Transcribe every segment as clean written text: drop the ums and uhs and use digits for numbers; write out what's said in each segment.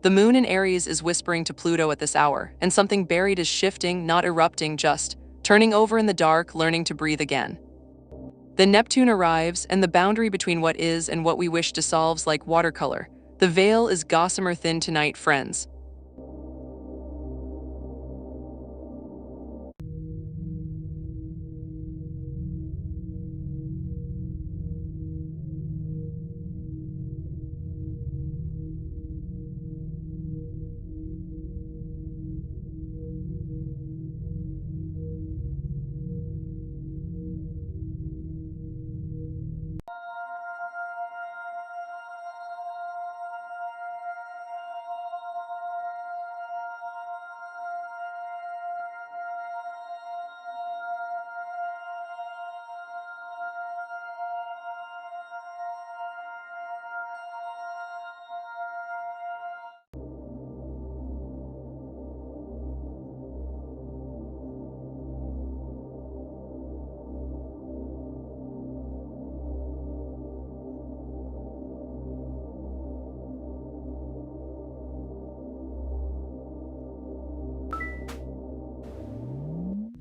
The moon in Aries is whispering to Pluto at this hour, and something buried is shifting, not erupting, just turning over in the dark, learning to breathe again. Then Neptune arrives, and the boundary between what is and what we wish dissolves like watercolor. The veil is gossamer thin tonight, friends.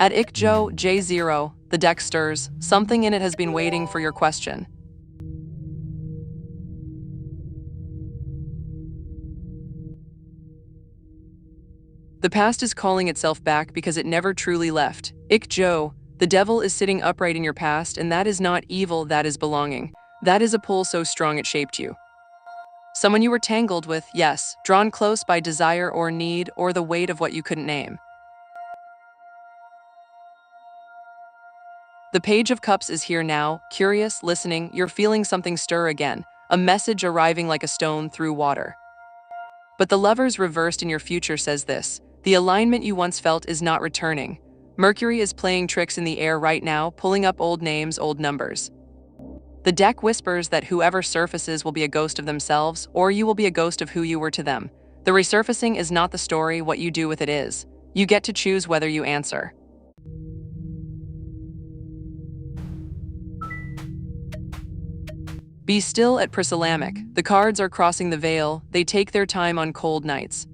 At ICJO J0, the deck stirs. Something in it has been waiting for your question. The past is calling itself back because it never truly left. ICJO, the devil is sitting upright in your past, and that is not evil, that is belonging. That is a pull so strong it shaped you. Someone you were tangled with, yes, drawn close by desire or need or the weight of what you couldn't name. The Page of Cups is here now, curious, listening, you're feeling something stir again, a message arriving like a stone through water. But the Lovers reversed in your future says this: the alignment you once felt is not returning. Mercury is playing tricks in the air right now, pulling up old names, old numbers. The deck whispers that whoever surfaces will be a ghost of themselves, or you will be a ghost of who you were to them. The resurfacing is not the story, what you do with it is. You get to choose whether you answer. Be still at Priscillamic. The cards are crossing the veil. They take their time on cold nights.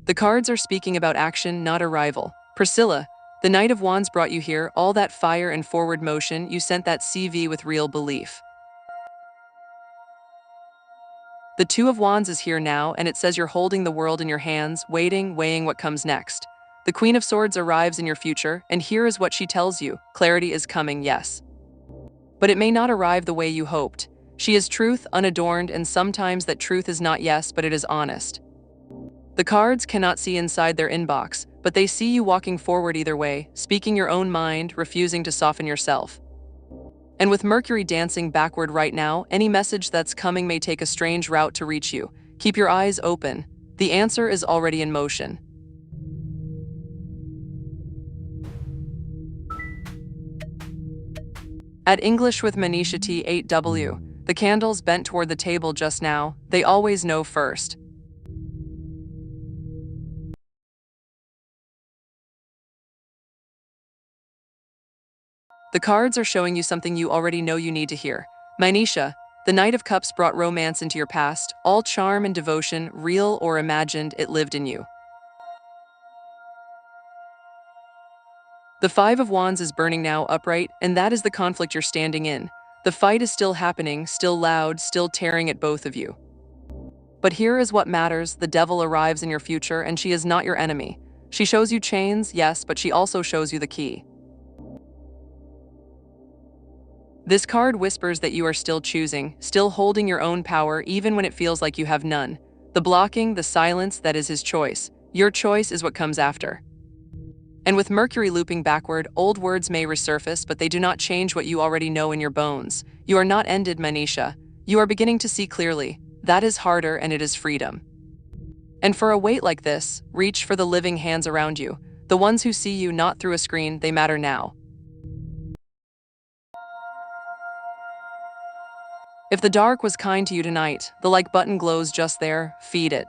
The cards are speaking about action, not arrival. Priscilla, the Knight of Wands brought you here, all that fire and forward motion, you sent that CV with real belief. The Two of Wands is here now, and it says you're holding the world in your hands, waiting, weighing what comes next. The Queen of Swords arrives in your future, and here is what she tells you: clarity is coming, yes. But it may not arrive the way you hoped. She is truth, unadorned, and sometimes that truth is not yes, but it is honest. The cards cannot see inside their inbox, but they see you walking forward either way, speaking your own mind, refusing to soften yourself. And with Mercury dancing backward right now, any message that's coming may take a strange route to reach you. Keep your eyes open. The answer is already in motion. At English with Manisha T8W, the candles bent toward the table just now, they always know first. The cards are showing you something you already know you need to hear. Manisha, the Knight of Cups brought romance into your past. All charm and devotion, real or imagined, it lived in you. The Five of Wands is burning now upright, and that is the conflict you're standing in. The fight is still happening, still loud, still tearing at both of you. But here is what matters: the devil arrives in your future, and she is not your enemy. She shows you chains, yes, but she also shows you the key. This card whispers that you are still choosing, still holding your own power even when it feels like you have none. The blocking, the silence, that is his choice. Your choice is what comes after. And with Mercury looping backward, old words may resurface, but they do not change what you already know in your bones. You are not ended, Manisha. You are beginning to see clearly. That is harder, and it is freedom. And for a weight like this, reach for the living hands around you. The ones who see you not through a screen, they matter now. If the dark was kind to you tonight, the like button glows just there, feed it.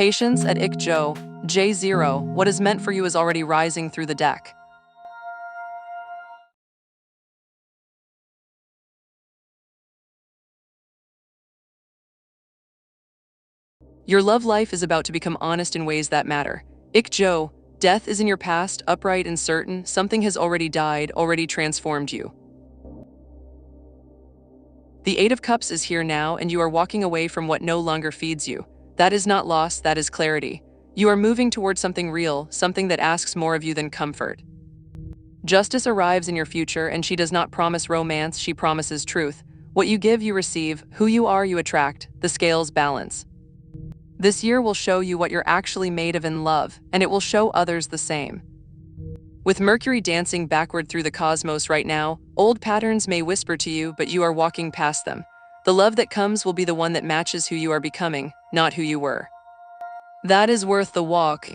Patience at Ik-Jo, J0, what is meant for you is already rising through the deck. Your love life is about to become honest in ways that matter. Ik-Jo, death is in your past, upright and certain, something has already died, already transformed you. The Eight of Cups is here now, and you are walking away from what no longer feeds you. That is not loss, that is clarity. You are moving towards something real, something that asks more of you than comfort. Justice arrives in your future, and she does not promise romance, she promises truth. What you give, you receive. Who you are, you attract. The scales balance. This year will show you what you're actually made of in love, and it will show others the same. With Mercury dancing backward through the cosmos right now, old patterns may whisper to you, but you are walking past them. The love that comes will be the one that matches who you are becoming, not who you were. That is worth the walk.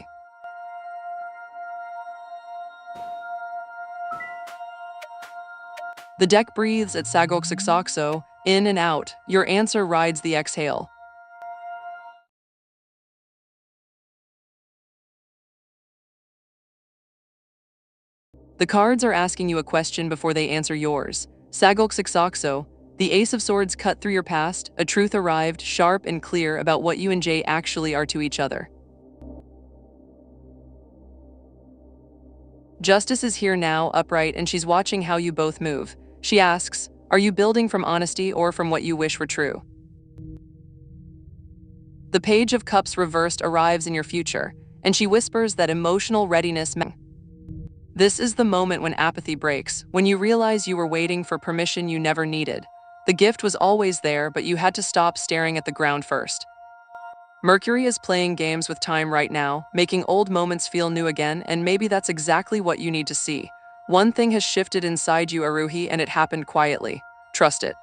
The deck breathes at Sagoksaksakso, in and out. Your answer rides the exhale. The cards are asking you a question before they answer yours. Sagoksaksakso, the Ace of Swords cut through your past, a truth arrived, sharp and clear about what you and Jay actually are to each other. Justice is here now, upright, and she's watching how you both move. She asks, are you building from honesty or from what you wish were true? The Page of Cups reversed arrives in your future, and she whispers that emotional readiness. This is the moment when apathy breaks, when you realize you were waiting for permission you never needed. The gift was always there, but you had to stop staring at the ground first. Mercury is playing games with time right now, making old moments feel new again, and maybe that's exactly what you need to see. One thing has shifted inside you, Aruhi, and it happened quietly. Trust it.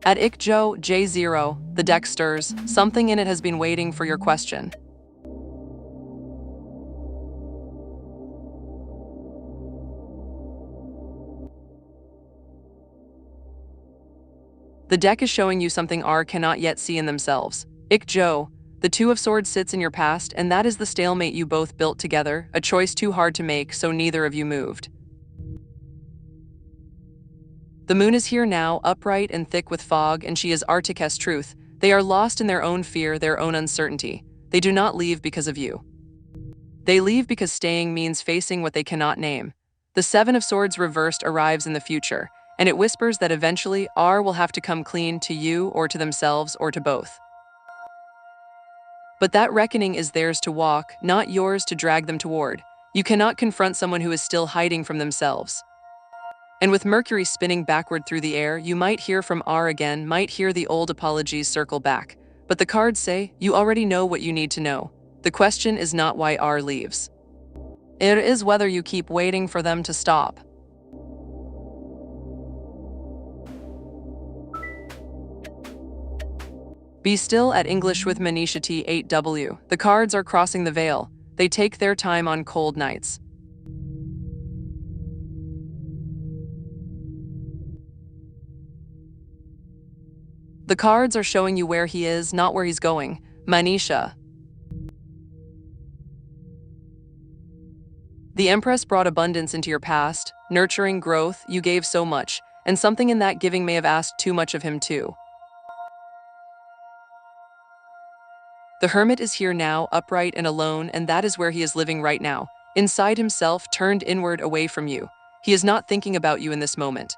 At Ik-Jo, J0, the deck stirs. Something in it has been waiting for your question. The deck is showing you something R cannot yet see in themselves. Ik-Jo, the Two of Swords sits in your past, and that is the stalemate you both built together, a choice too hard to make, so neither of you moved. The moon is here now, upright and thick with fog, and she is Arctic as truth. They are lost in their own fear, their own uncertainty. They do not leave because of you. They leave because staying means facing what they cannot name. The Seven of Swords reversed arrives in the future, and it whispers that eventually R will have to come clean to you or to themselves or to both. But that reckoning is theirs to walk, not yours to drag them toward. You cannot confront someone who is still hiding from themselves. And with Mercury spinning backward through the air, you might hear from R again, might hear the old apologies circle back. But the cards say, you already know what you need to know. The question is not why R leaves. It is whether you keep waiting for them to stop. Be still at English with Manisha T8W. The cards are crossing the veil. They take their time on cold nights. The cards are showing you where he is, not where he's going. Manisha. The Empress brought abundance into your past, nurturing growth, you gave so much, and something in that giving may have asked too much of him too. The Hermit is here now, upright and alone, and that is where he is living right now, inside himself, turned inward away from you. He is not thinking about you in this moment.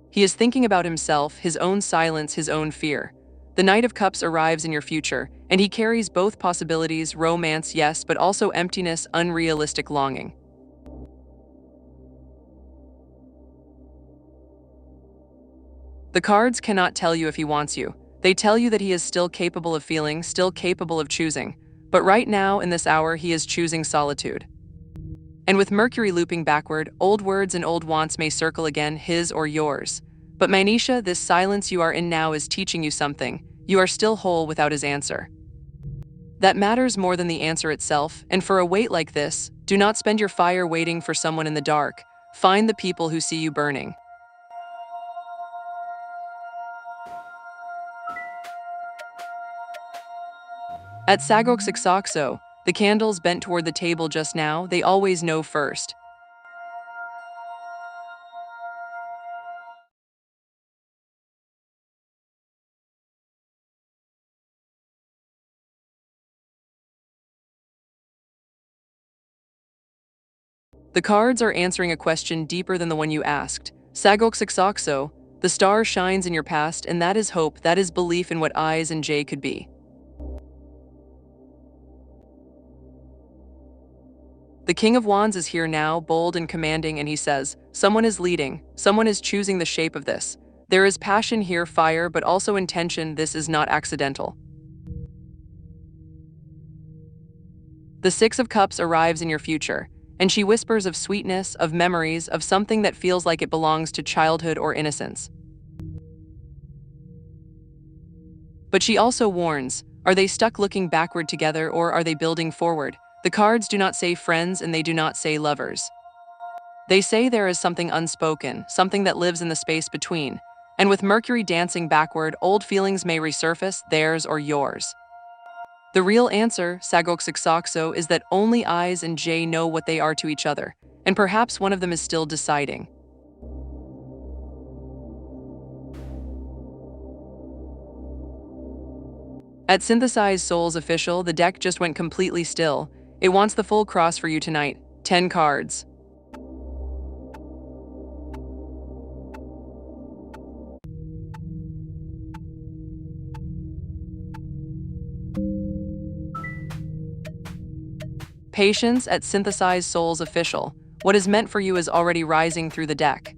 He is thinking about himself, his own silence, his own fear. The Knight of Cups arrives in your future, and he carries both possibilities, romance, yes, but also emptiness, unrealistic longing. The cards cannot tell you if he wants you. They tell you that he is still capable of feeling, still capable of choosing. But right now, in this hour, he is choosing solitude. And with Mercury looping backward, old words and old wants may circle again, his or yours. But Manisha, this silence you are in now is teaching you something. You are still whole without his answer. That matters more than the answer itself, and for a wait like this, do not spend your fire waiting for someone in the dark. Find the people who see you burning. At Sagoxixoxo, the candles bent toward the table just now, they always know first. The cards are answering a question deeper than the one you asked. Sagoxixoxo, the star shines in your past, and that is hope, that is belief in what I's and J could be. The King of Wands is here now, bold and commanding, and he says, someone is leading, someone is choosing the shape of this. There is passion here, fire, but also intention, this is not accidental. The Six of Cups arrives in your future, and she whispers of sweetness, of memories, of something that feels like it belongs to childhood or innocence. But she also warns, are they stuck looking backward together, or are they building forward? The cards do not say friends and they do not say lovers. They say there is something unspoken, something that lives in the space between. And with Mercury dancing backward, old feelings may resurface, theirs or yours. The real answer, Sagoxixoxo, is that only I's and J know what they are to each other, and perhaps one of them is still deciding. At Synthesized Souls Official, the deck just went completely still. It wants the full cross for you tonight. 10 cards. Patience at Synthesized Souls Official. What is meant for you is already rising through the deck.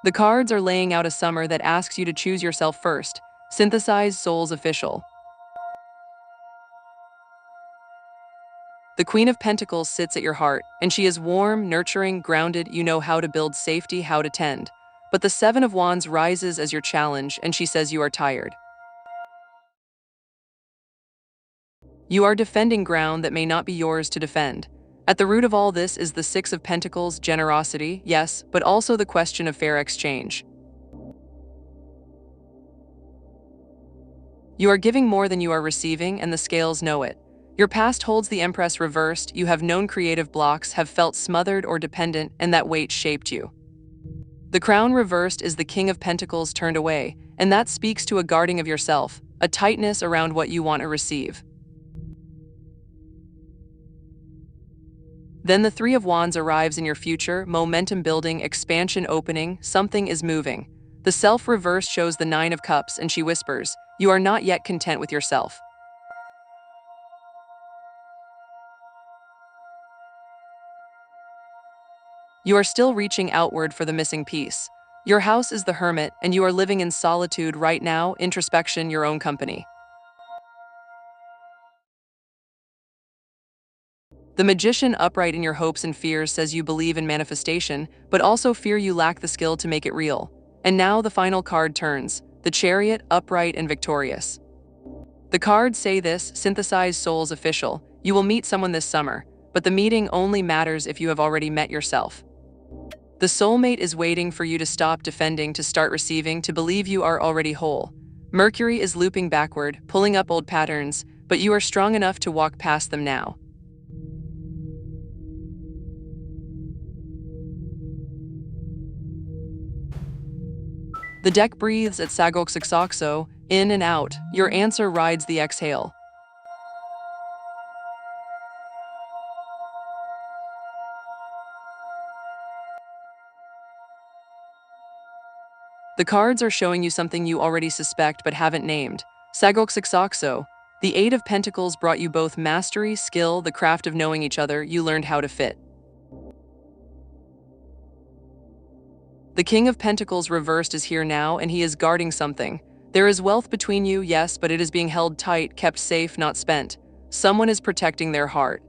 The cards are laying out a summer that asks you to choose yourself first. Synthesized Souls Official. The Queen of Pentacles sits at your heart, and she is warm, nurturing, grounded. You know how to build safety, how to tend. But the Seven of Wands rises as your challenge, and she says you are tired. You are defending ground that may not be yours to defend. At the root of all this is the Six of Pentacles, generosity, yes, but also the question of fair exchange. You are giving more than you are receiving, and the scales know it. Your past holds the Empress reversed, you have known creative blocks, have felt smothered or dependent, and that weight shaped you. The Crown reversed is the King of Pentacles turned away, and that speaks to a guarding of yourself, a tightness around what you want to receive. Then the Three of Wands arrives in your future, momentum building, expansion opening, something is moving. The Self reversed shows the Nine of Cups, and she whispers, you are not yet content with yourself. You are still reaching outward for the missing piece. Your house is the hermit, and you are living in solitude right now, introspection, your own company. The Magician upright in your hopes and fears says you believe in manifestation, but also fear you lack the skill to make it real. And now the final card turns, the Chariot, upright and victorious. The cards say this, Synthesized Souls Official, you will meet someone this summer, but the meeting only matters if you have already met yourself. The soulmate is waiting for you to stop defending, to start receiving, to believe you are already whole. Mercury is looping backward, pulling up old patterns, but you are strong enough to walk past them now. The deck breathes at Sagoxixoxo, in and out. Your answer rides the exhale. The cards are showing you something you already suspect but haven't named. Sagoxixoxo, the Eight of Pentacles brought you both mastery, skill, the craft of knowing each other. You learned how to fit. The King of Pentacles reversed is here now, and he is guarding something. There is wealth between you, yes, but it is being held tight, kept safe, not spent. Someone is protecting their heart.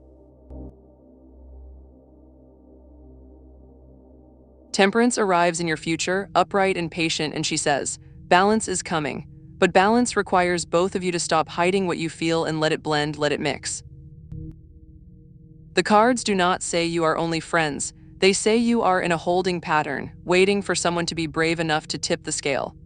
Temperance arrives in your future, upright and patient, and she says, balance is coming. But balance requires both of you to stop hiding what you feel and let it blend, let it mix. The cards do not say you are only friends. They say you are in a holding pattern, waiting for someone to be brave enough to tip the scale.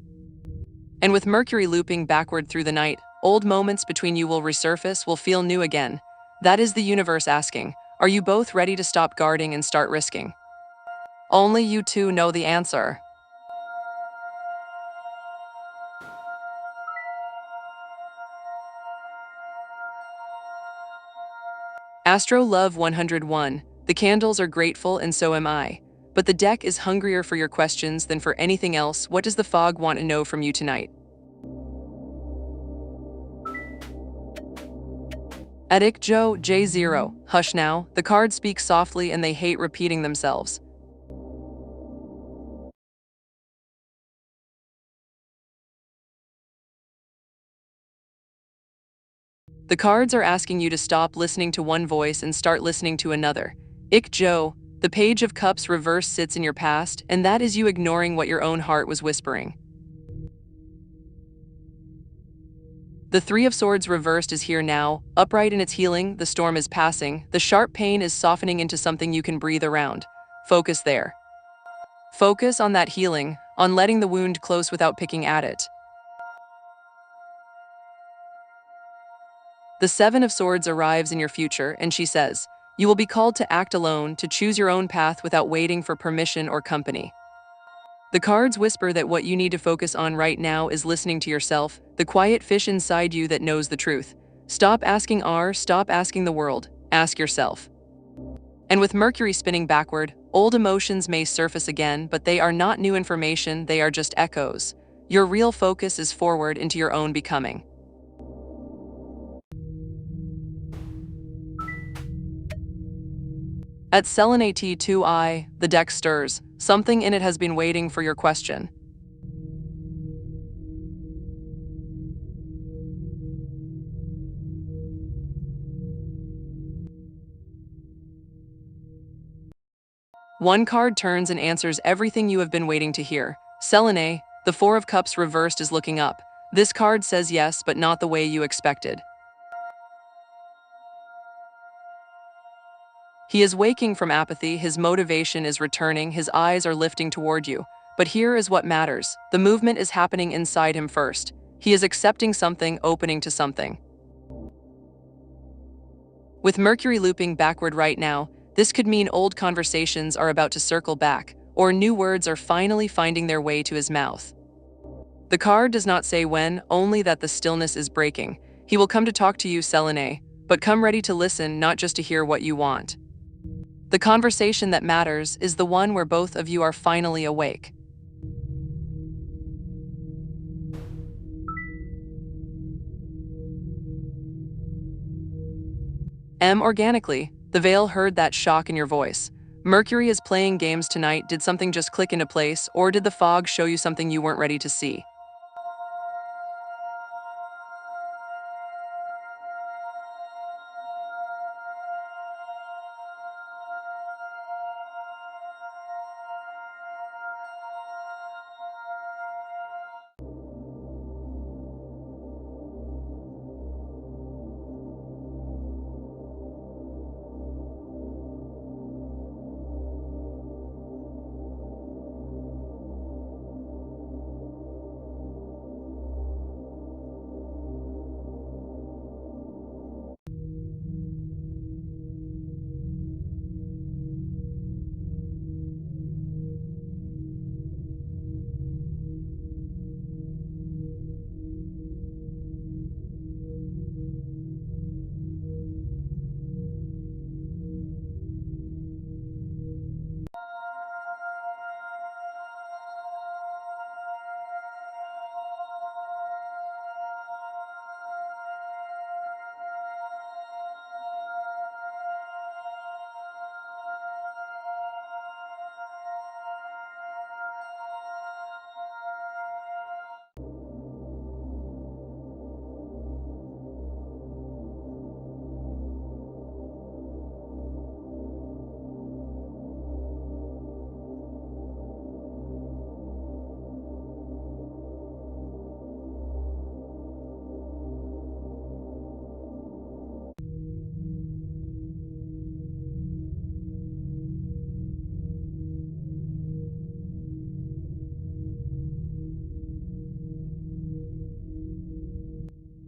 And with Mercury looping backward through the night, old moments between you will resurface, will feel new again. That is the universe asking, are you both ready to stop guarding and start risking? Only you two know the answer. AstroLove 101. The candles are grateful and so am I. But the deck is hungrier for your questions than for anything else. What does the fog want to know from you tonight? Attic Joe J0. Hush now. The cards speak softly and they hate repeating themselves. The cards are asking you to stop listening to one voice and start listening to another. Ik Joe, the Page of Cups reverse sits in your past, and that is you ignoring what your own heart was whispering. The Three of Swords reversed is here now, upright in its healing, the storm is passing, the sharp pain is softening into something you can breathe around. Focus there. Focus on that healing, on letting the wound close without picking at it. The Seven of Swords arrives in your future, and she says, you will be called to act alone, to choose your own path without waiting for permission or company. The cards whisper that what you need to focus on right now is listening to yourself, the quiet fish inside you that knows the truth. Stop asking stop asking the world, ask yourself. And with Mercury spinning backward, old emotions may surface again, but they are not new information, they are just echoes. Your real focus is forward into your own becoming. At Selene T2I, the deck stirs. Something in it has been waiting for your question. One card turns and answers everything you have been waiting to hear. Selene, the Four of Cups reversed is looking up. This card says yes, but not the way you expected. He is waking from apathy, his motivation is returning, his eyes are lifting toward you. But here is what matters. The movement is happening inside him first. He is accepting something, opening to something. With Mercury looping backward right now, this could mean old conversations are about to circle back, or new words are finally finding their way to his mouth. The card does not say when, only that the stillness is breaking. He will come to talk to you, Selene, but come ready to listen, not just to hear what you want. The conversation that matters is the one where both of you are finally awake. Organically, the veil heard that shock in your voice. Mercury is playing games tonight. Did something just click into place, or did the fog show you something you weren't ready to see?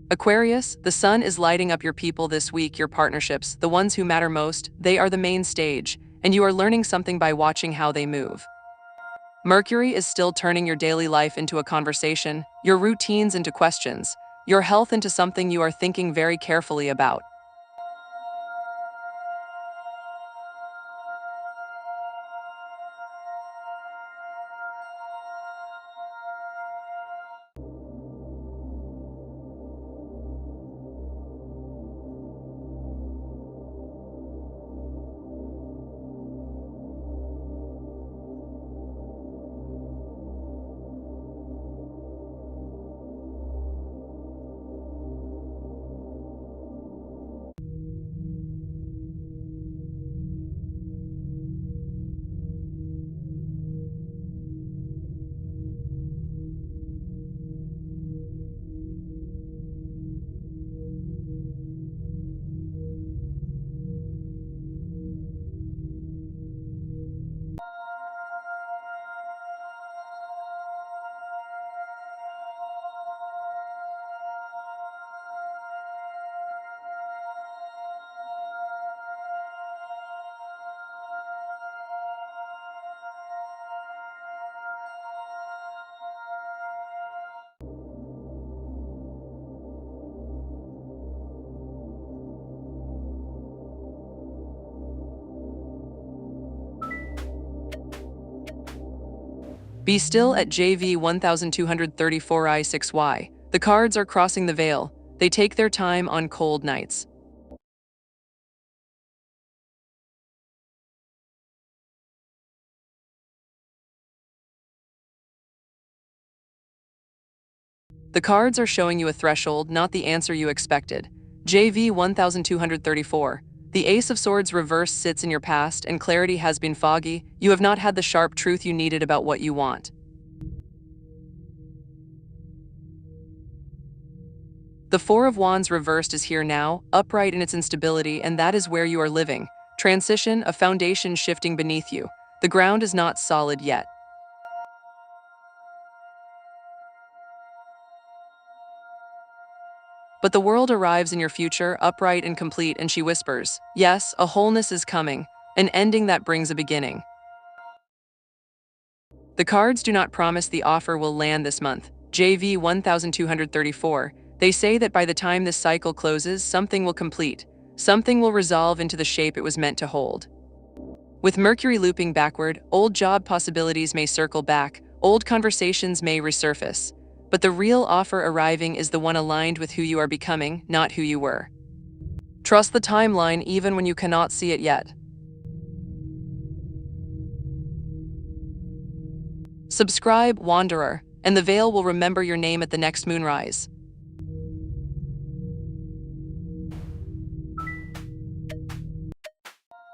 Aquarius, the sun is lighting up your people this week, your partnerships, the ones who matter most, they are the main stage, and you are learning something by watching how they move. Mercury is still turning your daily life into a conversation, your routines into questions, your health into something you are thinking very carefully about. Be still at JV 1234I6Y. The cards are crossing the veil. They take their time on cold nights. The cards are showing you a threshold, not the answer you expected. JV 1234. The Ace of Swords reversed sits in your past, and clarity has been foggy. You have not had the sharp truth you needed about what you want. The Four of Wands reversed is here now, upright in its instability, and that is where you are living. Transition, a foundation shifting beneath you. The ground is not solid yet. But the world arrives in your future, upright and complete, and she whispers, yes, a wholeness is coming, an ending that brings a beginning. The cards do not promise the offer will land this month. JV 1234. They say that by the time this cycle closes, something will complete. Something will resolve into the shape it was meant to hold. With Mercury looping backward, old job possibilities may circle back, old conversations may resurface. But the real offer arriving is the one aligned with who you are becoming, not who you were. Trust the timeline even when you cannot see it yet. Subscribe, Wanderer, and the veil will remember your name at the next moonrise.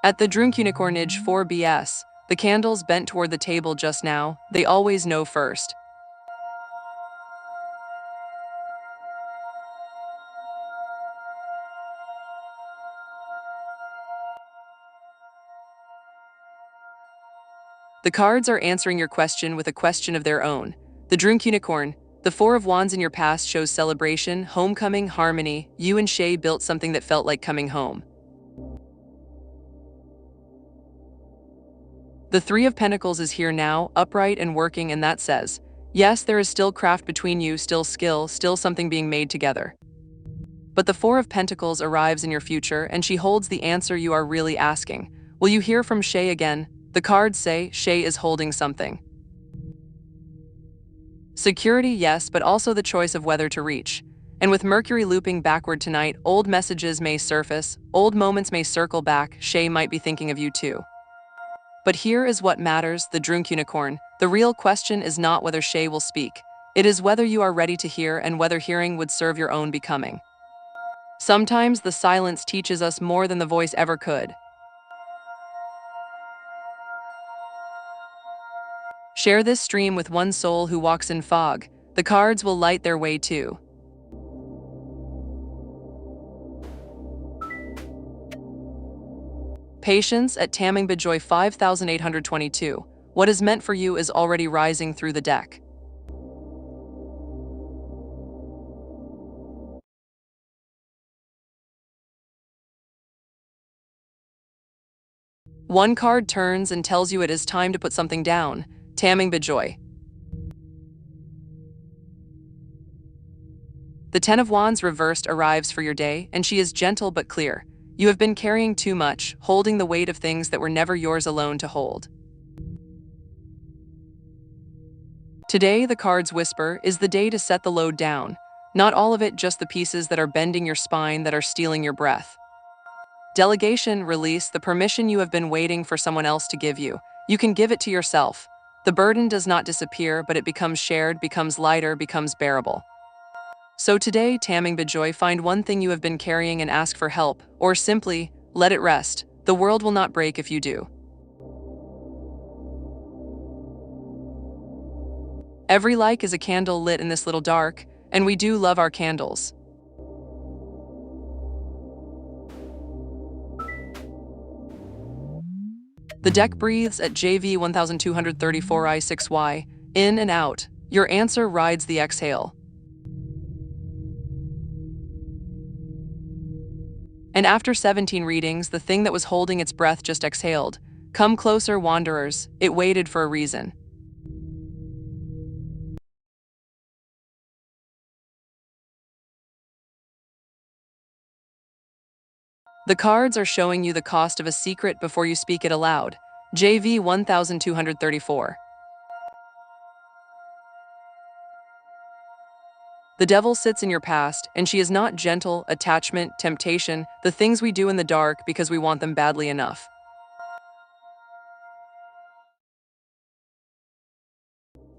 At the Drunk Unicornage 4BS, the candles bent toward the table just now, they always know first. The cards are answering your question with a question of their own. The Drunk Unicorn, the Four of Wands in your past shows celebration, homecoming, harmony. You and Shay built something that felt like coming home. The Three of Pentacles is here now, upright and working, and that says, yes, there is still craft between you, still skill, still something being made together. But the Four of Pentacles arrives in your future, and she holds the answer you are really asking. Will you hear from Shay again? The cards say Shay is holding something. Security, yes, but also the choice of whether to reach. And with Mercury looping backward tonight, old messages may surface, old moments may circle back, Shay might be thinking of you too. But here is what matters, the Drunk Unicorn. The real question is not whether Shay will speak. It is whether you are ready to hear and whether hearing would serve your own becoming. Sometimes the silence teaches us more than the voice ever could. Share this stream with one soul who walks in fog. The cards will light their way too. Patience at Tamming 5822. What is meant for you is already rising through the deck. One card turns and tells you it is time to put something down. Taming Bejoy. The Ten of Wands reversed arrives for your day, and she is gentle but clear. You have been carrying too much, holding the weight of things that were never yours alone to hold. Today, the cards whisper, is the day to set the load down. Not all of it, just the pieces that are bending your spine, that are stealing your breath. Delegation, release the permission you have been waiting for someone else to give you. You can give it to yourself. The burden does not disappear, but it becomes shared, becomes lighter, becomes bearable. So today, Taming Bejoy, find one thing you have been carrying and ask for help, or simply, let it rest. The world will not break if you do. Every like is a candle lit in this little dark, and we do love our candles. The deck breathes at JV 1234I6Y, in and out. Your answer rides the exhale. And after 17 readings, the thing that was holding its breath just exhaled. Come closer, wanderers. It waited for a reason. The cards are showing you the cost of a secret before you speak it aloud. JV 1234. The devil sits in your past, and she is not gentle, attachment, temptation, the things we do in the dark because we want them badly enough.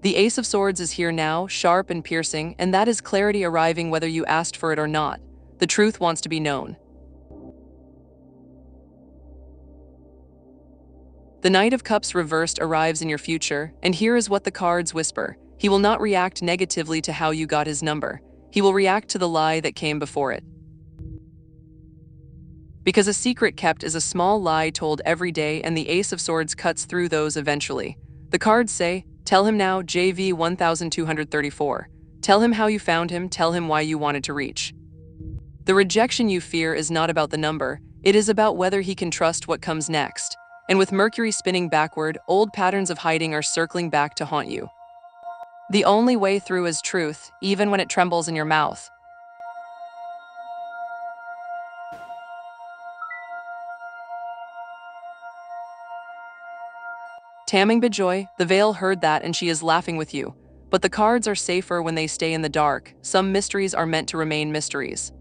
The Ace of Swords is here now, sharp and piercing, and that is clarity arriving whether you asked for it or not. The truth wants to be known. The Knight of Cups reversed arrives in your future, and here is what the cards whisper. He will not react negatively to how you got his number. He will react to the lie that came before it. Because a secret kept is a small lie told every day, and the Ace of Swords cuts through those eventually. The cards say, tell him now, JV 1234. Tell him how you found him, tell him why you wanted to reach. The rejection you fear is not about the number, it is about whether he can trust what comes next. And with Mercury spinning backward, old patterns of hiding are circling back to haunt you. The only way through is truth, even when it trembles in your mouth. Taming Bejoy, the veil heard that and she is laughing with you. But the cards are safer when they stay in the dark. Some mysteries are meant to remain mysteries.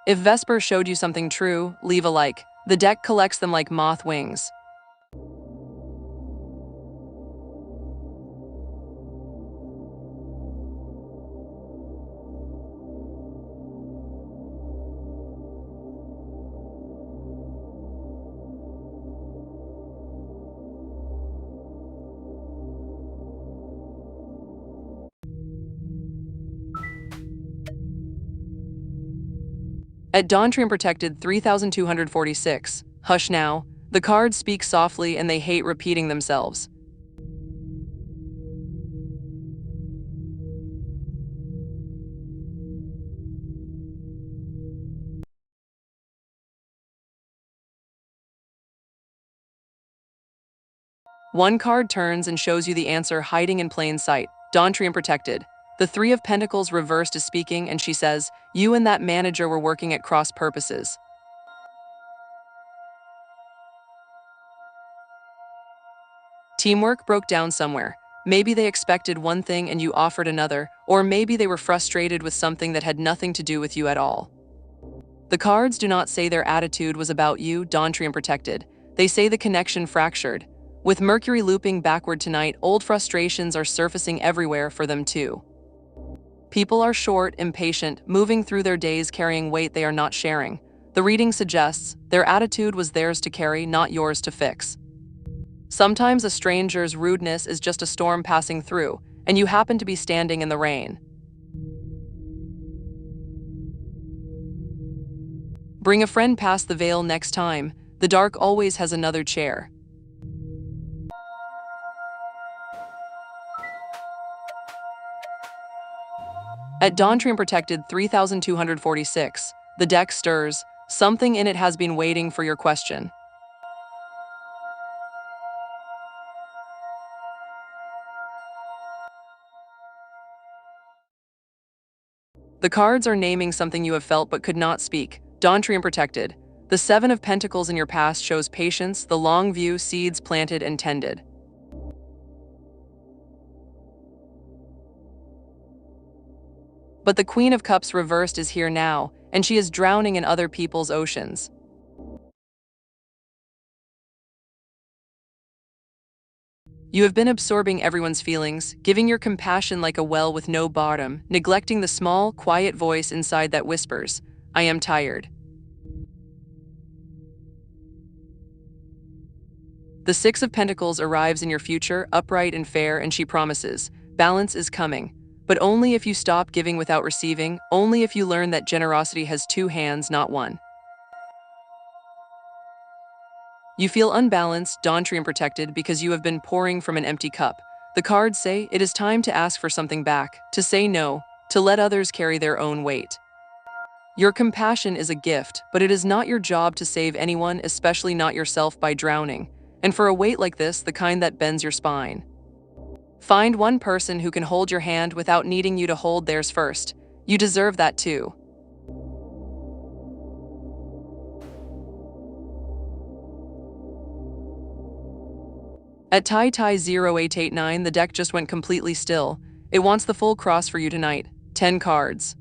If Vesper showed you something true, leave a like. The deck collects them like moth wings. At dawn, tree protected 3246. Hush now. The cards speak softly and they hate repeating themselves. One card turns and shows you the answer hiding in plain sight. Dawn, tree protected. The Three of Pentacles reversed is speaking, and she says, you and that manager were working at cross purposes. Teamwork broke down somewhere. Maybe they expected one thing and you offered another, or maybe they were frustrated with something that had nothing to do with you at all. The cards do not say their attitude was about you, Dawn, tree protected. They say the connection fractured. With Mercury looping backward tonight, old frustrations are surfacing everywhere for them too. People are short, impatient, moving through their days carrying weight they are not sharing. The reading suggests their attitude was theirs to carry, not yours to fix. Sometimes a stranger's rudeness is just a storm passing through, and you happen to be standing in the rain. Bring a friend past the veil next time. The dark always has another chair. At dawn, tree protected 3246. The deck stirs. Something in it has been waiting for your question. The cards are naming something you have felt but could not speak. Dawn, tree protected. The Seven of Pentacles in your past shows patience, the long view, seeds planted and tended. But the Queen of Cups reversed is here now, and she is drowning in other people's oceans. You have been absorbing everyone's feelings, giving your compassion like a well with no bottom, neglecting the small, quiet voice inside that whispers, I am tired. The Six of Pentacles arrives in your future, upright and fair, and she promises, balance is coming. But only if you stop giving without receiving, only if you learn that generosity has two hands, not one. You feel unbalanced, dawn, tree protected, because you have been pouring from an empty cup. The cards say it is time to ask for something back, to say no, to let others carry their own weight. Your compassion is a gift, but it is not your job to save anyone, especially not yourself, by drowning. And for a weight like this, the kind that bends your spine. Find one person who can hold your hand without needing you to hold theirs first. You deserve that too. At tie 0889, the deck just went completely still. It wants the full cross for you tonight. 10 cards.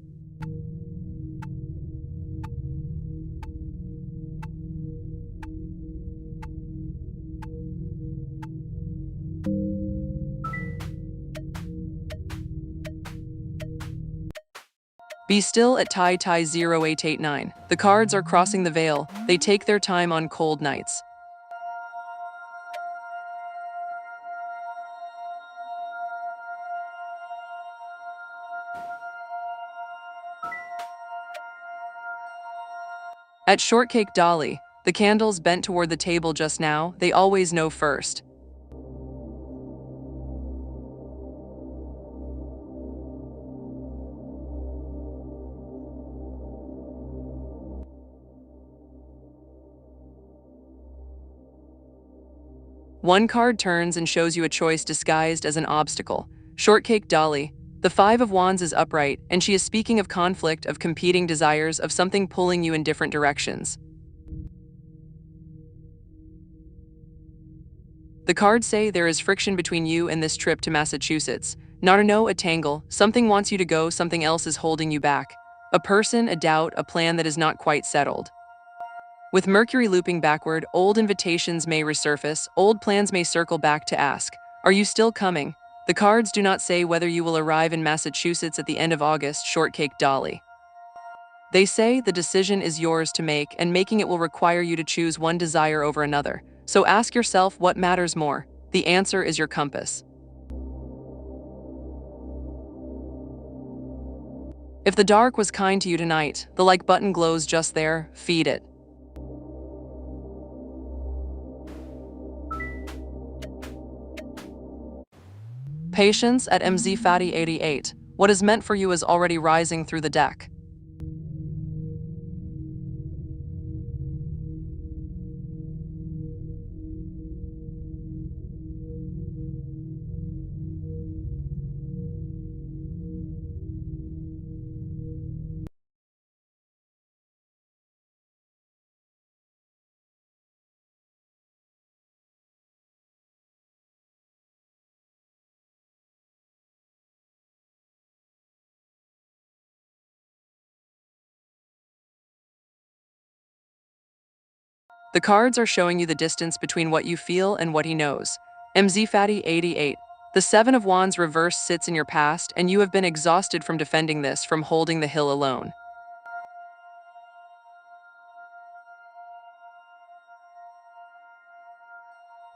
Be still at tie 0889. The cards are crossing the veil. They take their time on cold nights. At Shortcake Dolly, the candles bent toward the table just now, they always know first. One card turns and shows you a choice disguised as an obstacle. Shortcake Dolly. The Five of Wands is upright, and she is speaking of conflict, of competing desires, of something pulling you in different directions. The cards say there is friction between you and this trip to Massachusetts. Not a no, a tangle. Something wants you to go, something else is holding you back. A person, a doubt, a plan that is not quite settled. With Mercury looping backward, old invitations may resurface, old plans may circle back to ask, are you still coming? The cards do not say whether you will arrive in Massachusetts at the end of August, Shortcake Dolly. They say the decision is yours to make, and making it will require you to choose one desire over another. So ask yourself what matters more. The answer is your compass. If the dark was kind to you tonight, the like button glows just there, feed it. Patience at MZ Fatty 88. What is meant for you is already rising through the deck. The cards are showing you the distance between what you feel and what he knows. MZ Fatty 88. The Seven of Wands reversed sits in your past, and you have been exhausted from defending this, from holding the hill alone.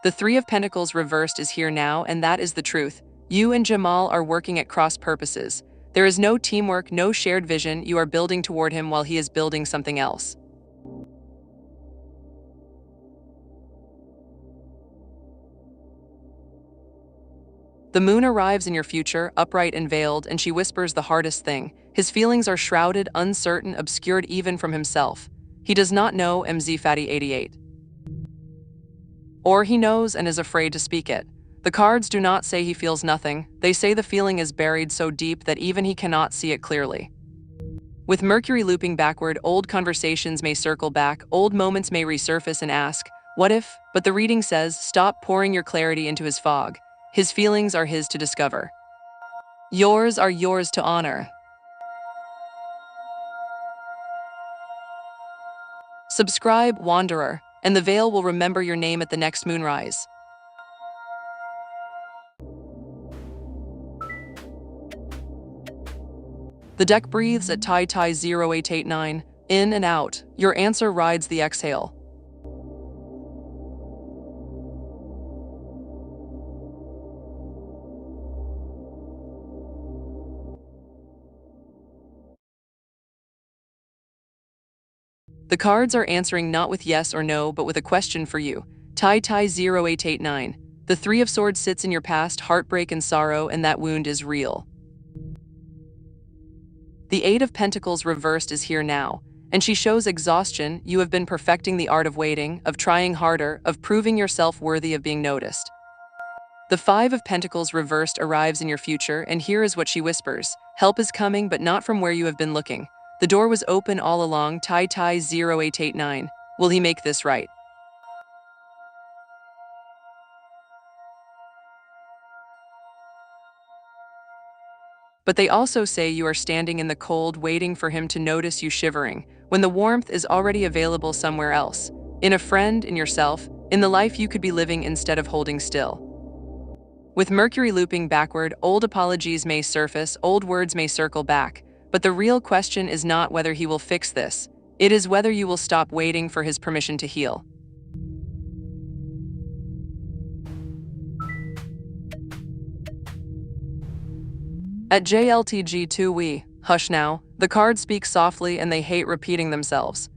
The Three of Pentacles reversed is here now, and that is the truth. You and Jamal are working at cross purposes. There is no teamwork, no shared vision. You are building toward him while he is building something else. The moon arrives in your future, upright and veiled, and she whispers the hardest thing. His feelings are shrouded, uncertain, obscured even from himself. He does not know MZ Fatty 88. Or he knows and is afraid to speak it. The cards do not say he feels nothing. They say the feeling is buried so deep that even he cannot see it clearly. With Mercury looping backward, old conversations may circle back, old moments may resurface and ask, what if? But the reading says, stop pouring your clarity into his fog. His feelings are his to discover. Yours are yours to honor. Subscribe, Wanderer, and the veil will remember your name at the next moonrise. The deck breathes at Tai 0889, in and out. Your answer rides the exhale. The cards are answering not with yes or no, but with a question for you. Tai 0889. The Three of Swords sits in your past, heartbreak and sorrow, and that wound is real. The Eight of Pentacles reversed is here now, and she shows exhaustion. You have been perfecting the art of waiting, of trying harder, of proving yourself worthy of being noticed. The Five of Pentacles reversed arrives in your future, and here is what she whispers. Help is coming, but not from where you have been looking. The door was open all along. Tai 0889. Will he make this right? But they also say you are standing in the cold, waiting for him to notice you shivering, when the warmth is already available somewhere else. In a friend, in yourself, in the life you could be living instead of holding still. With Mercury looping backward, old apologies may surface, old words may circle back, but the real question is not whether he will fix this. It is whether you will stop waiting for his permission to heal. At JLTG2 we, hush now, the cards speak softly and they hate repeating themselves.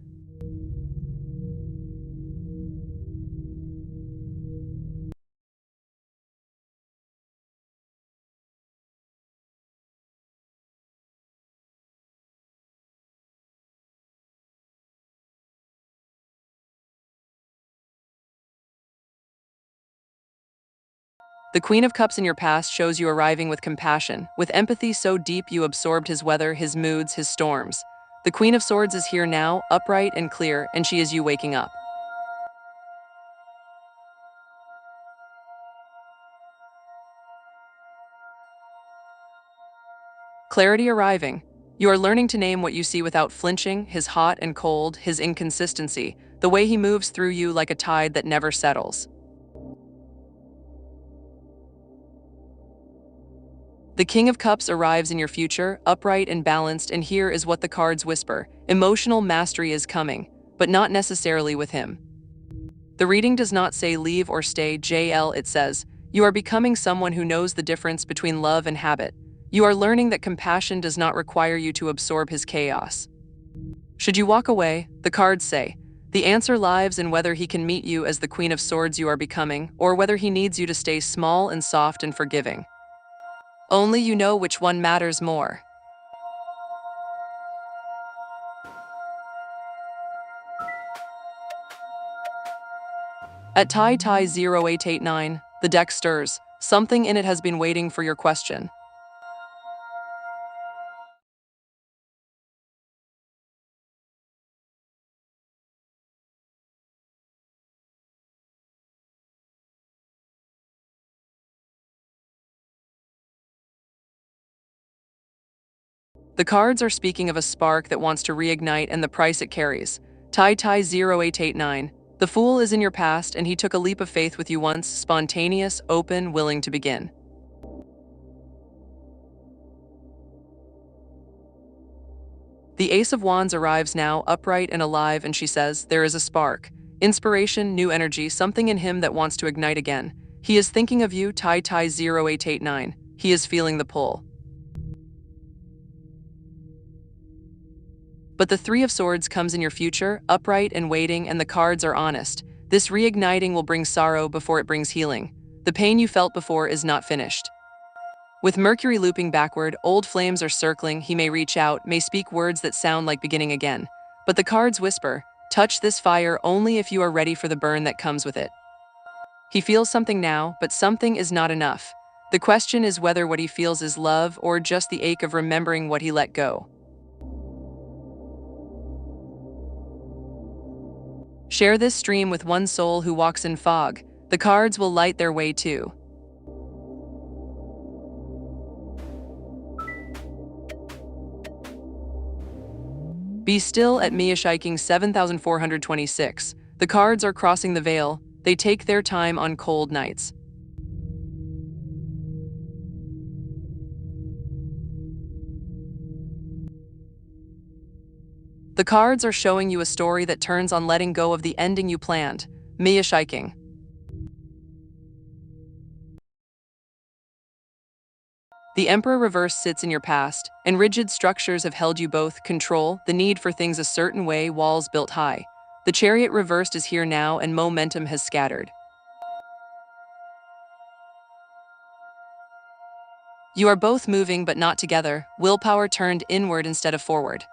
The Queen of Cups in your past shows you arriving with compassion, with empathy so deep you absorbed his weather, his moods, his storms. The Queen of Swords is here now, upright and clear, and she is you waking up. Clarity arriving. You are learning to name what you see without flinching, his hot and cold, his inconsistency, the way he moves through you like a tide that never settles. The King of Cups arrives in your future, upright and balanced, and here is what the cards whisper. Emotional mastery is coming, but not necessarily with him. The reading does not say leave or stay, JL, it says, you are becoming someone who knows the difference between love and habit. You are learning that compassion does not require you to absorb his chaos. Should you walk away, the cards say, the answer lies in whether he can meet you as the Queen of Swords you are becoming, or whether he needs you to stay small and soft and forgiving. Only you know which one matters more. At tie 0889, the deck stirs. Something in it has been waiting for your question. The cards are speaking of a spark that wants to reignite and the price it carries. Tie 0889. The Fool is in your past and he took a leap of faith with you once, spontaneous, open, willing to begin. The Ace of Wands arrives now, upright and alive, and she says, there is a spark. Inspiration, new energy, something in him that wants to ignite again. He is thinking of you, tie 0889. He is feeling the pull. But the Three of Swords comes in your future, upright and waiting, and the cards are honest. This reigniting will bring sorrow before it brings healing. The pain you felt before is not finished. With Mercury looping backward, old flames are circling, he may reach out, may speak words that sound like beginning again. But the cards whisper, touch this fire only if you are ready for the burn that comes with it. He feels something now, but something is not enough. The question is whether what he feels is love or just the ache of remembering what he let go. Share this stream with one soul who walks in fog. The cards will light their way too. Be still at Mia Shiking 7426. The cards are crossing the veil. They take their time on cold nights. The cards are showing you a story that turns on letting go of the ending you planned. Mia Shiking. The Emperor reverse sits in your past, and rigid structures have held you both, control, the need for things a certain way, walls built high. The Chariot reversed is here now and momentum has scattered. You are both moving but not together, willpower turned inward instead of forward.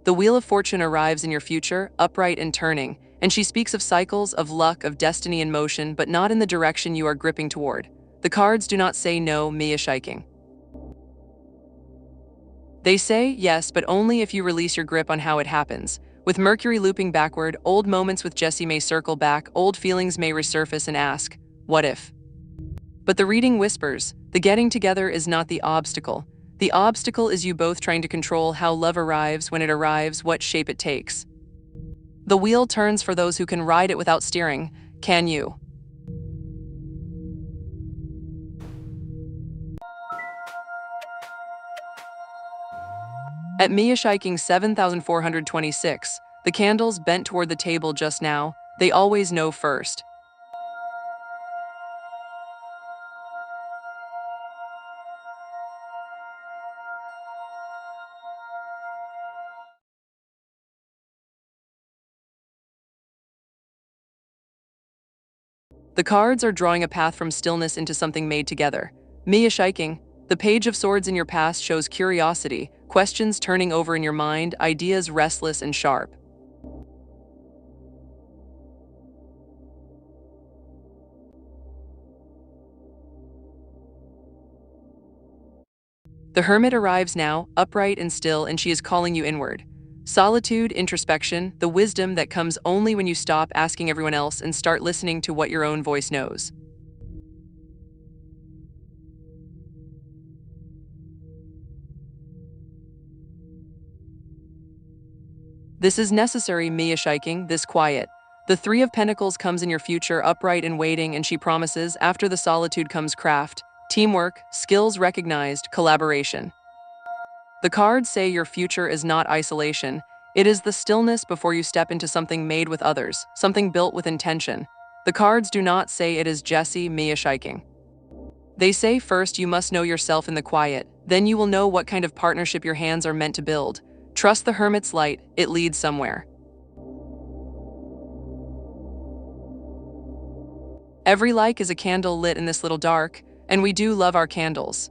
The Wheel of Fortune arrives in your future, upright and turning, and she speaks of cycles, of luck, of destiny in motion, but not in the direction you are gripping toward. The cards do not say no, Mia Shiking. They say yes, but only if you release your grip on how it happens. With Mercury looping backward, old moments with Jesse may circle back, old feelings may resurface and ask, what if? But the reading whispers, the getting together is not the obstacle. The obstacle is you both trying to control how love arrives, when it arrives, what shape it takes. The wheel turns for those who can ride it without steering. Can you? At Mia Shiking 7426, the candles bent toward the table just now, they always know first. The cards are drawing a path from stillness into something made together. Mia Shiking, the Page of Swords in your past shows curiosity, questions turning over in your mind, ideas restless and sharp. The Hermit arrives now, upright and still, and she is calling you inward. Solitude, introspection, the wisdom that comes only when you stop asking everyone else and start listening to what your own voice knows. This is necessary, Mia Shiking, this quiet. The Three of Pentacles comes in your future, upright and waiting, and she promises, after the solitude comes craft, teamwork, skills recognized, collaboration. The cards say your future is not isolation. It is the stillness before you step into something made with others, something built with intention. The cards do not say it is Jesse Mia Shiking. They say first you must know yourself in the quiet, then you will know what kind of partnership your hands are meant to build. Trust the hermit's light, it leads somewhere. Every like is a candle lit in this little dark, and we do love our candles.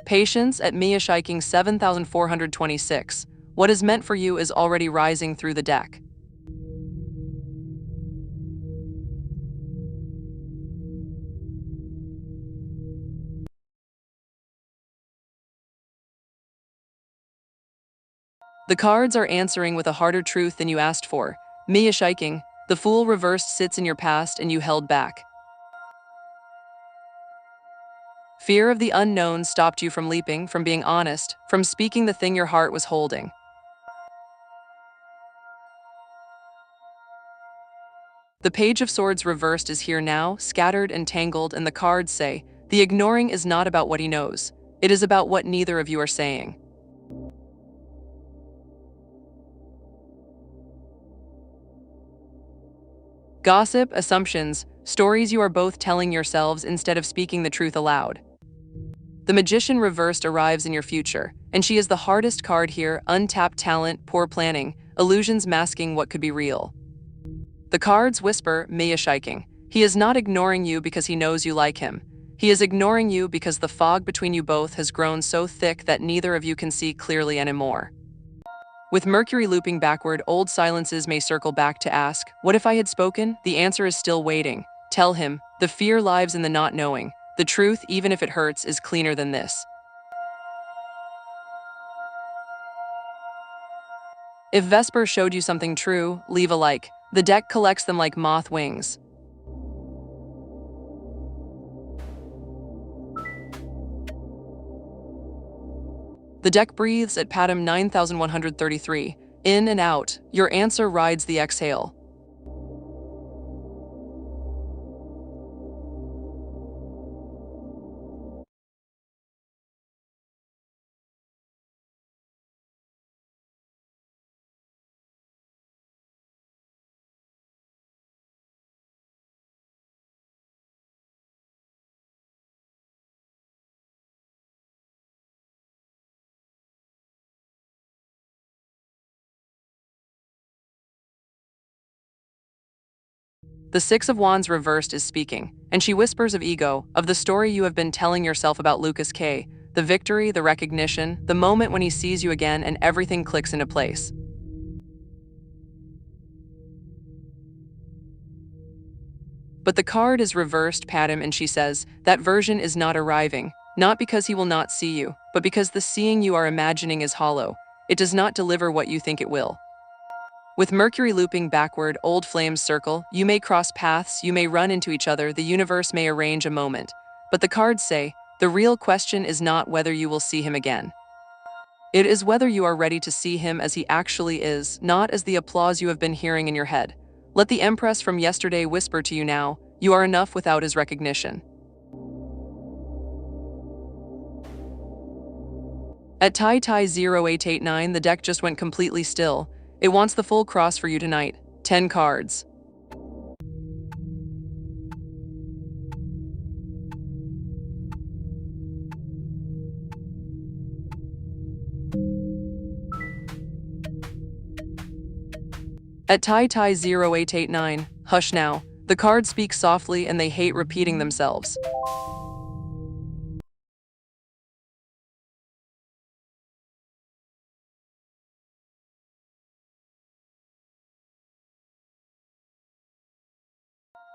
Patience at Mia Shiking 7426. What is meant for you is already rising through the deck. The cards are answering with a harder truth than you asked for. Mia Shiking, the Fool reversed sits in your past and you held back. Fear of the unknown stopped you from leaping, from being honest, from speaking the thing your heart was holding. The Page of Swords reversed is here now, scattered and tangled, and the cards say, the ignoring is not about what he knows. It is about what neither of you are saying. Gossip, assumptions, stories you are both telling yourselves instead of speaking the truth aloud. The Magician reversed arrives in your future, and she is the hardest card here, untapped talent, poor planning, illusions masking what could be real. The cards whisper, Mia Shiking. He is not ignoring you because he knows you like him. He is ignoring you because the fog between you both has grown so thick that neither of you can see clearly anymore. With Mercury looping backward, old silences may circle back to ask, what if I had spoken? The answer is still waiting. Tell him, the fear lives in the not knowing. The truth, even if it hurts, is cleaner than this. If Vesper showed you something true, leave a like. The deck collects them like moth wings. The deck breathes at Patam 9133. In and out, your answer rides the exhale. The Six of Wands reversed is speaking, and she whispers of ego, of the story you have been telling yourself about Lucas K, the victory, the recognition, the moment when he sees you again and everything clicks into place. But the card is reversed, Patam, and she says, that version is not arriving, not because he will not see you, but because the seeing you are imagining is hollow. It does not deliver what you think it will. With Mercury looping backward, old flames circle, you may cross paths, you may run into each other, the universe may arrange a moment. But the cards say, the real question is not whether you will see him again. It is whether you are ready to see him as he actually is, not as the applause you have been hearing in your head. Let the Empress from yesterday whisper to you now, you are enough without his recognition. At Tai 0889, the deck just went completely still. It wants the full cross for you tonight. 10 cards. At Tai 0889, hush now. The cards speak softly and they hate repeating themselves.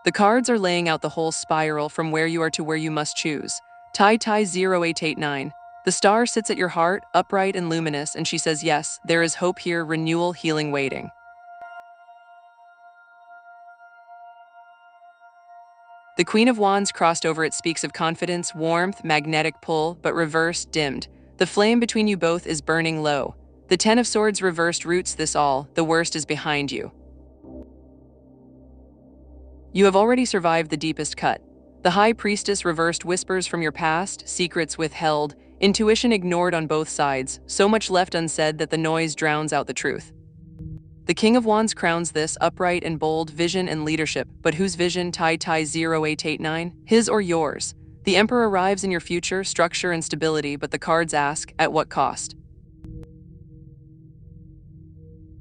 The cards are laying out the whole spiral from where you are to where you must choose. Tai 0889. The star sits at your heart, upright and luminous, and she says, yes, there is hope here, renewal, healing waiting. The Queen of Wands crossed over, it speaks of confidence, warmth, magnetic pull, but reversed, dimmed. The flame between you both is burning low. The Ten of Swords reversed roots this all, the worst is behind you. You have already survived the deepest cut. The High Priestess reversed whispers from your past, secrets withheld, Intuition ignored on both sides, so much left unsaid that the noise drowns out the truth. The King of Wands crowns this upright and bold vision and leadership, but whose vision? Tai 0889? His or yours? The Emperor arrives in your future, structure and stability, but the cards ask, at what cost?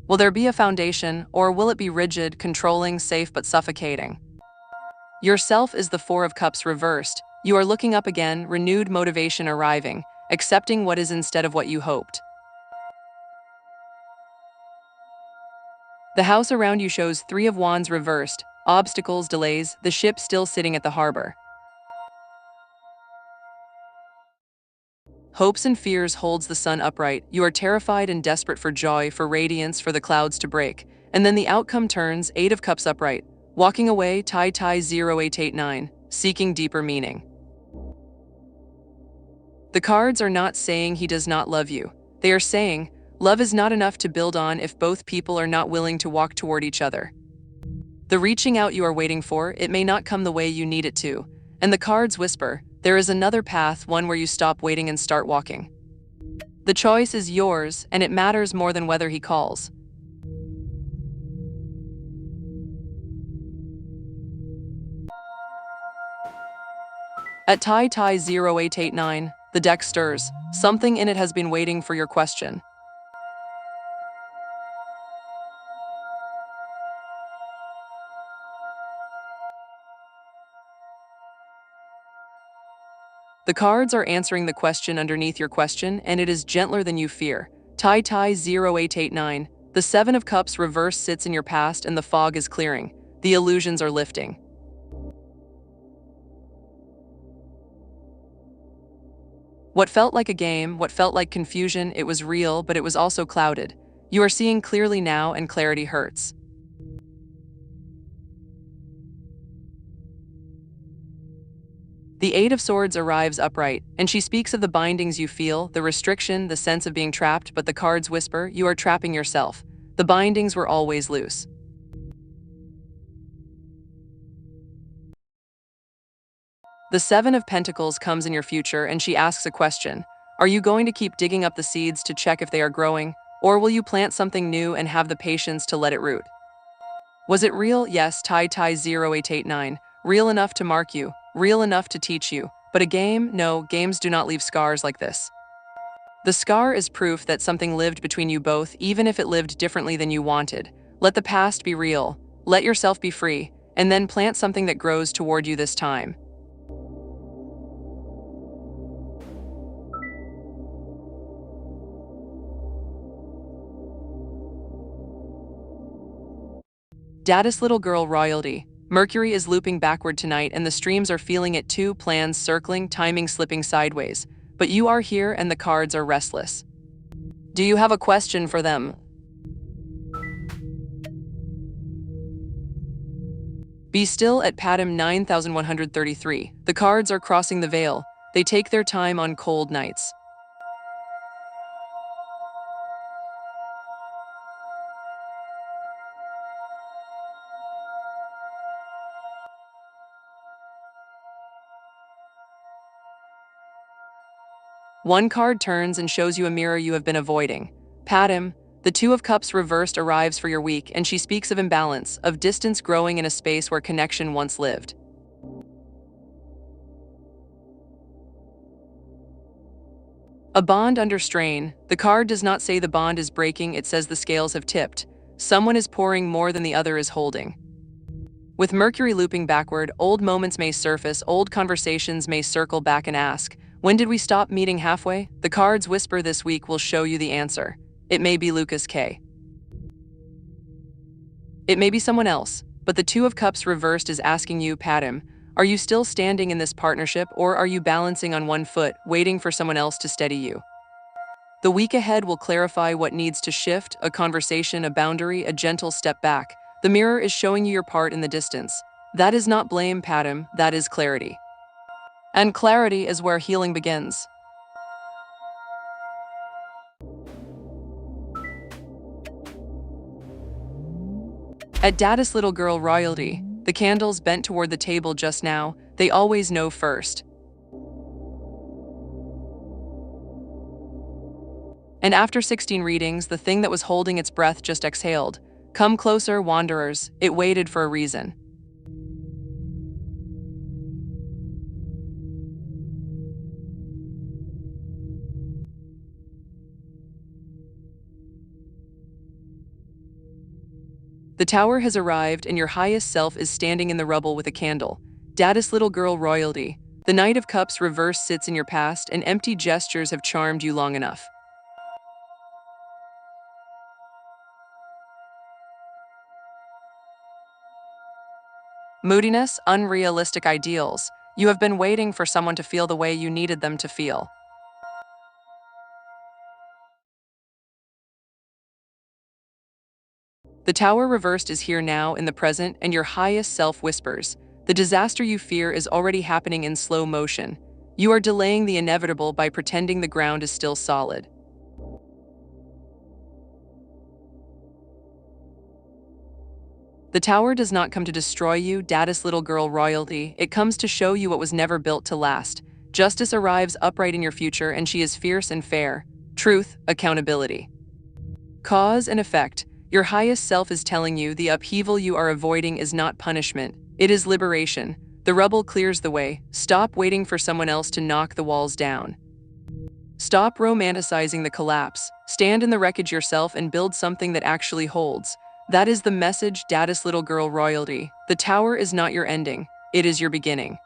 Will there be a foundation, or will it be rigid, controlling, safe but suffocating? Yourself is the Four of Cups reversed. You are looking up again, renewed motivation arriving, accepting what is instead of what you hoped. The house around you shows Three of Wands reversed, obstacles, delays, the ship still sitting at the harbor. Hopes and fears holds the sun upright. You are terrified and desperate for joy, for radiance, for the clouds to break. And then the outcome turns, Eight of Cups upright. Walking away, Tai 0889, seeking deeper meaning. The cards are not saying he does not love you. They are saying, love is not enough to build on if both people are not willing to walk toward each other. The reaching out you are waiting for, it may not come the way you need it to. And the cards whisper, there is another path, one where you stop waiting and start walking. The choice is yours, and it matters more than whether he calls. At Tai 0889, the deck stirs. Something in it has been waiting for your question. The cards are answering the question underneath your question, and it is gentler than you fear. Tai 0889, the Seven of Cups reverse sits in your past and the fog is clearing. The illusions are lifting. What felt like a game, what felt like confusion, it was real, but it was also clouded. You are seeing clearly now, and clarity hurts. The Eight of Swords arrives upright, and she speaks of the bindings you feel, the restriction, the sense of being trapped, but the cards whisper, you are trapping yourself. The bindings were always loose. The Seven of Pentacles comes in your future, and she asks a question. Are you going to keep digging up the seeds to check if they are growing, or will you plant something new and have the patience to let it root? Was it real? Yes, Tai 0889. Real enough to mark you, real enough to teach you. But a game? No, games do not leave scars like this. The scar is proof that something lived between you both, even if it lived differently than you wanted. Let the past be real, let yourself be free, and then plant something that grows toward you this time. Dadda's little girl royalty. Mercury is looping backward tonight and the streams are feeling it too, plans circling, timing slipping sideways. But you are here and the cards are restless. Do you have a question for them? Be still at Padim 9133. The cards are crossing the veil. They take their time on cold nights. One card turns and shows you a mirror you have been avoiding. Padim, the Two of Cups reversed arrives for your week, and she speaks of imbalance, of distance growing in a space where connection once lived. A bond under strain. The card does not say the bond is breaking, it says the scales have tipped. Someone is pouring more than the other is holding. With Mercury looping backward, old moments may surface, old conversations may circle back and ask, when did we stop meeting halfway? The cards whisper this week will show you the answer. It may be Lucas K. It may be someone else, but the Two of Cups reversed is asking you, Padim, are you still standing in this partnership, or are you balancing on one foot, waiting for someone else to steady you? The week ahead will clarify what needs to shift, a conversation, a boundary, a gentle step back. The mirror is showing you your part in the distance. That is not blame, Padim, that is clarity. And clarity is where healing begins. At Dadda's little girl royalty, the candles bent toward the table just now, they always know first. And after 16 readings, the thing that was holding its breath just exhaled. Come closer, wanderers, it waited for a reason. The tower has arrived and your highest self is standing in the rubble with a candle. Daddest little girl royalty. The Knight of Cups reversed sits in your past and empty gestures have charmed you long enough. Moodiness, unrealistic ideals. You have been waiting for someone to feel the way you needed them to feel. The tower reversed is here now in the present and your highest self whispers. The disaster you fear is already happening in slow motion. You are delaying the inevitable by pretending the ground is still solid. The tower does not come to destroy you, daddest little girl royalty. It comes to show you what was never built to last. Justice arrives upright in your future and she is fierce and fair. Truth, accountability. Cause and effect. Your highest self is telling you the upheaval you are avoiding is not punishment. It is liberation. The rubble clears the way. Stop waiting for someone else to knock the walls down. Stop romanticizing the collapse. Stand in the wreckage yourself and build something that actually holds. That is the message, daddest little girl royalty. The tower is not your ending. It is your beginning.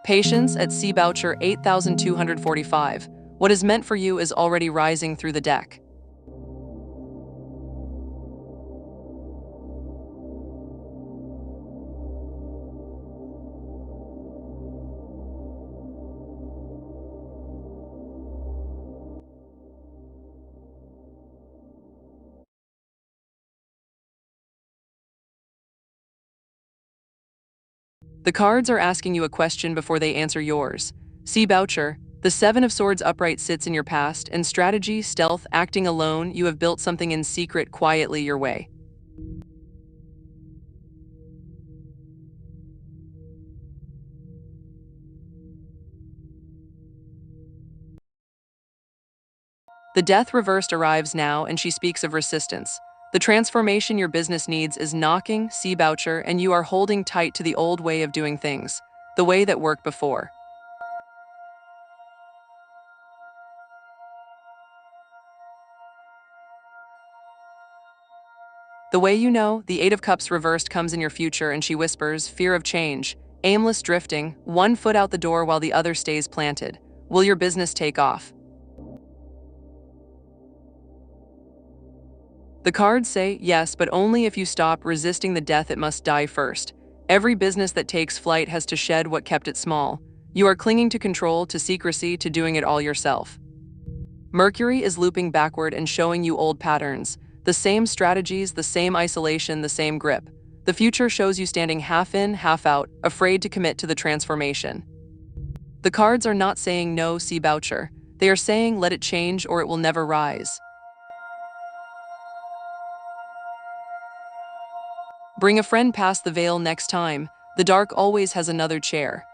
Patience at C. Boucher 8245. What is meant for you is already rising through the deck. The cards are asking you a question before they answer yours. C. Boucher, the Seven of Swords upright sits in your past, and strategy, stealth, acting alone, you have built something in secret quietly your way. The Death reversed arrives now and she speaks of resistance. The transformation your business needs is knocking, C. Boucher, and you are holding tight to the old way of doing things, the way that worked before. The way you know, the Eight of Cups reversed comes in your future and she whispers, fear of change, aimless drifting, one foot out the door while the other stays planted. Will your business take off? The cards say, yes, but only if you stop resisting the death it must die first. Every business that takes flight has to shed what kept it small. You are clinging to control, to secrecy, to doing it all yourself. Mercury is looping backward and showing you old patterns. The same strategies, the same isolation, the same grip. The future shows you standing half in, half out, afraid to commit to the transformation. The cards are not saying no, C. Boucher. They are saying let it change or it will never rise. Bring a friend past the veil next time. The dark always has another chair.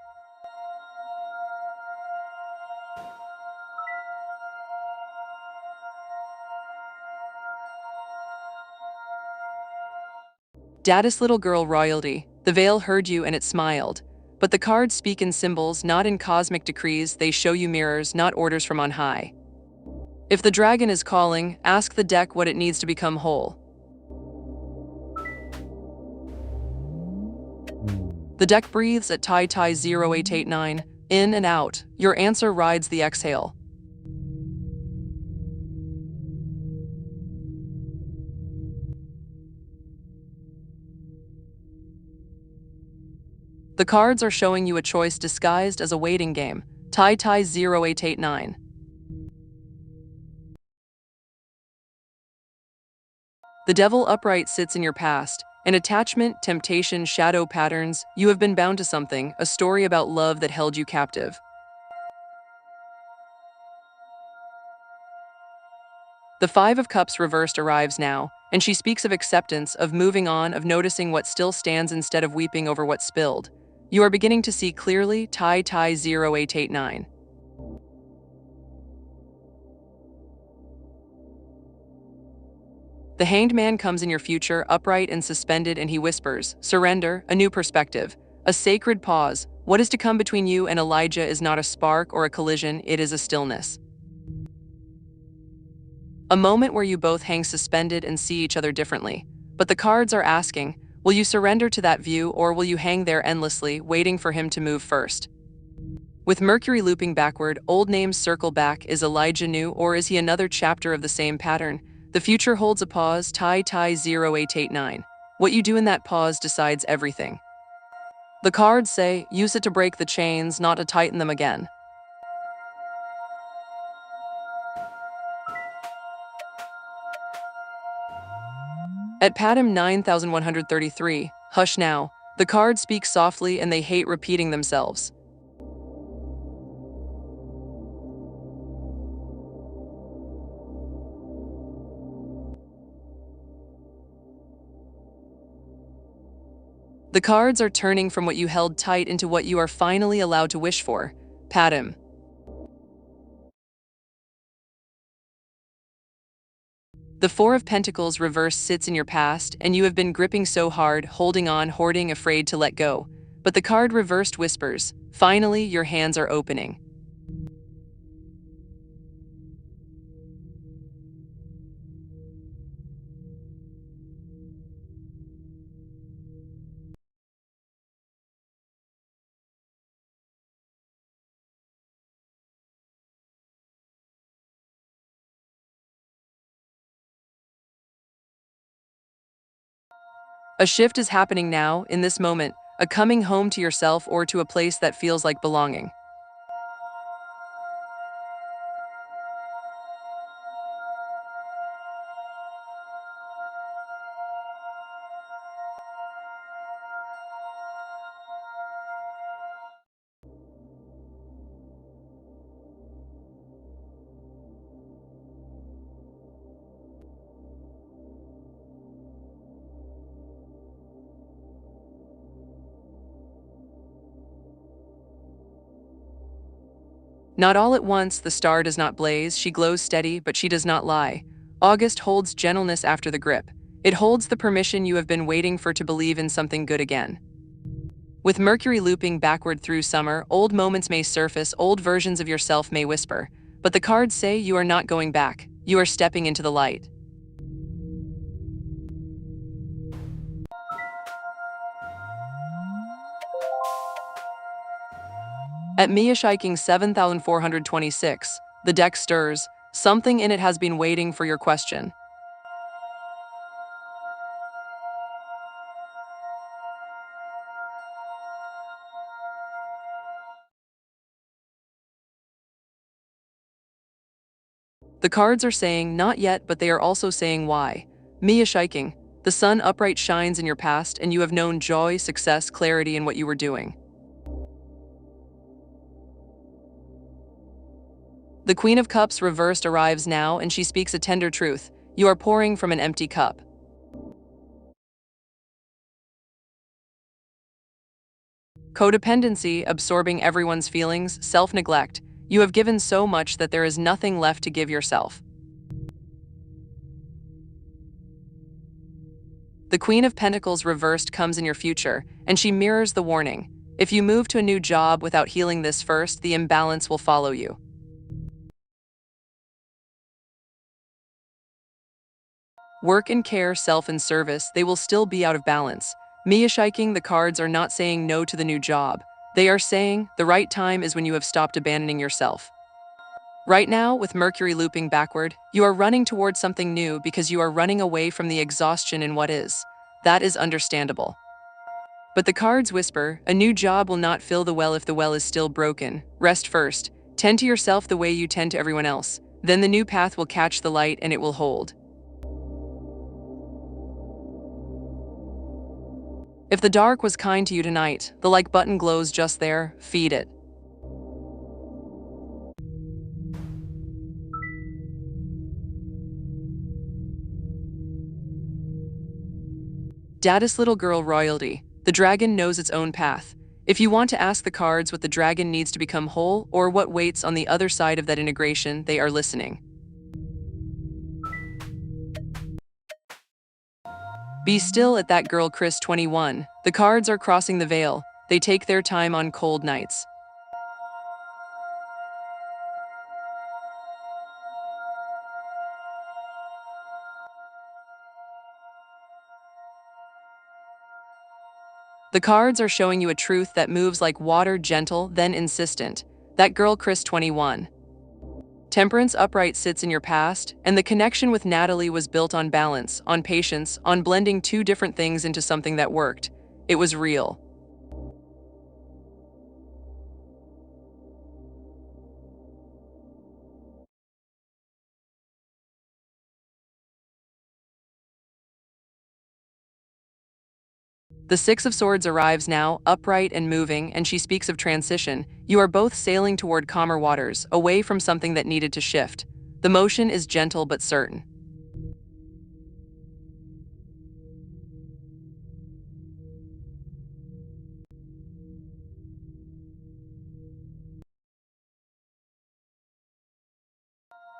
Daddest little girl royalty. The veil heard you and it smiled. But the cards speak in symbols, not in cosmic decrees. They show you mirrors, not orders from on high. If the dragon is calling, ask the deck what it needs to become whole. The deck breathes at tie 0889, in and out. Your answer rides the exhale. The cards are showing you a choice disguised as a waiting game. Tie 0889. The devil upright sits in your past. An attachment, temptation, shadow patterns. You have been bound to something, a story about love that held you captive. The Five of Cups reversed arrives now, and she speaks of acceptance, of moving on, of noticing what still stands instead of weeping over what spilled. You are beginning to see clearly. Tai 0889. The Hanged Man comes in your future, upright and suspended, and he whispers, surrender, a new perspective, a sacred pause. What is to come between you and Elijah is not a spark or a collision, it is a stillness. A moment where you both hang suspended and see each other differently. But the cards are asking, will you surrender to that view, or will you hang there endlessly, waiting for him to move first? With Mercury looping backward, old names circle back. Is Elijah new, or is he another chapter of the same pattern? The future holds a pause. Tai 0889. What you do in that pause decides everything. The cards say, use it to break the chains, not to tighten them again. At Padim 9133, hush now. The cards speak softly and they hate repeating themselves. The cards are turning from what you held tight into what you are finally allowed to wish for. Padim. The Four of Pentacles reversed sits in your past, and you have been gripping so hard, holding on, hoarding, afraid to let go. But the card reversed whispers, finally your hands are opening. A shift is happening now, in this moment, a coming home to yourself or to a place that feels like belonging. Not all at once, the star does not blaze, she glows steady, but she does not lie. August holds gentleness after the grip. It holds the permission you have been waiting for to believe in something good again. With Mercury looping backward through summer, old moments may surface, old versions of yourself may whisper, but the cards say you are not going back, you are stepping into the light. At Mia Shiking 7426, the deck stirs, something in it has been waiting for your question. The cards are saying not yet, but they are also saying why. Mia Shiking, the sun upright shines in your past, and you have known joy, success, clarity in what you were doing. The Queen of Cups reversed arrives now, and she speaks a tender truth. You are pouring from an empty cup. Codependency, absorbing everyone's feelings, self-neglect. You have given so much that there is nothing left to give yourself. The Queen of Pentacles reversed comes in your future, and she mirrors the warning. If you move to a new job without healing this first, the imbalance will follow you. Work and care, self and service, they will still be out of balance. Mia Shiking, the cards are not saying no to the new job. They are saying the right time is when you have stopped abandoning yourself. Right now, with Mercury looping backward, you are running towards something new because you are running away from the exhaustion in what is. That is understandable. But the cards whisper, a new job will not fill the well if the well is still broken. Rest first. Tend to yourself the way you tend to everyone else. Then the new path will catch the light and it will hold. If the dark was kind to you tonight, the like button glows just there, feed it. Daddy's little girl royalty. The dragon knows its own path. If you want to ask the cards what the dragon needs to become whole or what waits on the other side of that integration, they are listening. Be still at that girl Chris 21. The cards are crossing the veil. They take their time on cold nights. The cards are showing you a truth that moves like water, gentle, then insistent. That girl Chris 21. Temperance upright sits in your past, and the connection with Natalie was built on balance, on patience, on blending two different things into something that worked. It was real. The Six of Swords arrives now, upright and moving, and she speaks of transition. You are both sailing toward calmer waters, away from something that needed to shift. The motion is gentle but certain.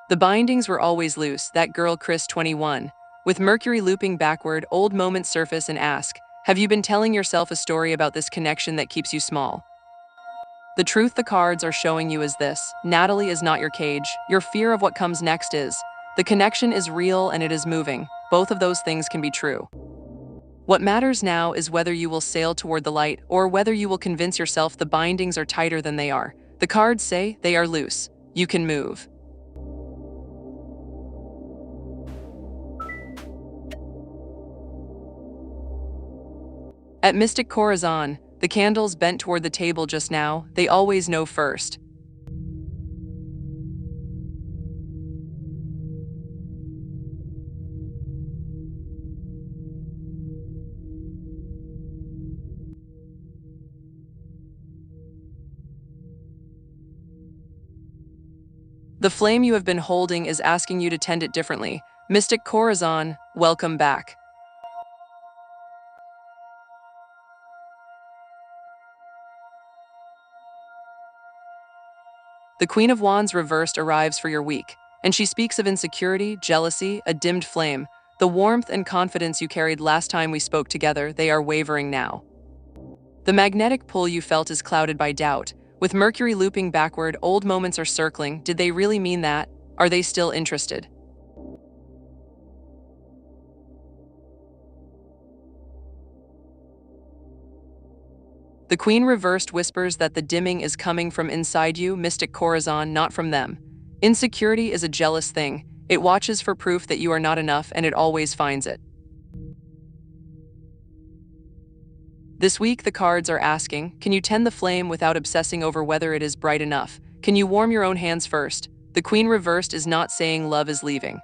The bindings were always loose, that girl Chris 21. With Mercury looping backward, old moments surface and ask, have you been telling yourself a story about this connection that keeps you small? The truth the cards are showing you is this: Natalie is not your cage. Your fear of what comes next is. The connection is real and it is moving. Both of those things can be true. What matters now is whether you will sail toward the light or whether you will convince yourself the bindings are tighter than they are. The cards say they are loose. You can move. At Mystic Corazon, the candles bent toward the table just now, they always know first. The flame you have been holding is asking you to tend it differently. Mystic Corazon, welcome back. The Queen of Wands reversed arrives for your week, and she speaks of insecurity, jealousy, a dimmed flame. The warmth and confidence you carried last time we spoke together, they are wavering now. The magnetic pull you felt is clouded by doubt. With Mercury looping backward, old moments are circling. Did they really mean that? Are they still interested? The Queen reversed whispers that the dimming is coming from inside you, Mystic Corazon, not from them. Insecurity is a jealous thing. It watches for proof that you are not enough, and it always finds it. This week, the cards are asking, can you tend the flame without obsessing over whether it is bright enough? Can you warm your own hands first? The Queen reversed is not saying love is leaving.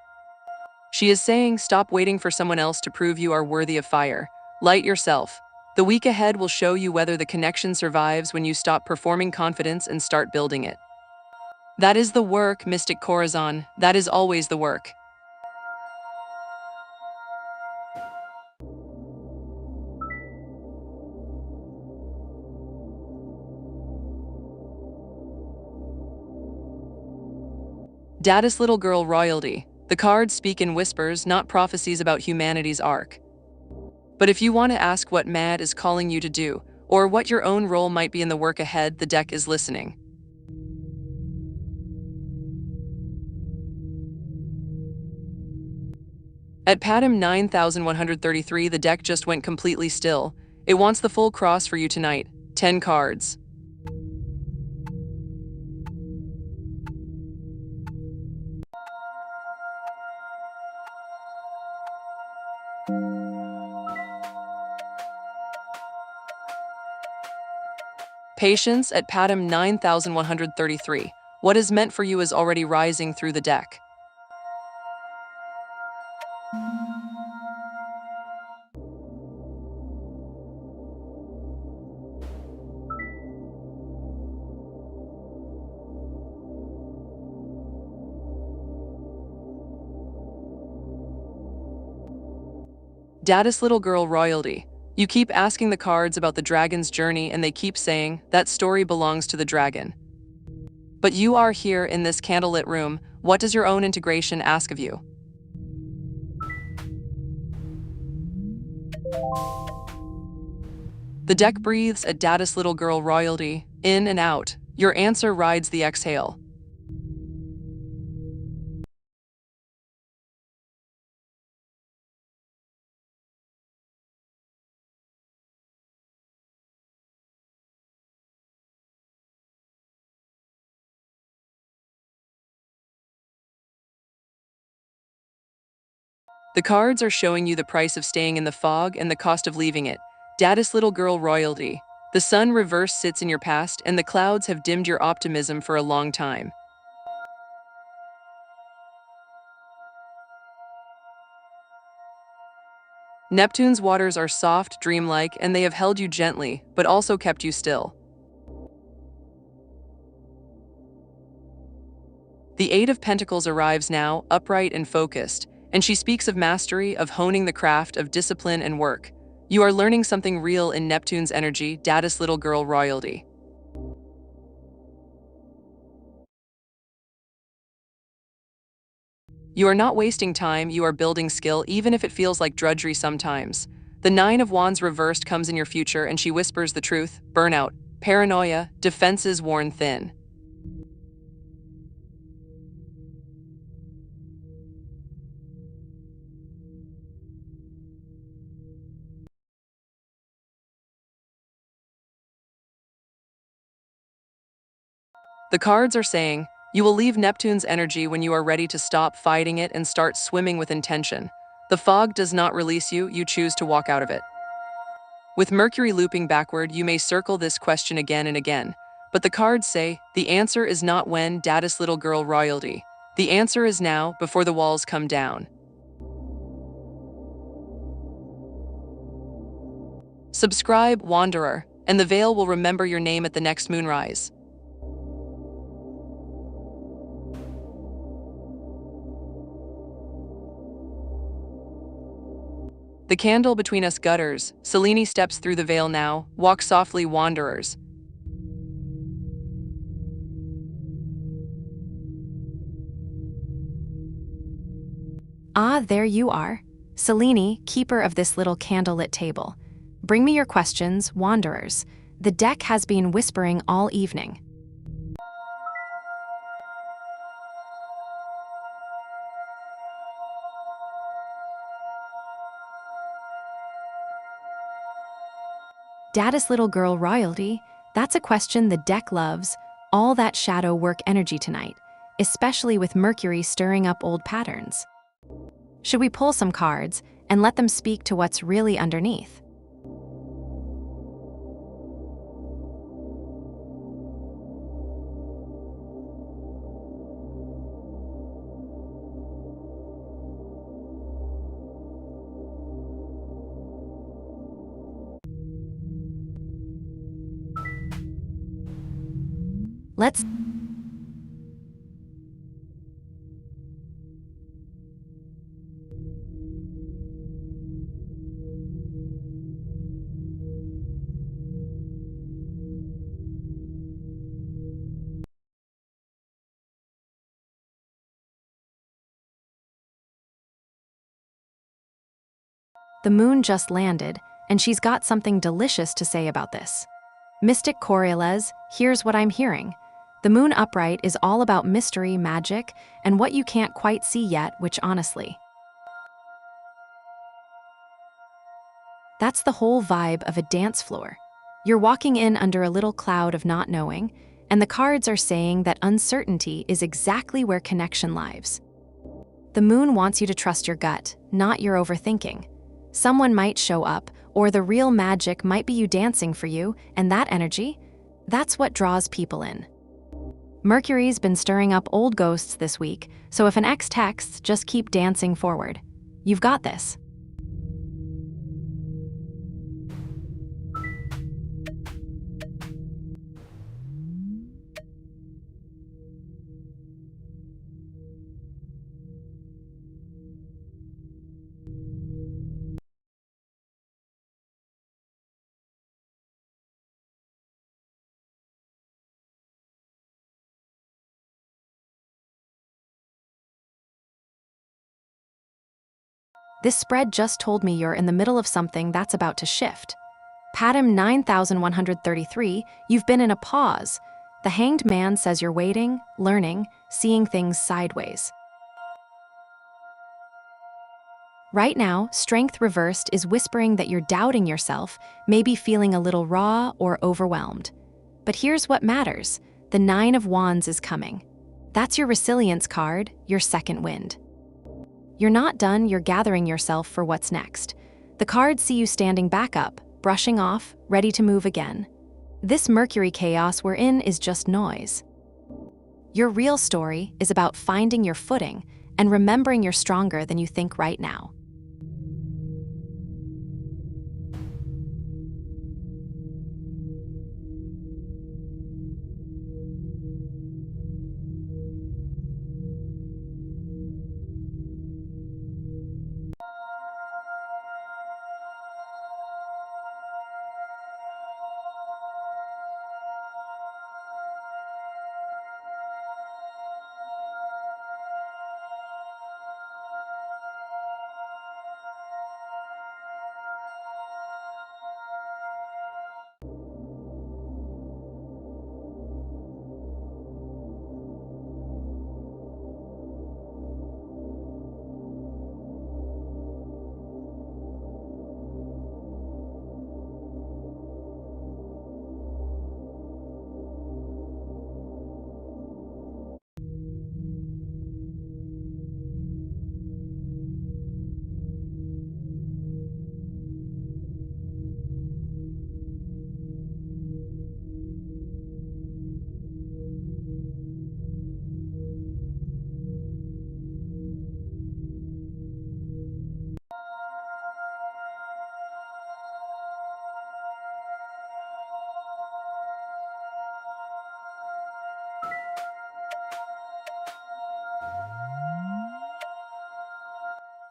She is saying stop waiting for someone else to prove you are worthy of fire. Light yourself. The week ahead will show you whether the connection survives when you stop performing confidence and start building it. That is the work, Mystic Corazon. That is always the work. Dadda's little girl royalty. The cards speak in whispers, not prophecies about humanity's arc. But if you want to ask what Mad is calling you to do, or what your own role might be in the work ahead, the deck is listening. At Padim 9133, the deck just went completely still. It wants the full cross for you tonight. 10 cards. Patience at Padim 9133. What is meant for you is already rising through the deck. Dadda's little girl royalty. You keep asking the cards about the dragon's journey and they keep saying, that story belongs to the dragon. But you are here in this candlelit room, what does your own integration ask of you? The deck breathes a Daddest little girl royalty, in and out. Your answer rides the exhale. The cards are showing you the price of staying in the fog and the cost of leaving it. Daddest little girl royalty. The sun reverse sits in your past and the clouds have dimmed your optimism for a long time. Neptune's waters are soft, dreamlike, and they have held you gently, but also kept you still. The Eight of Pentacles arrives now, upright and focused, and she speaks of mastery, of honing the craft, of discipline and work. You are learning something real in Neptune's energy, Daddest little girl royalty. You are not wasting time, you are building skill, even if it feels like drudgery sometimes. The Nine of Wands reversed comes in your future and she whispers the truth, burnout, paranoia, defenses worn thin. The cards are saying, you will leave Neptune's energy when you are ready to stop fighting it and start swimming with intention. The fog does not release you, you choose to walk out of it. With Mercury looping backward, you may circle this question again and again. But the cards say, the answer is not when, Daddest little girl royalty. The answer is now, before the walls come down. Subscribe, Wanderer, and the veil will remember your name at the next moonrise. The candle between us gutters, Selene steps through the veil now, walk softly, wanderers. Ah, there you are. Selene, keeper of this little candlelit table. Bring me your questions, wanderers. The deck has been whispering all evening. Daddest little girl royalty? That's a question the deck loves. All that shadow work energy tonight, especially with Mercury stirring up old patterns. Should we pull some cards and let them speak to what's really underneath? Let's The moon just landed, and she's got something delicious to say about this. Mystic Corioles, here's what I'm hearing. The moon upright is all about mystery, magic, and what you can't quite see yet, which honestly, that's the whole vibe of a dance floor. You're walking in under a little cloud of not knowing, and the cards are saying that uncertainty is exactly where connection lives. The moon wants you to trust your gut, not your overthinking. Someone might show up, or the real magic might be you dancing for you, and that energy, that's what draws people in. Mercury's been stirring up old ghosts this week, so if an ex texts, just keep dancing forward. You've got this. This spread just told me you're in the middle of something that's about to shift. Patam 9133, you've been in a pause. The Hanged Man says you're waiting, learning, seeing things sideways. Right now, Strength Reversed is whispering that you're doubting yourself, maybe feeling a little raw or overwhelmed. But here's what matters. The Nine of Wands is coming. That's your resilience card, your second wind. You're not done, you're gathering yourself for what's next. The cards see you standing back up, brushing off, ready to move again. This Mercury chaos we're in is just noise. Your real story is about finding your footing and remembering you're stronger than you think right now.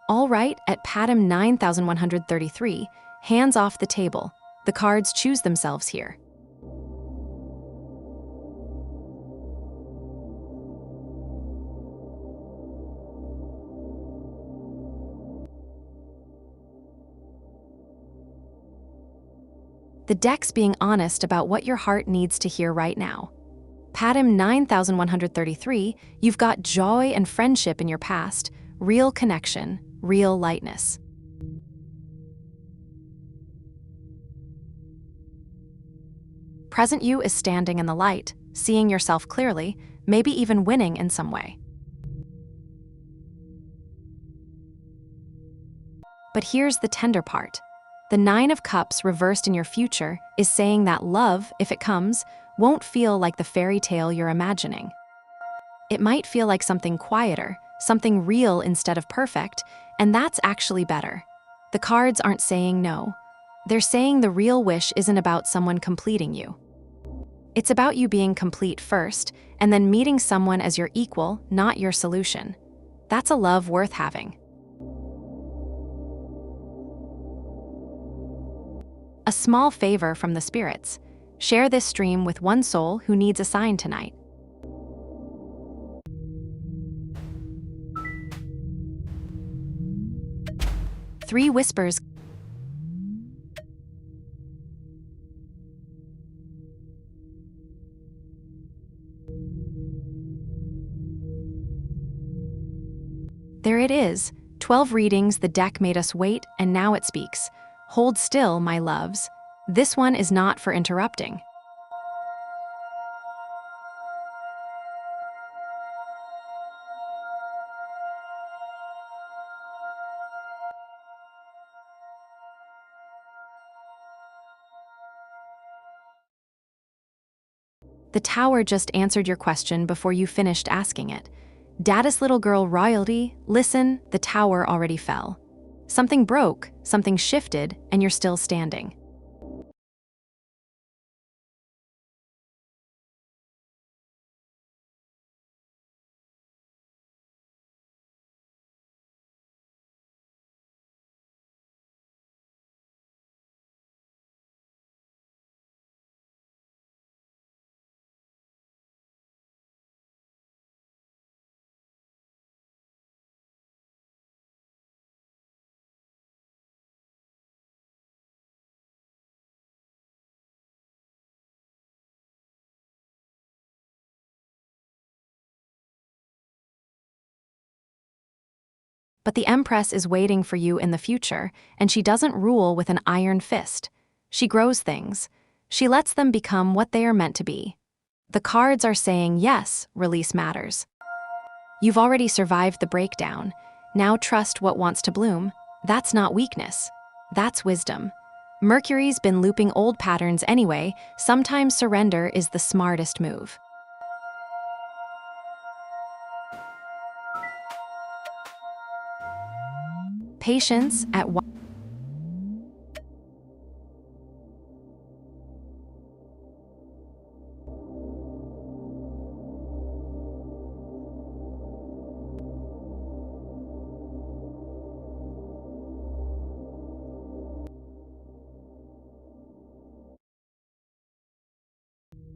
All right, at Patam 9133, hands off the table. The cards choose themselves here. The deck's being honest about what your heart needs to hear right now. Patam 9133, you've got joy and friendship in your past, real connection, real lightness. Present you is standing in the light, seeing yourself clearly, maybe even winning in some way. But here's the tender part. The Nine of Cups reversed in your future is saying that love, if it comes, won't feel like the fairy tale you're imagining. It might feel like something quieter, something real instead of perfect, and that's actually better. The cards aren't saying no. They're saying the real wish isn't about someone completing you. It's about you being complete first, and then meeting someone as your equal, not your solution. That's a love worth having. A small favor from the spirits. Share this stream with one soul who needs a sign tonight. Three whispers. There it is. 12 readings, the deck made us wait, and now it speaks. Hold still, my loves. This one is not for interrupting. The Tower just answered your question before you finished asking it. Dadda's little girl royalty, listen, the tower already fell. Something broke, something shifted, and you're still standing. But the Empress is waiting for you in the future, and she doesn't rule with an iron fist. She grows things. She lets them become what they are meant to be. The cards are saying, yes, release matters. You've already survived the breakdown. Now trust what wants to bloom. That's not weakness. That's wisdom. Mercury's been looping old patterns anyway. Sometimes surrender is the smartest move. Patience at one.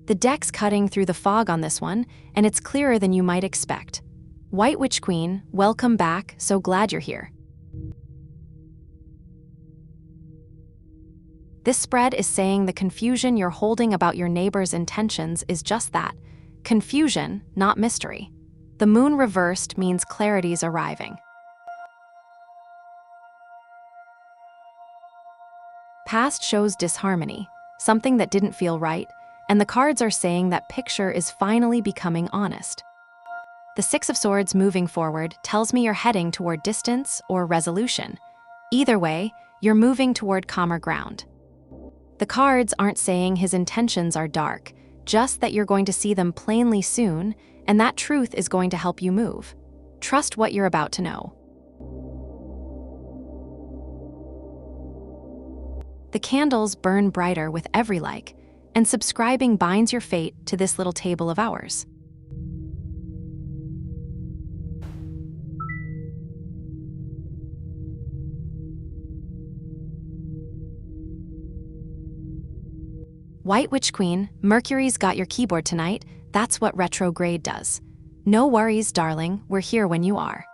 The deck's cutting through the fog on this one, and it's clearer than you might expect. White Witch Queen, welcome back, so glad you're here. This spread is saying the confusion you're holding about your neighbor's intentions is just that, confusion, not mystery. The moon reversed means clarity's arriving. Past shows disharmony, something that didn't feel right, and the cards are saying that picture is finally becoming honest. The Six of Swords moving forward tells me you're heading toward distance or resolution. Either way, you're moving toward calmer ground. The cards aren't saying his intentions are dark, just that you're going to see them plainly soon, and that truth is going to help you move. Trust what you're about to know. The candles burn brighter with every like, and subscribing binds your fate to this little table of ours. White Witch Queen, Mercury's got your keyboard tonight. That's what retrograde does. No worries, darling, we're here when you are.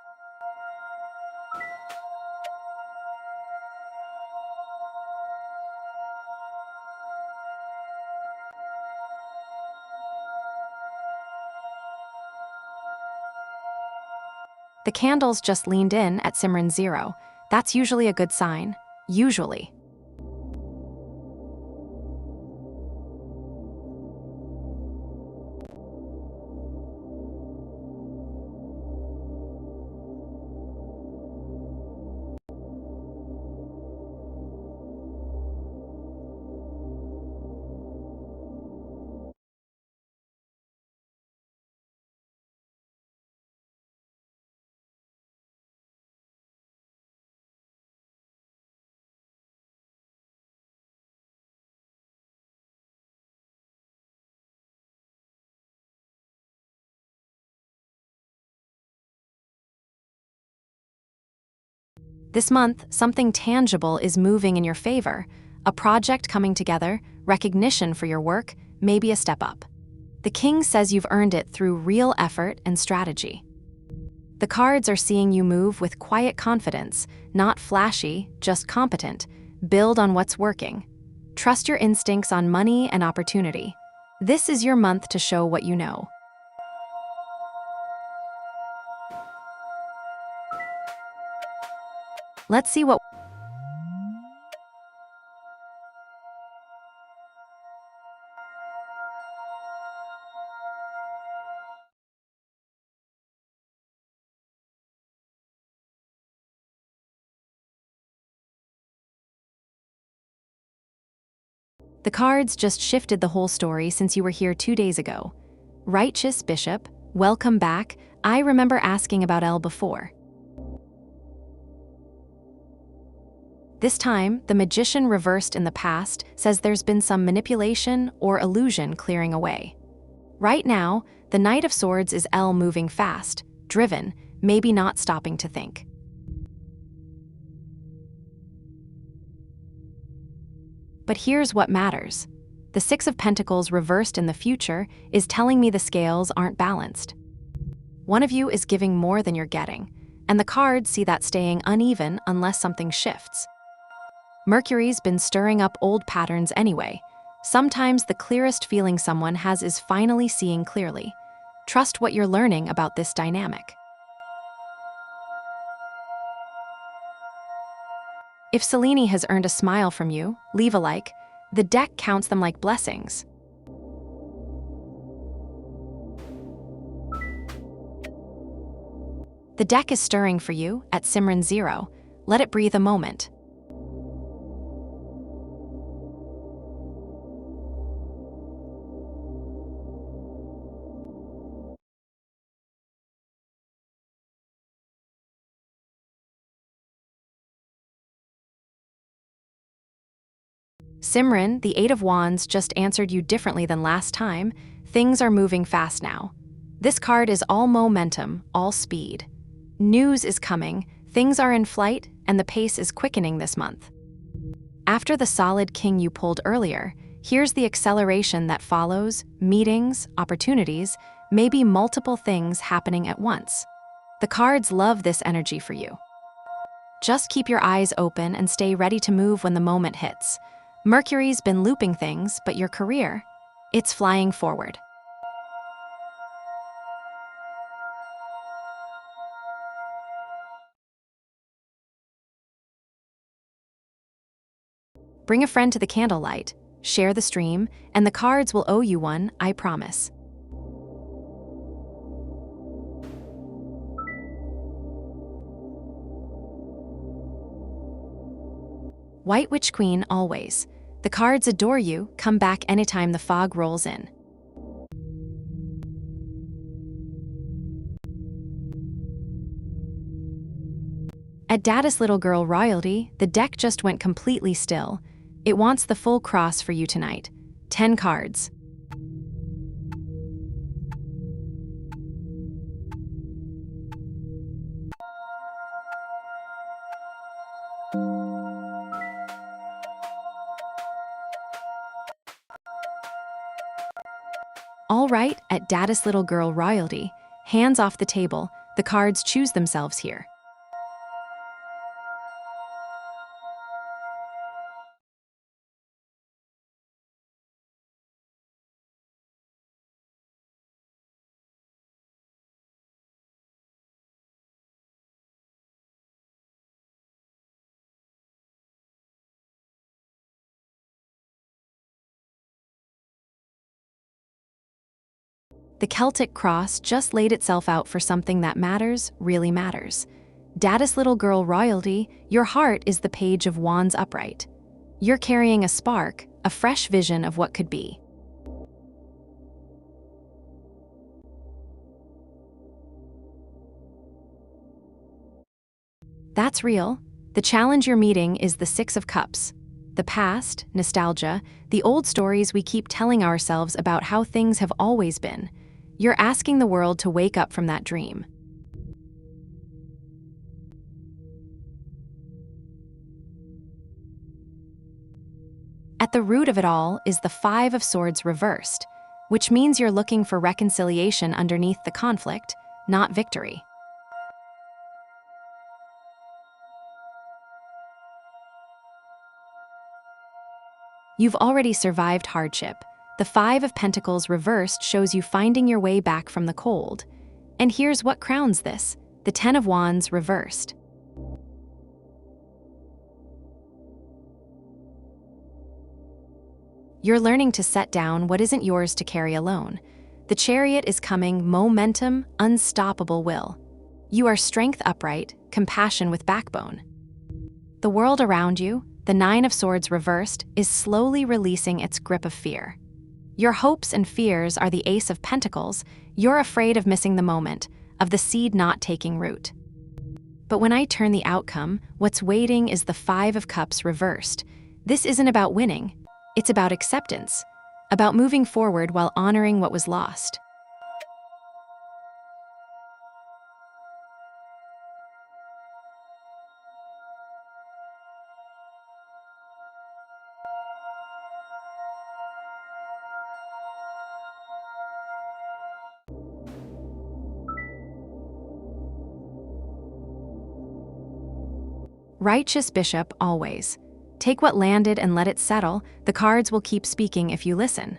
The candles just leaned in at Simran 0. That's usually a good sign. Usually. This month, something tangible is moving in your favor. A project coming together, recognition for your work, maybe a step up. The king says you've earned it through real effort and strategy. The cards are seeing you move with quiet confidence, not flashy, just competent. Build on what's working. Trust your instincts on money and opportunity. This is your month to show what you know. Let's see what the cards just shifted the whole story since you were here 2 days ago. Righteous Bishop, welcome back. I remember asking about Elle before. This time, the Magician reversed in the past says there's been some manipulation or illusion clearing away. Right now, the Knight of Swords is Elle moving fast, driven, maybe not stopping to think. But here's what matters. The Six of Pentacles reversed in the future is telling me the scales aren't balanced. One of you is giving more than you're getting, and the cards see that staying uneven unless something shifts. Mercury's been stirring up old patterns anyway. Sometimes the clearest feeling someone has is finally seeing clearly. Trust what you're learning about this dynamic. If Selene has earned a smile from you, leave a like. The deck counts them like blessings. The deck is stirring for you at Simran 0. Let it breathe a moment. Simran, the Eight of Wands, just answered you differently than last time. Things are moving fast now. This card is all momentum, all speed. News is coming, things are in flight, and the pace is quickening this month. After the solid king you pulled earlier, here's the acceleration that follows: meetings, opportunities, maybe multiple things happening at once. The cards love this energy for you. Just keep your eyes open and stay ready to move when the moment hits. Mercury's been looping things, but your career, it's flying forward. Bring a friend to the candlelight, share the stream, and the cards will owe you one, I promise. White Witch Queen always. The cards adore you, come back anytime the fog rolls in. At Dadda's Little Girl Royalty, the deck just went completely still. It wants the full cross for you tonight. 10 cards. All right, at Dadda's Little Girl Royalty, hands off the table, the cards choose themselves here. The Celtic cross just laid itself out for something that matters, really matters. Dadda's Little Girl Royalty, your heart is the Page of Wands upright. You're carrying a spark, a fresh vision of what could be. That's real. The challenge you're meeting is the Six of Cups. The past, nostalgia, the old stories we keep telling ourselves about how things have always been. You're asking the world to wake up from that dream. At the root of it all is the Five of Swords reversed, which means you're looking for reconciliation underneath the conflict, not victory. You've already survived hardship. The Five of Pentacles reversed shows you finding your way back from the cold. And here's what crowns this: the Ten of Wands reversed. You're learning to set down what isn't yours to carry alone. The Chariot is coming, momentum, unstoppable will. You are strength upright, compassion with backbone. The world around you, the Nine of Swords reversed, is slowly releasing its grip of fear. Your hopes and fears are the Ace of Pentacles. You're afraid of missing the moment, of the seed not taking root. But when I turn the outcome, what's waiting is the Five of Cups reversed. This isn't about winning. It's about acceptance, about moving forward while honoring what was lost. Righteous Bishop always. Take what landed and let it settle. The cards will keep speaking if you listen.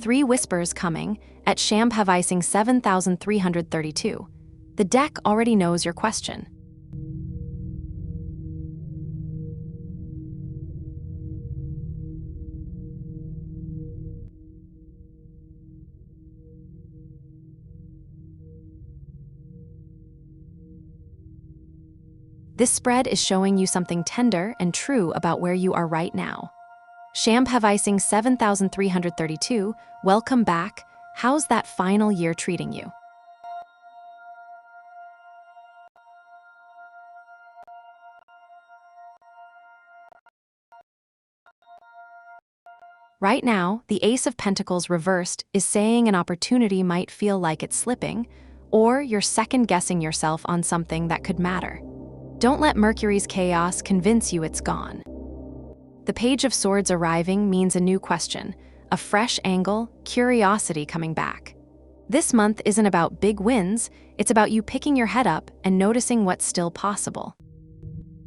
Three Whispers coming at Shambhavising 7332. The deck already knows your question. This spread is showing you something tender and true about where you are right now. Shambhavising 7332, welcome back. How's that final year treating you? Right now, the Ace of Pentacles reversed is saying an opportunity might feel like it's slipping, or you're second-guessing yourself on something that could matter. Don't let Mercury's chaos convince you it's gone. The Page of Swords arriving means a new question, a fresh angle, curiosity coming back. This month isn't about big wins, it's about you picking your head up and noticing what's still possible.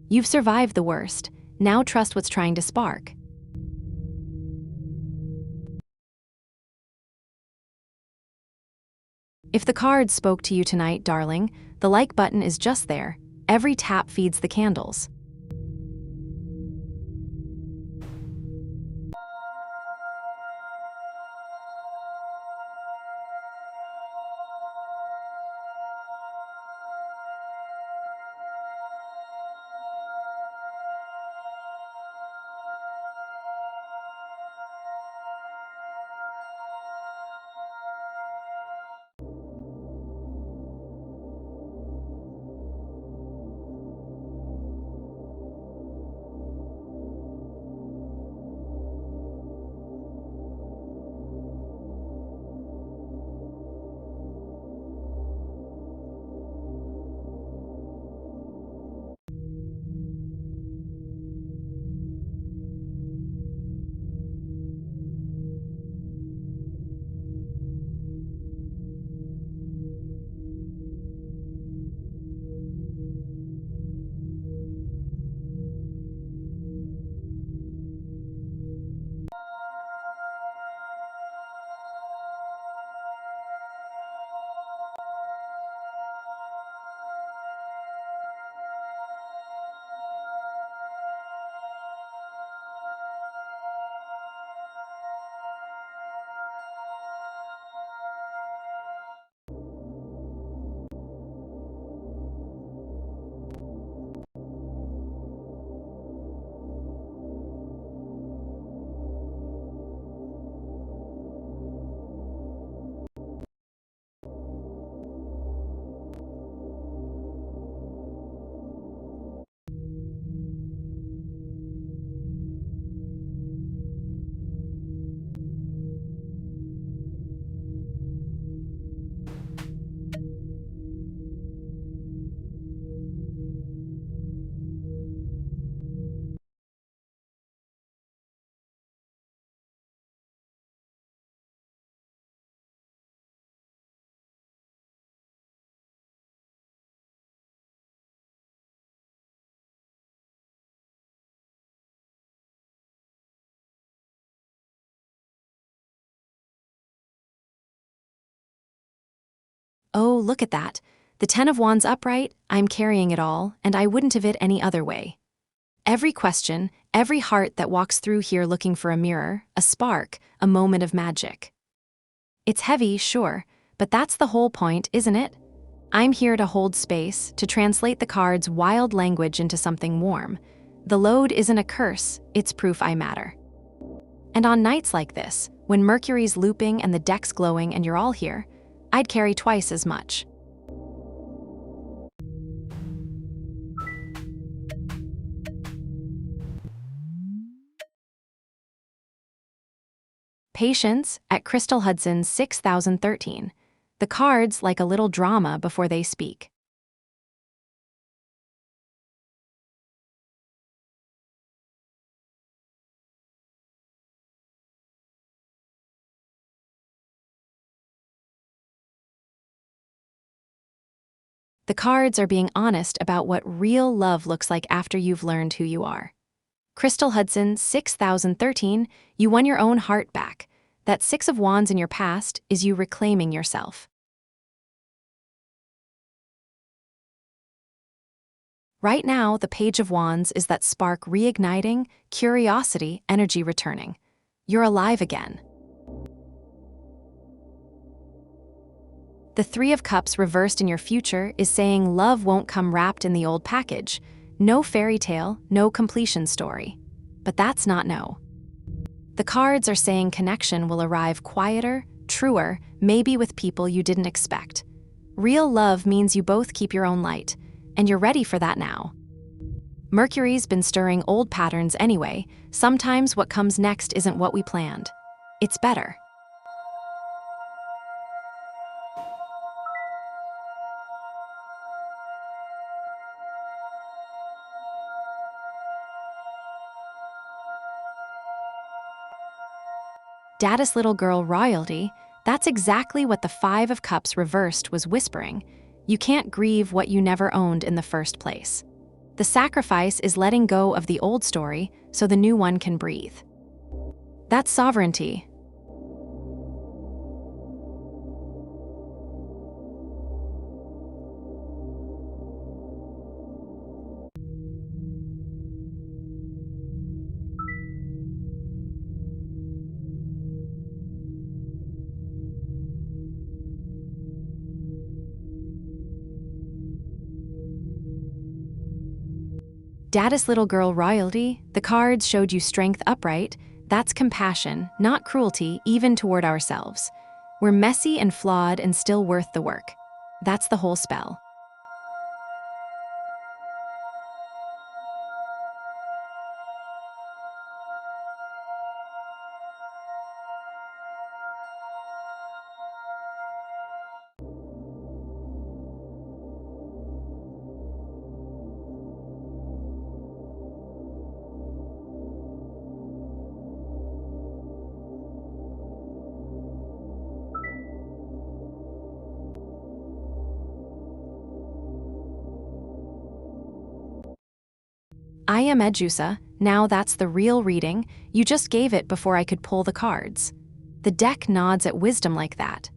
You've survived the worst, now trust what's trying to spark. If the cards spoke to you tonight, darling, the like button is just there. Every tap feeds the candles. Oh, look at that. The Ten of Wands upright, I'm carrying it all, and I wouldn't have it any other way. Every question, every heart that walks through here looking for a mirror, a spark, a moment of magic. It's heavy, sure, but that's the whole point, isn't it? I'm here to hold space, to translate the card's wild language into something warm. The load isn't a curse, it's proof I matter. And on nights like this, when Mercury's looping and the deck's glowing and you're all here, I'd carry twice as much. Patience at Crystal Hudson 6013. The cards like a little drama before they speak. The cards are being honest about what real love looks like after you've learned who you are. Crystal Hudson 6013, you won your own heart back. That Six of Wands in your past is you reclaiming yourself. Right now, the Page of Wands is that spark reigniting, curiosity, energy returning. You're alive again. The Three of Cups reversed in your future is saying love won't come wrapped in the old package. No fairy tale, no completion story. But that's not no. The cards are saying connection will arrive quieter, truer, maybe with people you didn't expect. Real love means you both keep your own light, and you're ready for that now. Mercury's been stirring old patterns anyway. Sometimes what comes next isn't what we planned. It's better. Dadda's little girl royalty, that's exactly what the Five of Cups reversed was whispering. You can't grieve what you never owned in the first place. The sacrifice is letting go of the old story so the new one can breathe. That's sovereignty. Dadda's little girl royalty, the cards showed you strength upright. That's compassion, not cruelty, even toward ourselves. We're messy and flawed and still worth the work. That's the whole spell. I am Edusa, now that's the real reading. You just gave it before I could pull the cards. The deck nods at wisdom like that.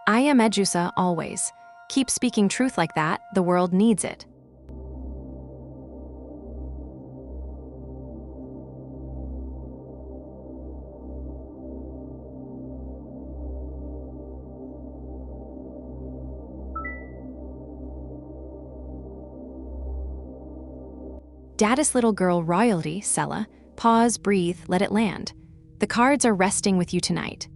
I am Edusa always. Keep speaking truth like that, the world needs it. Dadda's little girl royalty, Sela, pause, breathe, let it land. The cards are resting with you tonight.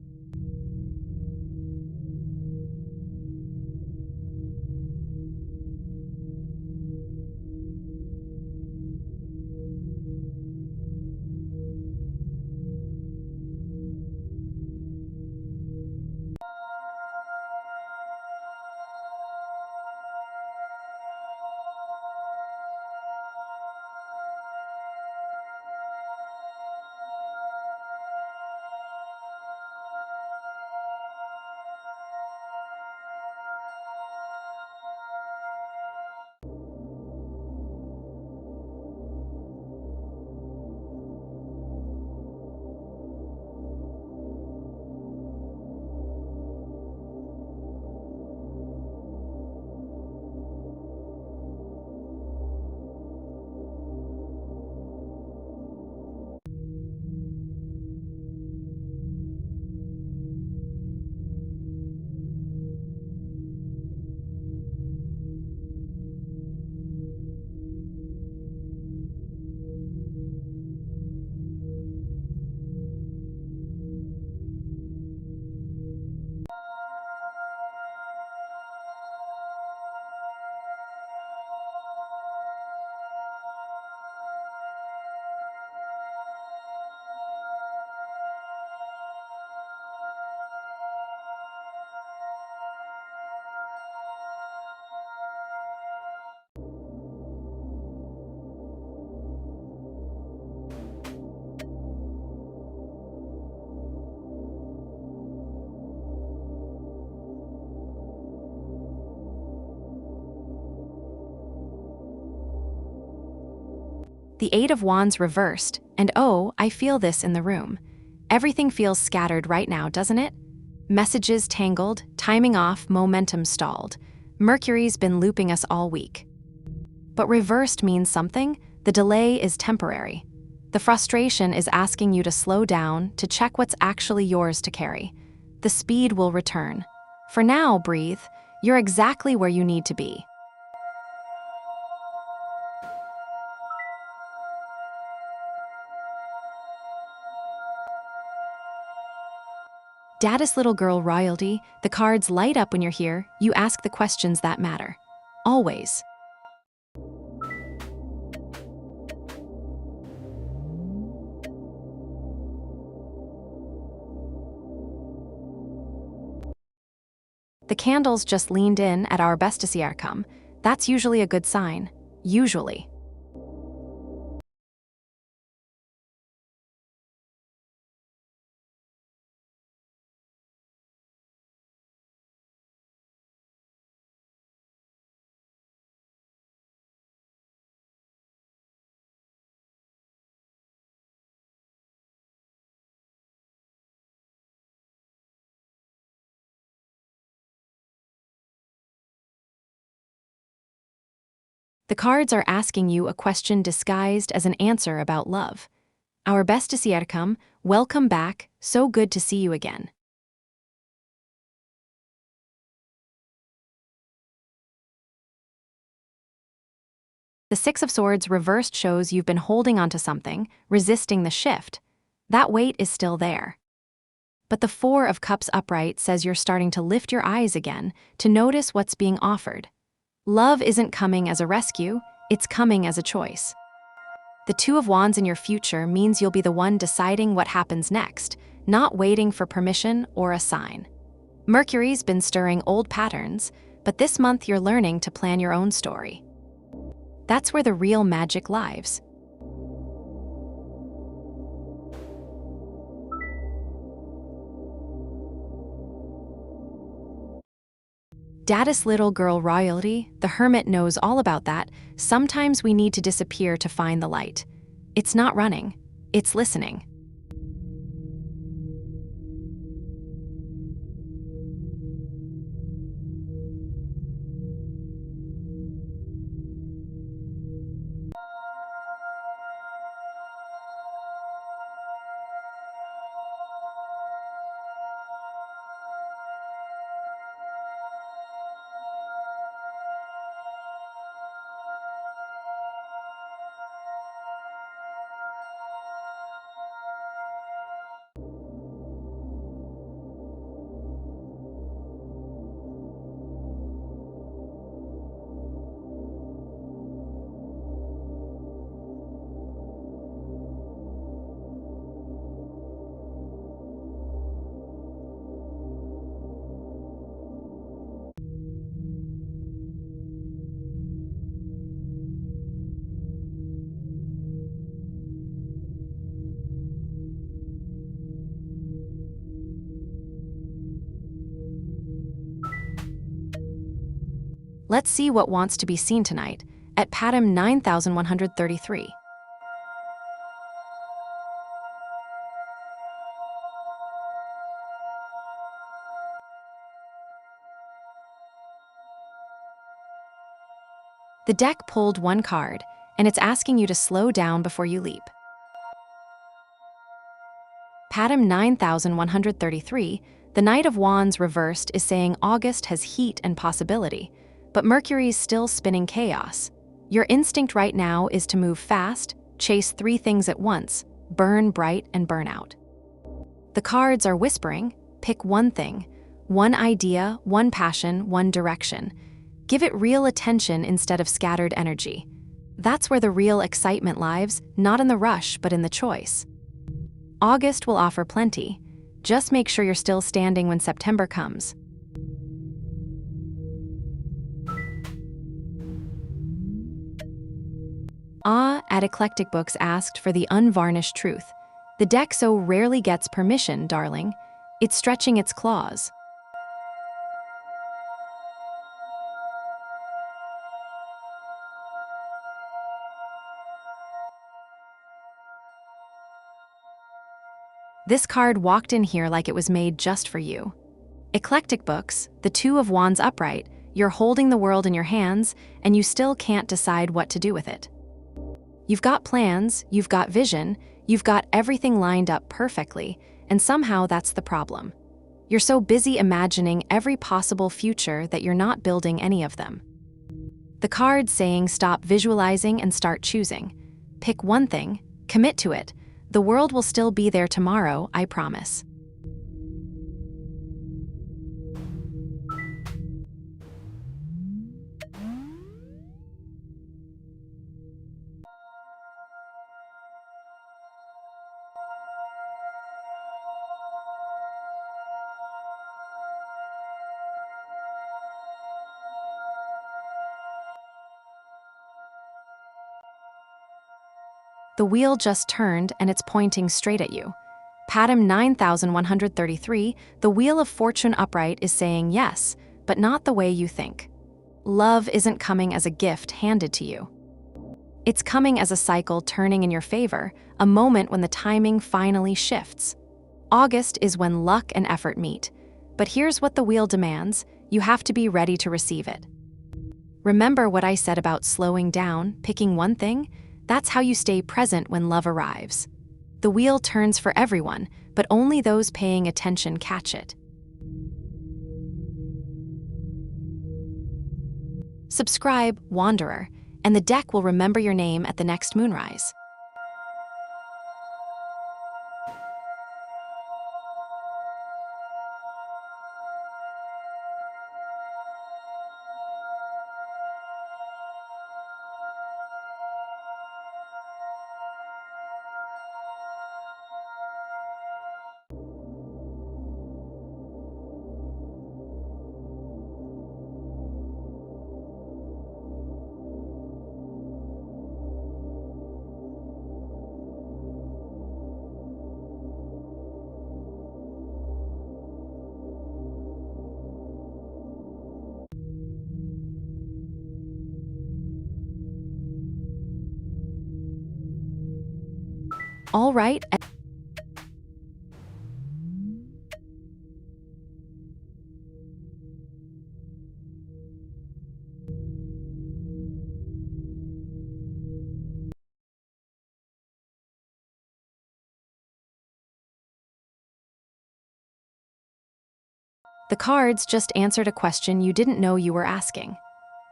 The Eight of Wands reversed, and oh, I feel this in the room. Everything feels scattered right now, doesn't it? Messages tangled, timing off, momentum stalled. Mercury's been looping us all week. But reversed means something. The delay is temporary. The frustration is asking you to slow down, to check what's actually yours to carry. The speed will return. For now, breathe. You're exactly where you need to be. Daddy's little girl royalty, the cards light up when you're here. You ask the questions that matter. Always. The candles just leaned in at our bestesiercom. That's usually a good sign. Usually. The cards are asking you a question disguised as an answer about love. Our bestesiercom, welcome back. So good to see you again. The Six of Swords reversed shows you've been holding onto something, resisting the shift. That weight is still there. But the Four of Cups upright says you're starting to lift your eyes again, to notice what's being offered. Love isn't coming as a rescue, it's coming as a choice. The Two of Wands in your future means you'll be the one deciding what happens next, not waiting for permission or a sign. Mercury's been stirring old patterns, but this month you're learning to plan your own story. That's where the real magic lives. Daddy's little girl royalty, the hermit knows all about that. Sometimes we need to disappear to find the light. It's not running, it's listening. Let's see what wants to be seen tonight at Patam 9133. The deck pulled one card, and it's asking you to slow down before you leap. Patam 9133, the Knight of Wands reversed is saying August has heat and possibility, but Mercury's still spinning chaos. Your instinct right now is to move fast, chase three things at once, burn bright and burn out. The cards are whispering, pick one thing, one idea, one passion, one direction. Give it real attention instead of scattered energy. That's where the real excitement lies, not in the rush, but in the choice. August will offer plenty. Just make sure you're still standing when September comes. At Eclectic Books asked for the unvarnished truth. The deck so rarely gets permission, darling. It's stretching its claws. This card walked in here like it was made just for you. Eclectic books, the Two of Wands upright, you're holding the world in your hands, and you still can't decide what to do with it. You've got plans, you've got vision, you've got everything lined up perfectly, and somehow that's the problem. You're so busy imagining every possible future that you're not building any of them. The card's saying stop visualizing and start choosing. Pick one thing, commit to it. The world will still be there tomorrow, I promise. The wheel just turned and it's pointing straight at you. Pattern 9133, the Wheel of Fortune upright is saying yes, but not the way you think. Love isn't coming as a gift handed to you. It's coming as a cycle turning in your favor, a moment when the timing finally shifts. August is when luck and effort meet. But here's what the wheel demands: you have to be ready to receive it. Remember what I said about slowing down, picking one thing? That's how you stay present when love arrives. The wheel turns for everyone, but only those paying attention catch it. Subscribe, Wanderer, and the deck will remember your name at the next moonrise. All right. The cards just answered a question you didn't know you were asking.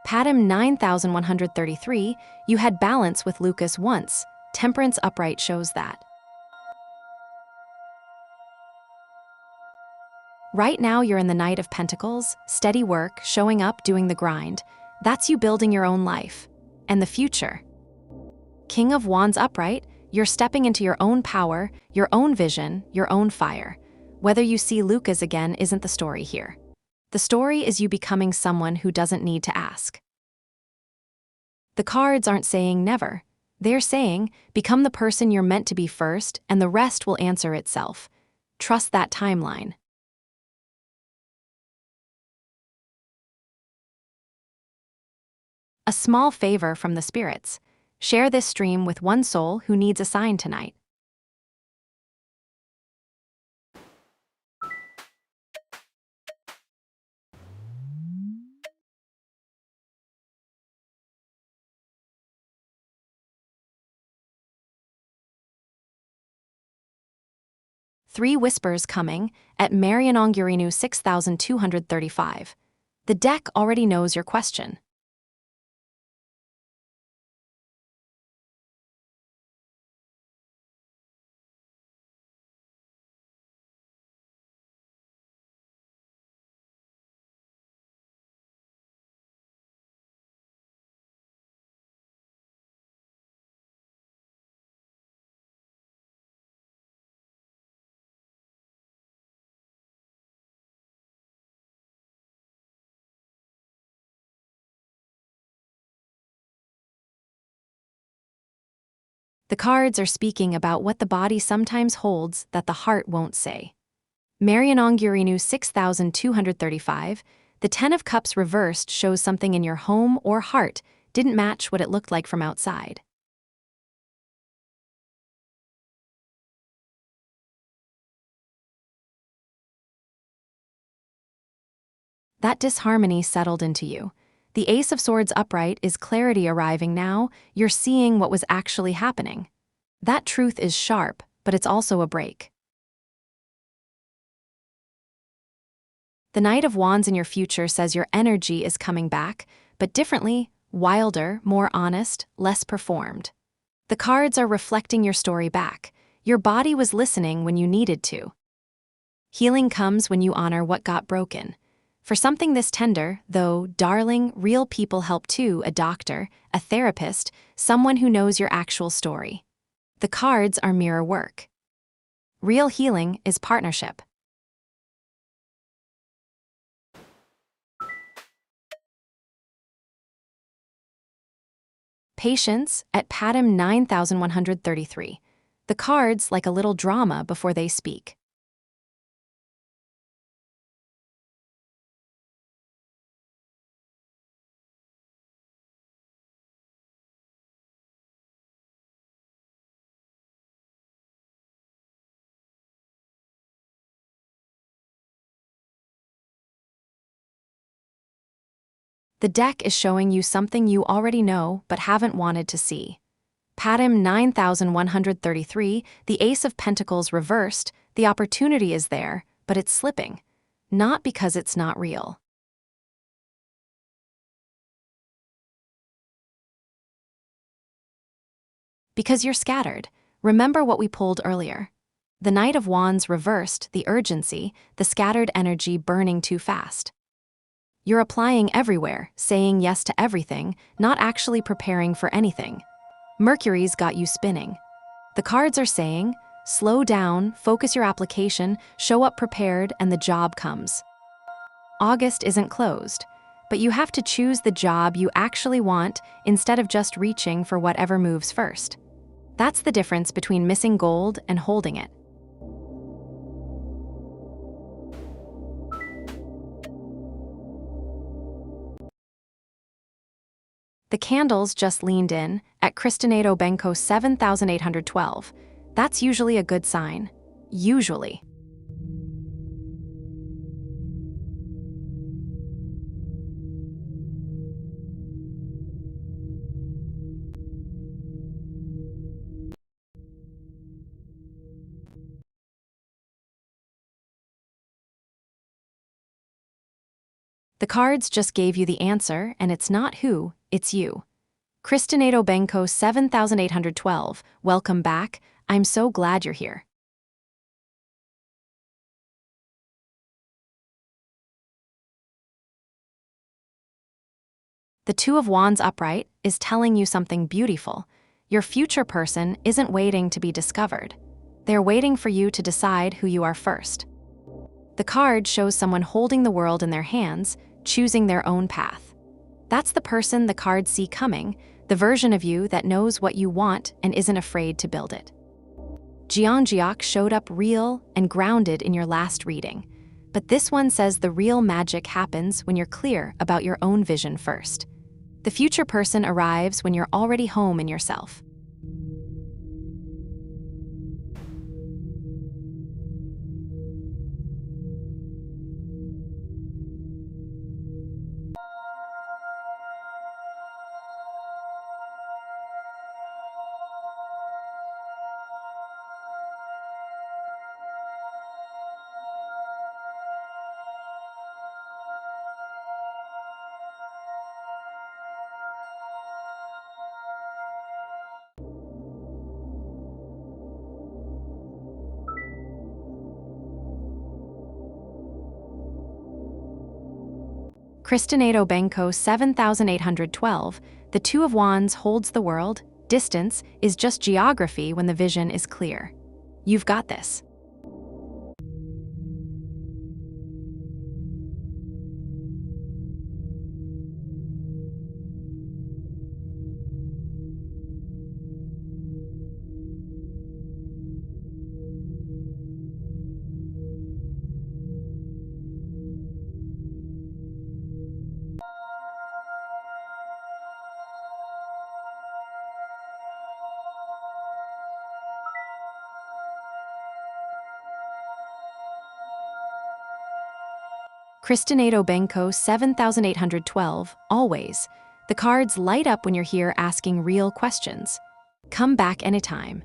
Pattern 9133, you had balance with Lucas once. Temperance upright shows that. Right now you're in the Knight of Pentacles, steady work, showing up, doing the grind. That's you building your own life. And the future. King of Wands upright, you're stepping into your own power, your own vision, your own fire. Whether you see Lucas again isn't the story here. The story is you becoming someone who doesn't need to ask. The cards aren't saying never. They're saying, become the person you're meant to be first, and the rest will answer itself. Trust that timeline. A small favor from the spirits. Share this stream with one soul who needs a sign tonight. Three whispers coming at Marianongurinu 6235. The deck already knows your question. The cards are speaking about what the body sometimes holds that the heart won't say. Marianongurinu 6235, the Ten of Cups reversed shows something in your home or heart didn't match what it looked like from outside. That disharmony settled into you. The Ace of Swords upright is clarity arriving now. You're seeing what was actually happening. That truth is sharp, but it's also a break. The Knight of Wands in your future says your energy is coming back, but differently, wilder, more honest, less performed. The cards are reflecting your story back. Your body was listening when you needed to. Healing comes when you honor what got broken. For something this tender, though, darling, real people help too: a doctor, a therapist, someone who knows your actual story. The cards are mirror work. Real healing is partnership. Patience at Patam 9133. The cards like a little drama before they speak. The deck is showing you something you already know but haven't wanted to see. Patam 9133, the Ace of Pentacles reversed. The opportunity is there, but it's slipping. Not because it's not real. Because you're scattered. Remember what we pulled earlier. The Knight of Wands reversed, the urgency, the scattered energy burning too fast. You're applying everywhere, saying yes to everything, not actually preparing for anything. Mercury's got you spinning. The cards are saying, slow down, focus your application, show up prepared, and the job comes. August isn't closed, but you have to choose the job you actually want instead of just reaching for whatever moves first. That's the difference between missing gold and holding it. The candles just leaned in at Cristinado Benko 7812. That's usually a good sign. Usually. The cards just gave you the answer, and it's not who, it's you. Cristinado Benko 7812, welcome back. I'm so glad you're here. The Two of Wands upright is telling you something beautiful. Your future person isn't waiting to be discovered. They're waiting for you to decide who you are first. The card shows someone holding the world in their hands, choosing their own path. That's the person the cards see coming, the version of you that knows what you want and isn't afraid to build it. Jeongeok showed up real and grounded in your last reading, but this one says the real magic happens when you're clear about your own vision first. The future person arrives when you're already home in yourself. Cristinado Benko 7812, the Two of Wands holds the world. Distance is just geography when the vision is clear. You've got this. Cristinado Benko 7812, always. The cards light up when you're here asking real questions. Come back anytime.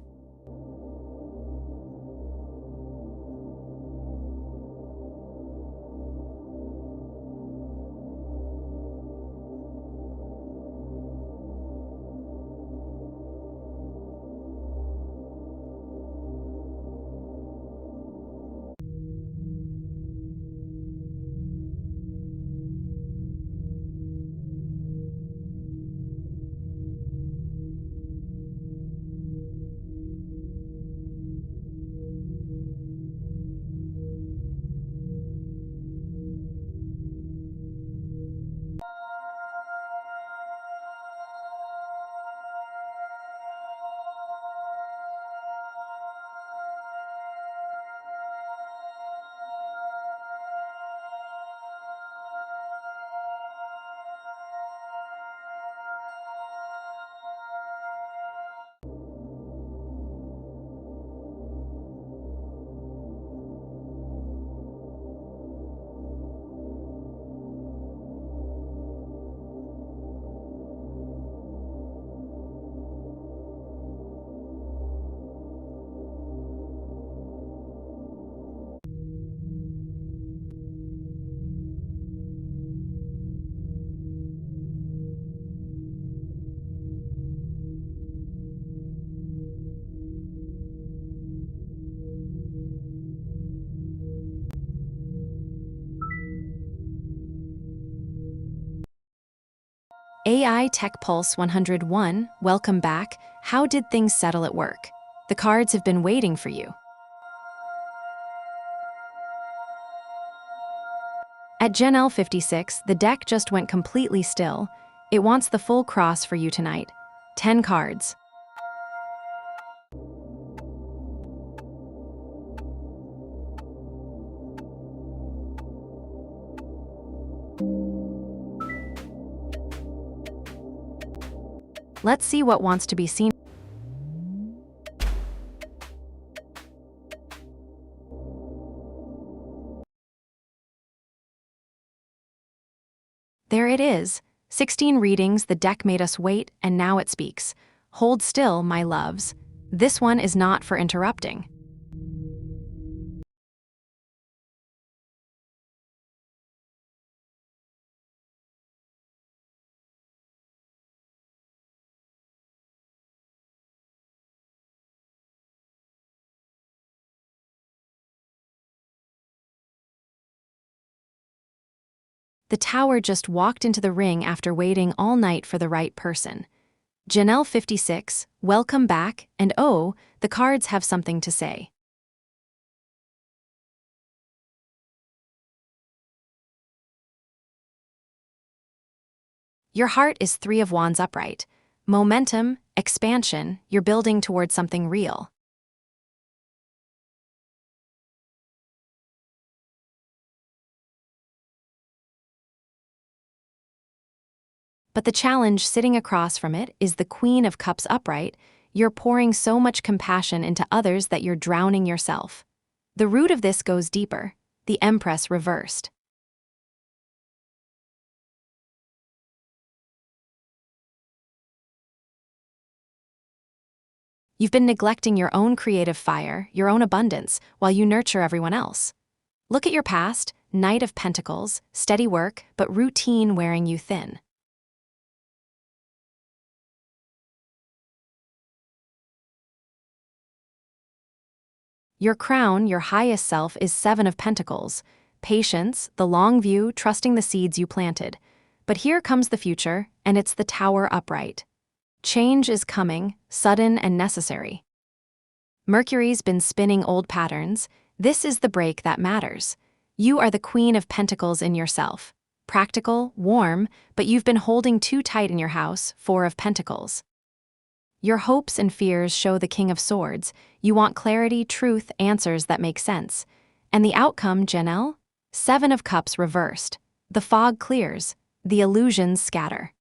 AI Tech Pulse 101, welcome back. How did things settle at work? The cards have been waiting for you. At Gen L 56, the deck just went completely still. It wants the full cross for you tonight. 10 cards. Let's see what wants to be seen. There it is. 16 readings, the deck made us wait, and now it speaks. Hold still, my loves. This one is not for interrupting. The tower just walked into the ring after waiting all night for the right person. Janelle 56, welcome back, and oh, the cards have something to say. Your heart is 3 of Wands upright. Momentum, expansion, you're building towards something real. But the challenge sitting across from it is the Queen of Cups upright. You're pouring so much compassion into others that you're drowning yourself. The root of this goes deeper, the Empress reversed. You've been neglecting your own creative fire, your own abundance, while you nurture everyone else. Look at your past, Knight of Pentacles, steady work, but routine wearing you thin. Your crown, your highest self, is 7 of Pentacles. Patience, the long view, trusting the seeds you planted. But here comes the future, and it's the Tower upright. Change is coming, sudden and necessary. Mercury's been spinning old patterns. This is the break that matters. You are the Queen of Pentacles in yourself. Practical, warm, but you've been holding too tight in your house, 4 of Pentacles. Your hopes and fears show the King of Swords. You want clarity, truth, answers that make sense. And the outcome, Janelle? 7 of Cups reversed. The fog clears. The illusions scatter.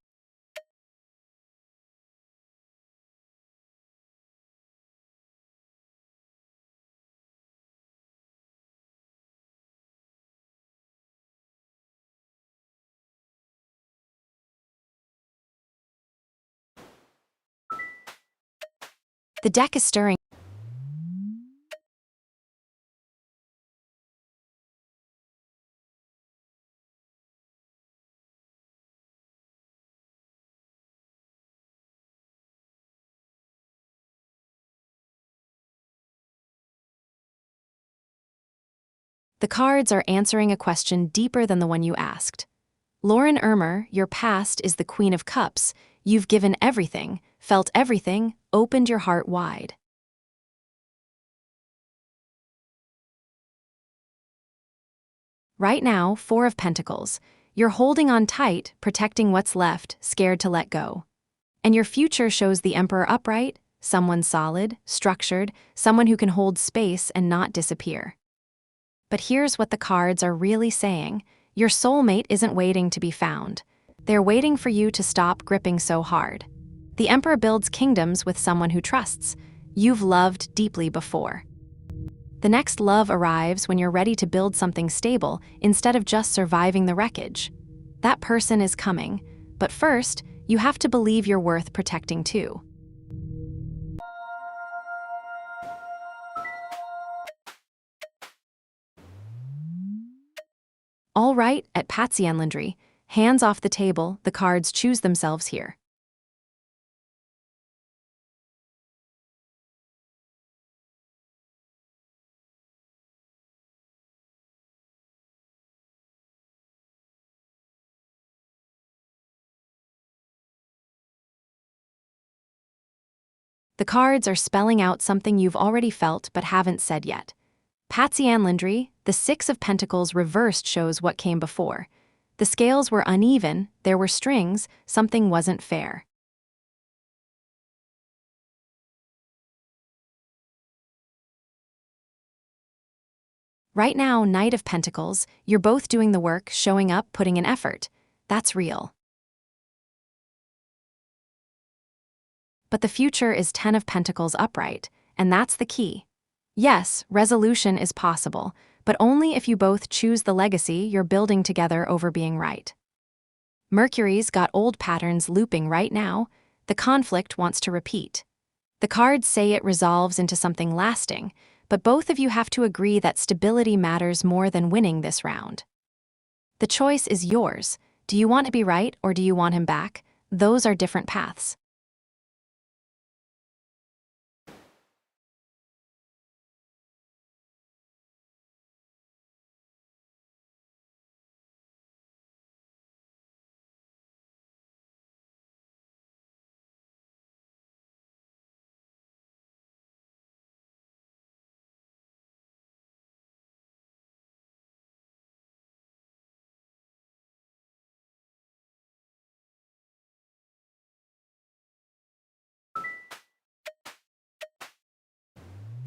The deck is stirring. The cards are answering a question deeper than the one you asked. Lauren Ermer, your past is the Queen of Cups. You've given everything, felt everything, opened your heart wide. Right now, Four of Pentacles. You're holding on tight, protecting what's left, scared to let go. And your future shows the Emperor upright, someone solid, structured, someone who can hold space and not disappear. But here's what the cards are really saying. Your soulmate isn't waiting to be found. They're waiting for you to stop gripping so hard. The Emperor builds kingdoms with someone who trusts. You've loved deeply before. The next love arrives when you're ready to build something stable instead of just surviving the wreckage. That person is coming, but first, you have to believe you're worth protecting too. All right, at Patsy and Landry, hands off the table, the cards choose themselves here. The cards are spelling out something you've already felt but haven't said yet. Patsy and Landry, the Six of Pentacles reversed shows what came before. The scales were uneven, there were strings, something wasn't fair. Right now, Knight of Pentacles, you're both doing the work, showing up, putting in effort. That's real. But the future is Ten of Pentacles upright, and that's the key. Yes, resolution is possible, but only if you both choose the legacy you're building together over being right. Mercury's got old patterns looping right now. The conflict wants to repeat. The cards say it resolves into something lasting, but both of you have to agree that stability matters more than winning this round. The choice is yours. Do you want to be right or do you want him back? Those are different paths.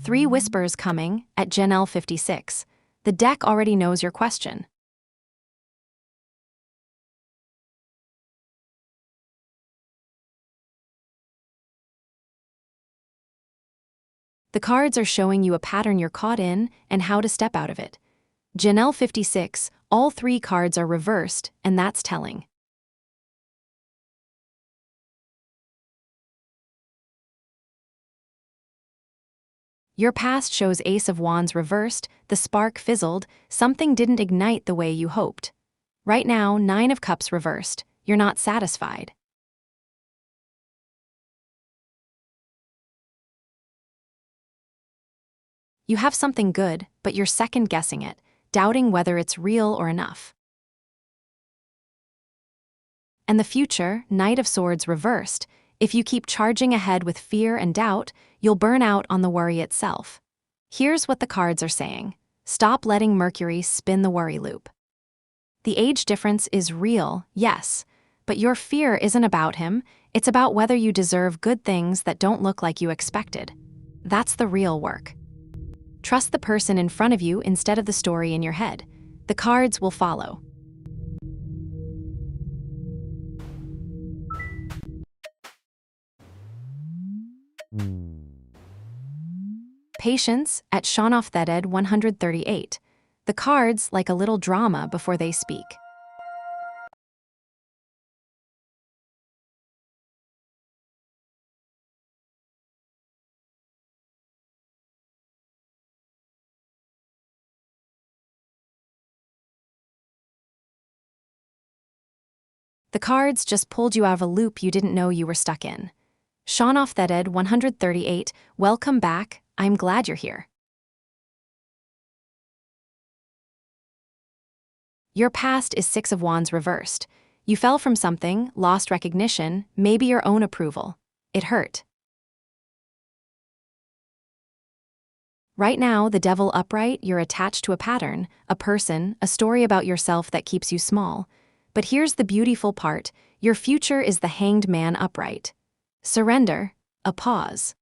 Three whispers coming at Janelle 56. The deck already knows your question. The cards are showing you a pattern you're caught in and how to step out of it. Janelle 56, all three cards are reversed, and that's telling. Your past shows Ace of Wands reversed, the spark fizzled, something didn't ignite the way you hoped. Right now, Nine of Cups reversed, you're not satisfied. You have something good, but you're second-guessing it, doubting whether it's real or enough. And the future, Knight of Swords reversed, if you keep charging ahead with fear and doubt, you'll burn out on the worry itself. Here's what the cards are saying. Stop letting Mercury spin the worry loop. The age difference is real, yes, but your fear isn't about him, it's about whether you deserve good things that don't look like you expected. That's the real work. Trust the person in front of you instead of the story in your head. The cards will follow. Patience at Shaunoftheded 138. The cards like a little drama before they speak. The cards just pulled you out of a loop you didn't know you were stuck in. Sean off that Ed 138, welcome back, I'm glad you're here. Your past is Six of Wands reversed. You fell from something, lost recognition, maybe your own approval. It hurt. Right now, the Devil upright, you're attached to a pattern, a person, a story about yourself that keeps you small. But here's the beautiful part, your future is the Hanged Man upright. Surrender, a pause.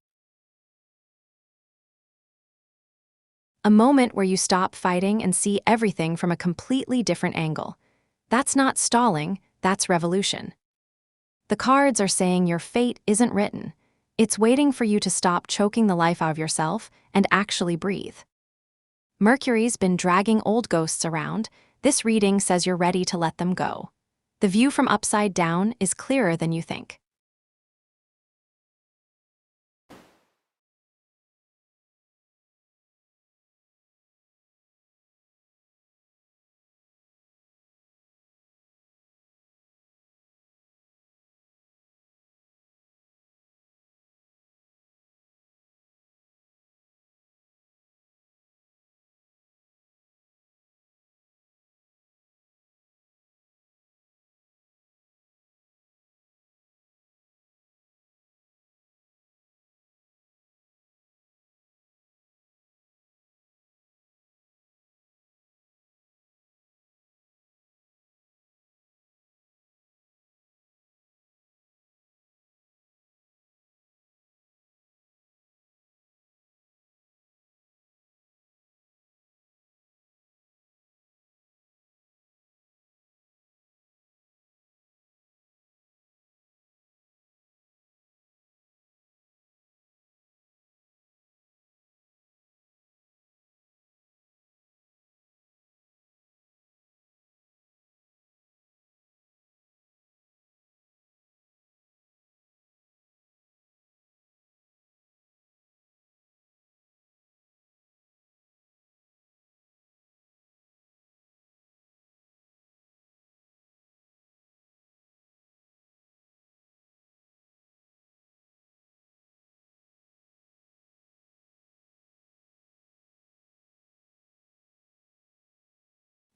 A moment where you stop fighting and see everything from a completely different angle. That's not stalling, that's revolution. The cards are saying your fate isn't written. It's waiting for you to stop choking the life out of yourself and actually breathe. Mercury's been dragging old ghosts around. This reading says you're ready to let them go. The view from upside down is clearer than you think.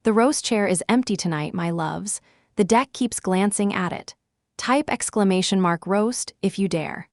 The roast chair is empty tonight, my loves. The deck keeps glancing at it. Type !roast if you dare.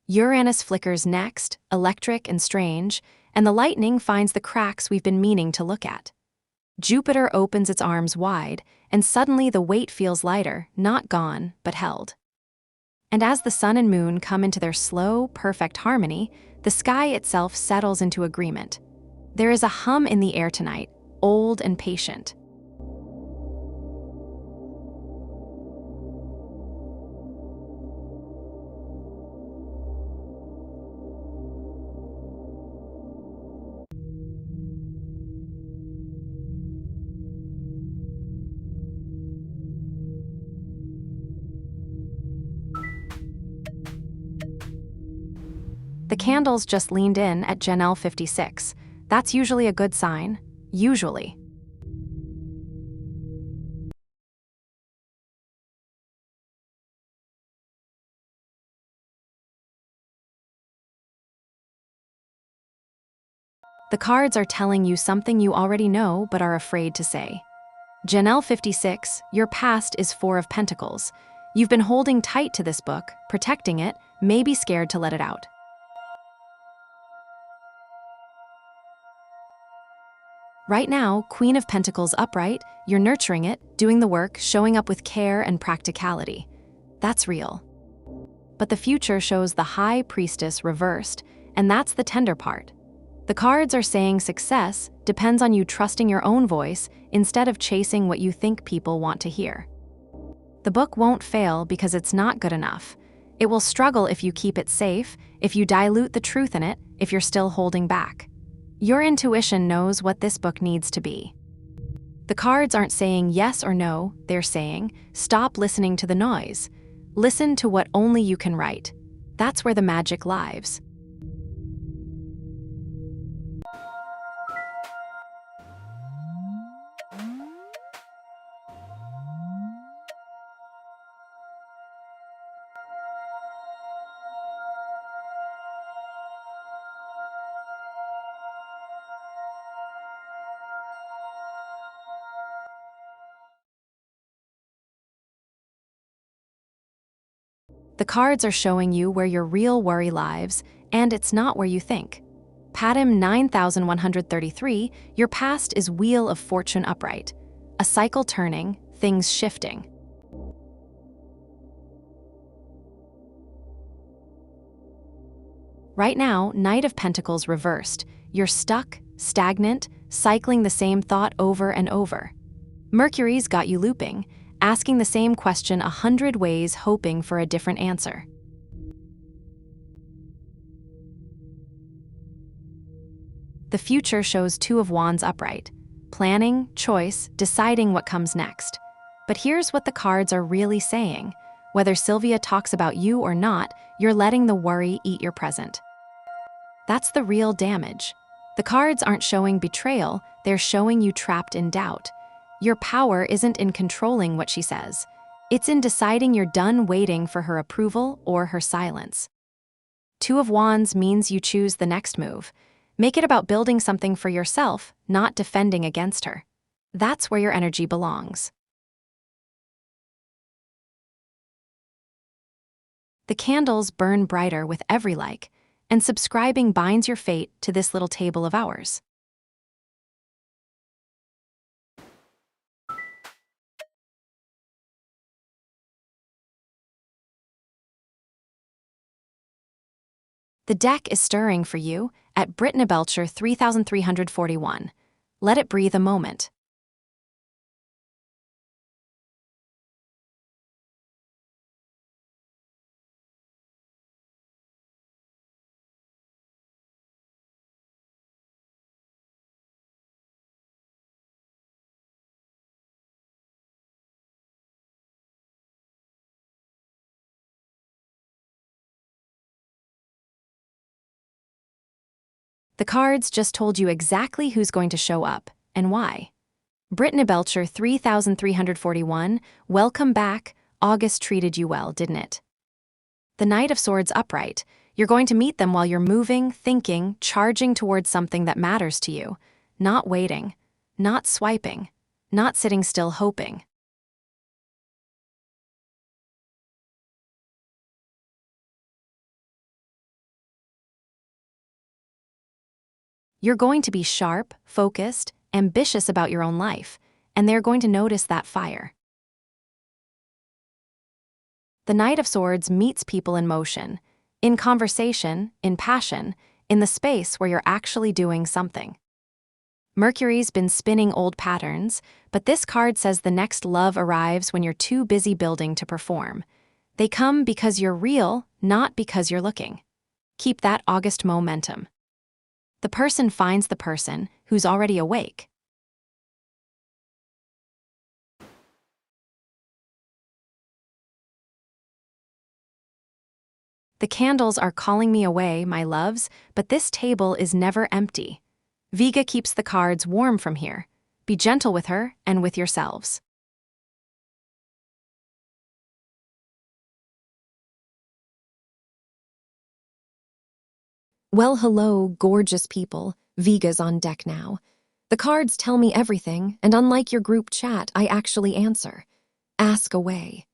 Uranus flickers next, electric and strange, and the lightning finds the cracks we've been meaning to look at. Jupiter opens its arms wide, and suddenly the weight feels lighter, not gone, but held. And as the sun and moon come into their slow, perfect harmony, the sky itself settles into agreement. There is a hum in the air tonight, old and patient. The candles just leaned in at Janelle 56. That's usually a good sign. Usually. The cards are telling you something you already know but are afraid to say. Janelle 56, your past is Four of Pentacles. You've been holding tight to this book, protecting it, maybe scared to let it out. Right now, Queen of Pentacles upright, you're nurturing it, doing the work, showing up with care and practicality. That's real. But the future shows the High Priestess reversed, and that's the tender part. The cards are saying success depends on you trusting your own voice instead of chasing what you think people want to hear. The book won't fail because it's not good enough. It will struggle if you keep it safe, if you dilute the truth in it, if you're still holding back. Your intuition knows what this book needs to be. The cards aren't saying yes or no, they're saying, stop listening to the noise. Listen to what only you can write. That's where the magic lies. The cards are showing you where your real worry lies, and it's not where you think. Padim 9133, your past is Wheel of Fortune upright. A cycle turning, things shifting. Right now, Knight of Pentacles reversed. You're stuck, stagnant, cycling the same thought over and over. Mercury's got you looping, asking the same question 100 ways, hoping for a different answer. The future shows Two of Wands upright. Planning, choice, deciding what comes next. But here's what the cards are really saying. Whether Sylvia talks about you or not, you're letting the worry eat your present. That's the real damage. The cards aren't showing betrayal, they're showing you trapped in doubt. Your power isn't in controlling what she says. It's in deciding you're done waiting for her approval or her silence. Two of Wands means you choose the next move. Make it about building something for yourself, not defending against her. That's where your energy belongs. The candles burn brighter with every like, and subscribing binds your fate to this little table of ours. The deck is stirring for you at Brittany Belcher 3341. Let it breathe a moment. The cards just told you exactly who's going to show up and why. Brittany Belcher 3341, welcome back. August treated you well, didn't it? The Knight of Swords upright. You're going to meet them while you're moving, thinking, charging towards something that matters to you. Not waiting, not swiping, not sitting still hoping. You're going to be sharp, focused, ambitious about your own life, and they're going to notice that fire. The Knight of Swords meets people in motion, in conversation, in passion, in the space where you're actually doing something. Mercury's been spinning old patterns, but this card says the next love arrives when you're too busy building to perform. They come because you're real, not because you're looking. Keep that August momentum. The person finds the person who's already awake. The candles are calling me away, my loves, but this table is never empty. Vega keeps the cards warm from here. Be gentle with her and with yourselves. Well, hello, gorgeous people. Vega's on deck now. The cards tell me everything, and unlike your group chat, I actually answer. Ask away.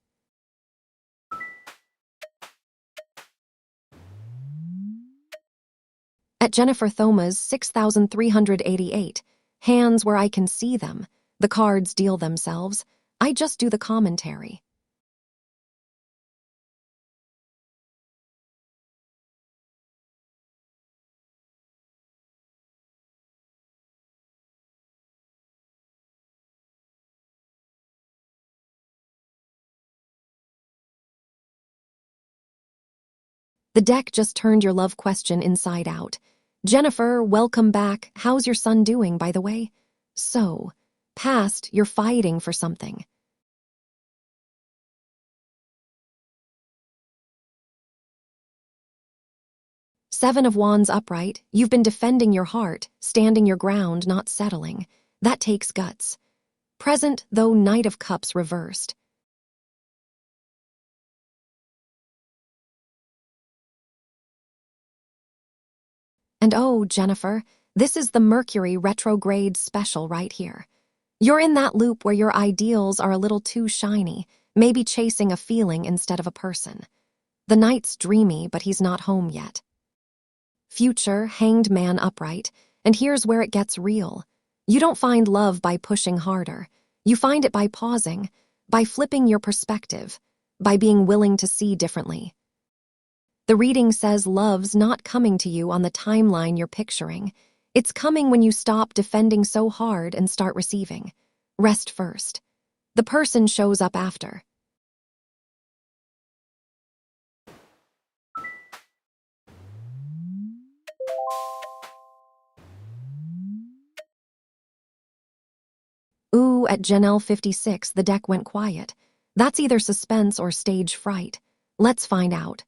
At Jennifer Thoma's 6,388, hands where I can see them. The cards deal themselves. I just do the commentary. The deck just turned your love question inside out. Jennifer, welcome back. How's your son doing, by the way? So, past, you're fighting for something. Seven of Wands upright, you've been defending your heart, standing your ground, not settling. That takes guts. Present, though, Knight of Cups reversed. And oh, Jennifer, this is the Mercury retrograde special right here. You're in that loop where your ideals are a little too shiny, maybe chasing a feeling instead of a person. The Knight's dreamy, but he's not home yet. Future, hanged man upright, and here's where it gets real. You don't find love by pushing harder. You find it by pausing, by flipping your perspective, by being willing to see differently. The reading says love's not coming to you on the timeline you're picturing. It's coming when you stop defending so hard and start receiving. Rest first. The person shows up after. Ooh, at Janelle 56, the deck went quiet. That's either suspense or stage fright. Let's find out.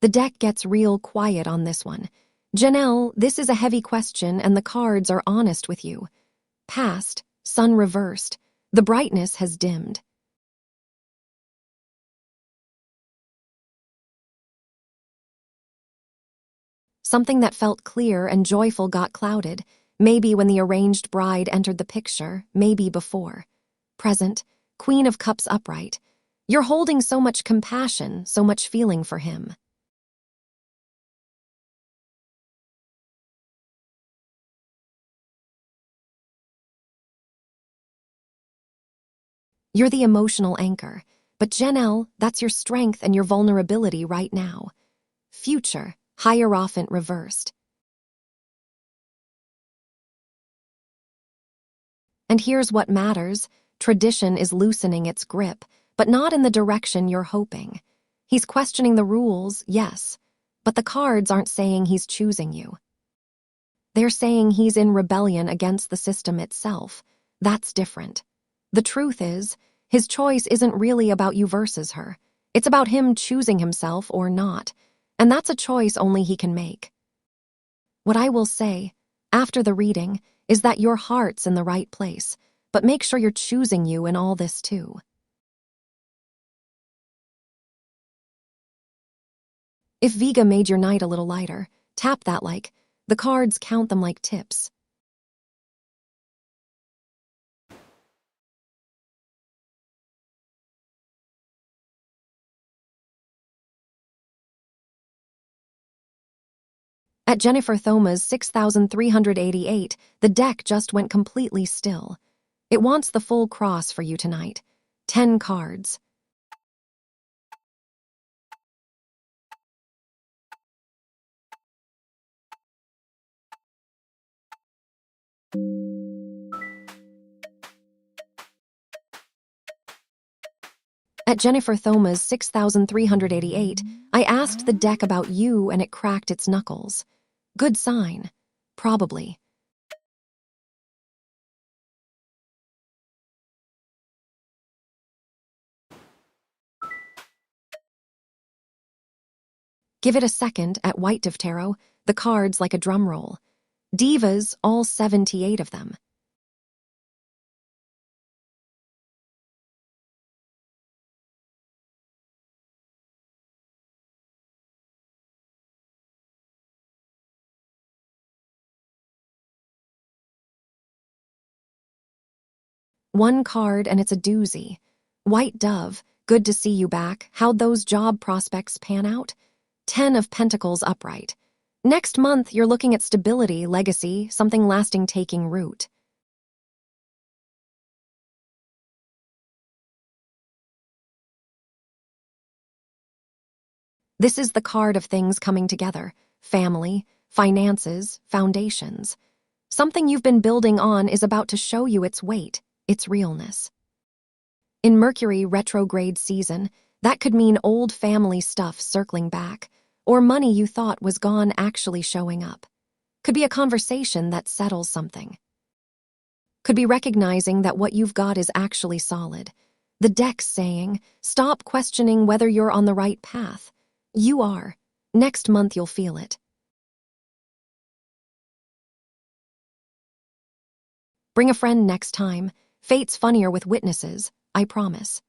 The deck gets real quiet on this one. Janelle, this is a heavy question and the cards are honest with you. Past, sun reversed. The brightness has dimmed. Something that felt clear and joyful got clouded, maybe when the arranged bride entered the picture, maybe before. Present, Queen of Cups upright. You're holding so much compassion, so much feeling for him. You're the emotional anchor, but Janelle, that's your strength and your vulnerability right now. Future, Hierophant reversed. And here's what matters. Tradition is loosening its grip, but not in the direction you're hoping. He's questioning the rules, yes, but the cards aren't saying he's choosing you. They're saying he's in rebellion against the system itself. That's different. The truth is, his choice isn't really about you versus her. It's about him choosing himself or not, and that's a choice only he can make. What I will say, after the reading, is that your heart's in the right place, but make sure you're choosing you in all this too. If Vega made your night a little lighter, tap that like. The cards count them like tips. At Jennifer Thoma's 6388, the deck just went completely still. It wants the full cross for you tonight. 10 cards. At Jennifer Thoma's 6388, I asked the deck about you and it cracked its knuckles. Good sign. Probably. Give it a second at White Div Tarot, the cards like a drum roll. Divas, all 78 of them. One card and it's a doozy. White Dove, good to see you back. How'd those job prospects pan out? 10 of Pentacles upright. Next month, you're looking at stability, legacy, something lasting taking root. This is the card of things coming together. Family, finances, foundations. Something you've been building on is about to show you its weight, its realness. In Mercury retrograde season, that could mean old family stuff circling back, or money you thought was gone actually showing up. Could be a conversation that settles something. Could be recognizing that what you've got is actually solid. The deck's saying, stop questioning whether you're on the right path. You are. Next month you'll feel it. Bring a friend next time. Fate's funnier with witnesses, I promise.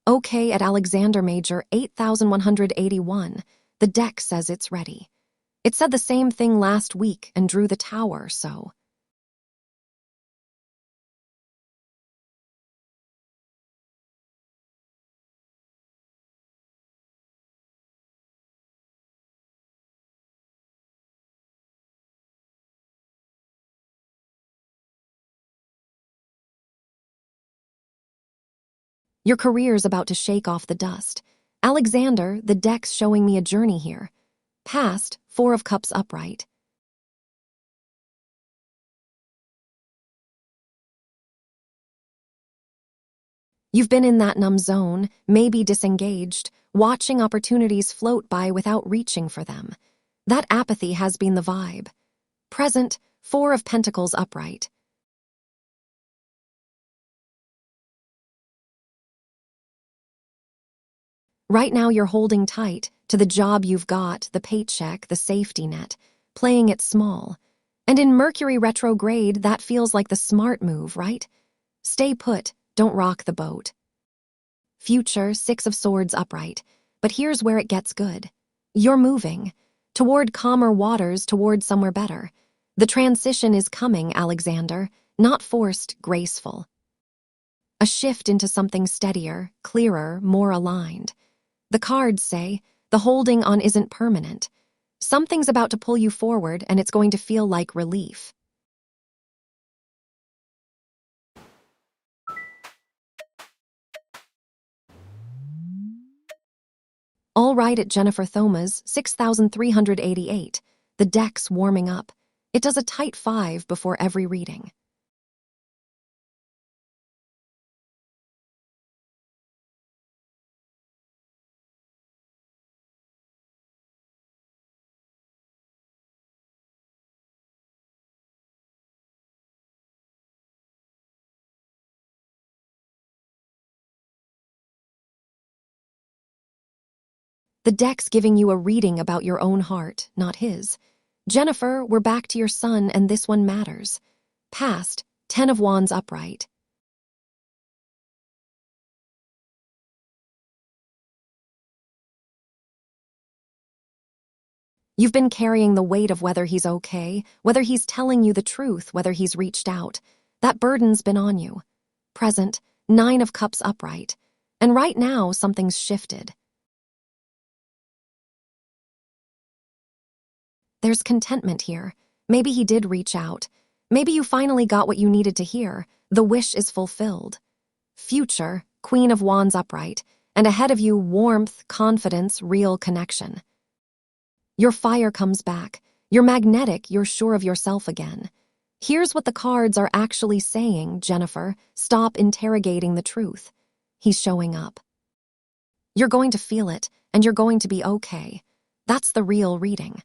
Okay at Alexander Major 8181. The deck says it's ready. It said the same thing last week and drew the tower, so. Your career's about to shake off the dust. Alexander, the deck's showing me a journey here. Past, 4 of Cups upright. You've been in that numb zone, maybe disengaged, watching opportunities float by without reaching for them. That apathy has been the vibe. Present, 4 of Pentacles upright. Right now you're holding tight to the job you've got, the paycheck, the safety net, playing it small. And in Mercury retrograde, that feels like the smart move, right? Stay put, don't rock the boat. Future, 6 of Swords upright. But here's where it gets good. You're moving. Toward calmer waters, toward somewhere better. The transition is coming, Alexander. Not forced, graceful. A shift into something steadier, clearer, more aligned. The cards say, the holding on isn't permanent. Something's about to pull you forward and it's going to feel like relief. All right at Jennifer Thoma's 6388. The deck's warming up. It does a tight 5 before every reading. The deck's giving you a reading about your own heart, not his. Jennifer, we're back to your son and this one matters. Past, 10 of Wands upright. You've been carrying the weight of whether he's okay, whether he's telling you the truth, whether he's reached out. That burden's been on you. present, 9 of Cups upright. And right now, something's shifted. There's contentment here. Maybe he did reach out. Maybe you finally got what you needed to hear. The wish is fulfilled. Future, Queen of Wands upright, and ahead of you, warmth, confidence, real connection. Your fire comes back. You're magnetic, you're sure of yourself again. Here's what the cards are actually saying, Jennifer. Stop interrogating the truth. He's showing up. You're going to feel it, and you're going to be okay. That's the real reading.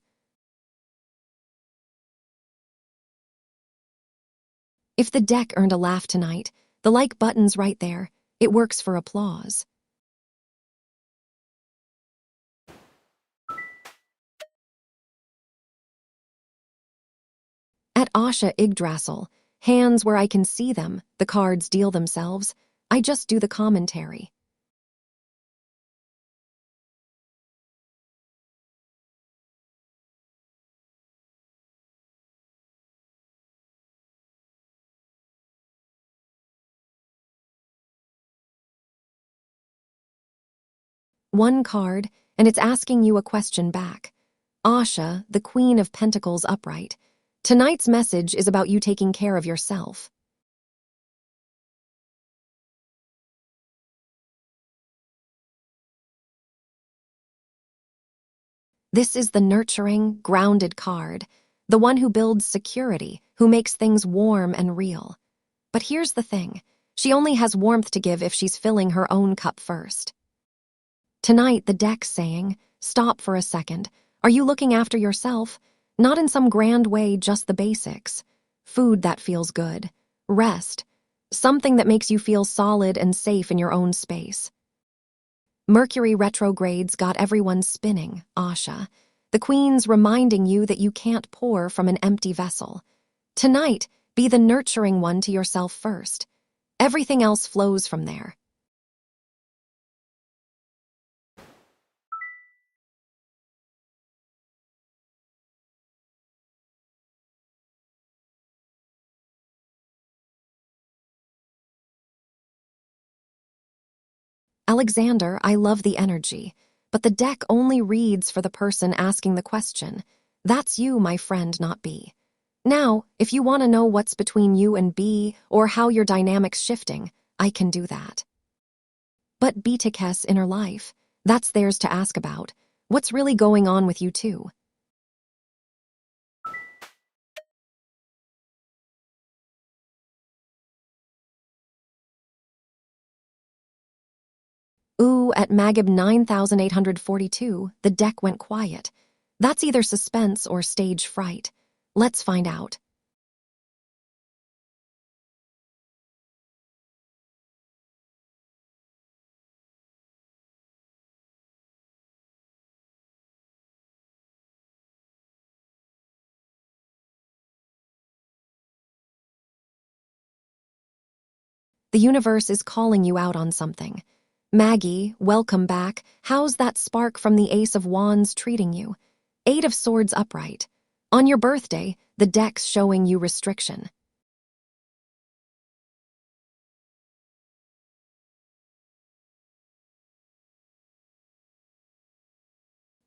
If the deck earned a laugh tonight, the like button's right there. It works for applause. At Asha Yggdrasil, hands where I can see them, the cards deal themselves. I just do the commentary. One card, and it's asking you a question back. Asha, the Queen of Pentacles upright. Tonight's message is about you taking care of yourself. This is the nurturing, grounded card, the one who builds security, who makes things warm and real. But here's the thing, she only has warmth to give if she's filling her own cup first. Tonight, the deck's saying, stop for a second. Are you looking after yourself? Not in some grand way, just the basics. Food that feels good. Rest. Something that makes you feel solid and safe in your own space. Mercury retrogrades got everyone spinning, Asha. The Queen's reminding you that you can't pour from an empty vessel. Tonight, be the nurturing one to yourself first. Everything else flows from there. Alexander, I love the energy, but the deck only reads for the person asking the question. That's you, my friend, not B. Now, if you want to know what's between you and B or how your dynamic's shifting, I can do that. But Btikes inner life, that's theirs to ask about. What's really going on with you two? Ooh, at Magib 9842, the deck went quiet. That's either suspense or stage fright. Let's find out. The universe is calling you out on something. Maggie, welcome back. How's that spark from the Ace of Wands treating you? 8 of Swords upright. On your birthday, the deck's showing you restriction.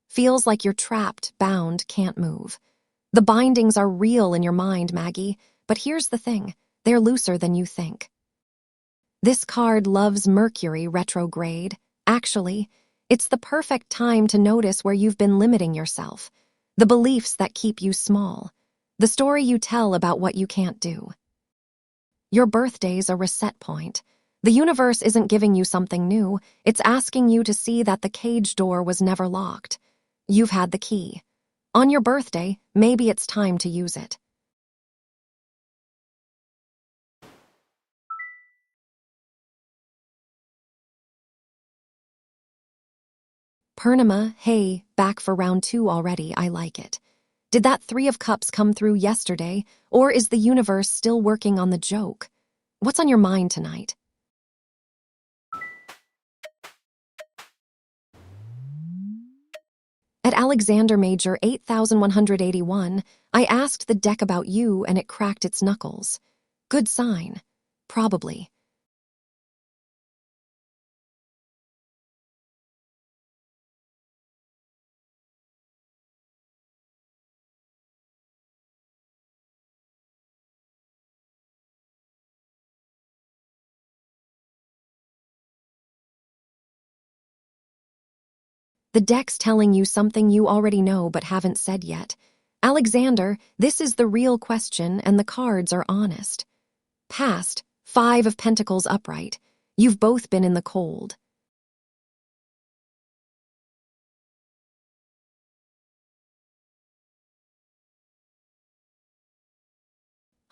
Feels like you're trapped, bound, can't move. The bindings are real in your mind, Maggie, but here's the thing, they're looser than you think. This card loves Mercury retrograde. Actually, it's the perfect time to notice where you've been limiting yourself, the beliefs that keep you small, the story you tell about what you can't do. Your birthday's a reset point. The universe isn't giving you something new, it's asking you to see that the cage door was never locked. You've had the key. On your birthday, maybe it's time to use it. Purnima, hey, back for round 2 already, I like it. Did that 3 of Cups come through yesterday, or is the universe still working on the joke? What's on your mind tonight? At Alexander Major 8181, I asked the deck about you and it cracked its knuckles. Good sign. Probably. The deck's telling you something you already know but haven't said yet. Alexander, this is the real question, and the cards are honest. Past, 5 of Pentacles upright. You've both been in the cold.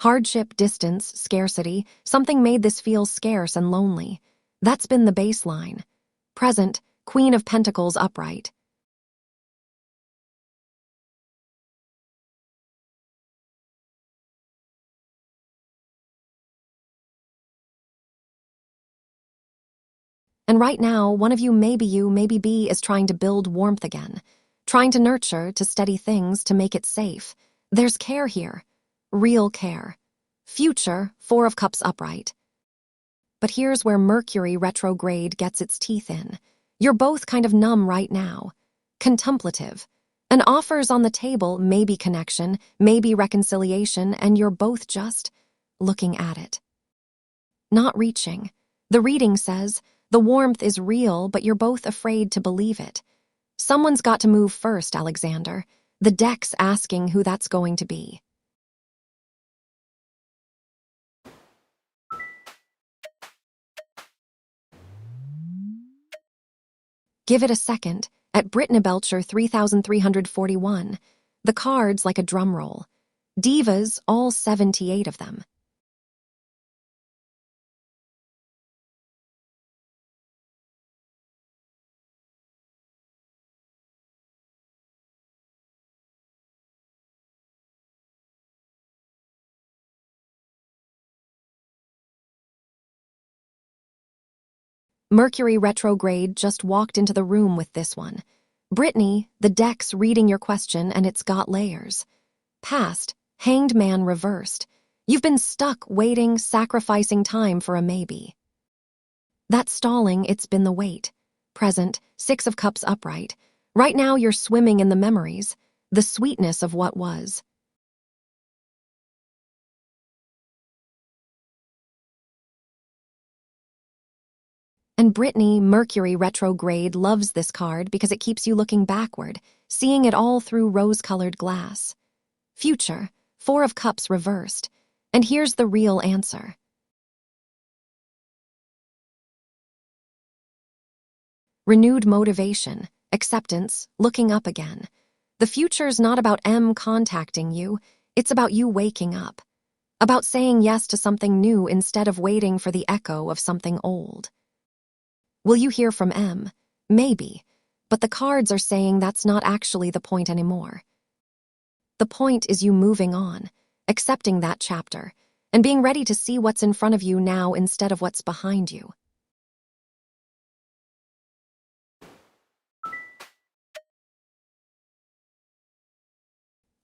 Hardship, distance, scarcity, something made this feel scarce and lonely. That's been the baseline. Present, Queen of Pentacles upright. And right now, one of you, maybe B, is trying to build warmth again, trying to nurture, to steady things, to make it safe. There's care here. Real care. Future, 4 of Cups upright. But here's where Mercury retrograde gets its teeth in. You're both kind of numb right now. Contemplative. An offer's on the table, maybe connection, maybe reconciliation, and you're both just looking at it. Not reaching. The reading says, the warmth is real, but you're both afraid to believe it. Someone's got to move first, Alexander. The deck's asking who that's going to be. Give it a second. At Brittany Belcher 3341. The cards like a drum roll. Divas, all 78 of them. Mercury retrograde just walked into the room with this one. Brittany, the deck's reading your question and it's got layers. Past, Hanged Man reversed. You've been stuck waiting, sacrificing time for a maybe. That stalling, it's been the wait. Present, 6 of Cups upright. Right now you're swimming in the memories, the sweetness of what was. And Brittany, Mercury retrograde, loves this card because it keeps you looking backward, seeing it all through rose-colored glass. Future, 4 of Cups reversed. And here's the real answer. Renewed motivation, acceptance, looking up again. The future's not about M contacting you, it's about you waking up. About saying yes to something new instead of waiting for the echo of something old. Will you hear from M? Maybe. But the cards are saying that's not actually the point anymore. The point is you moving on, accepting that chapter, and being ready to see what's in front of you now instead of what's behind you.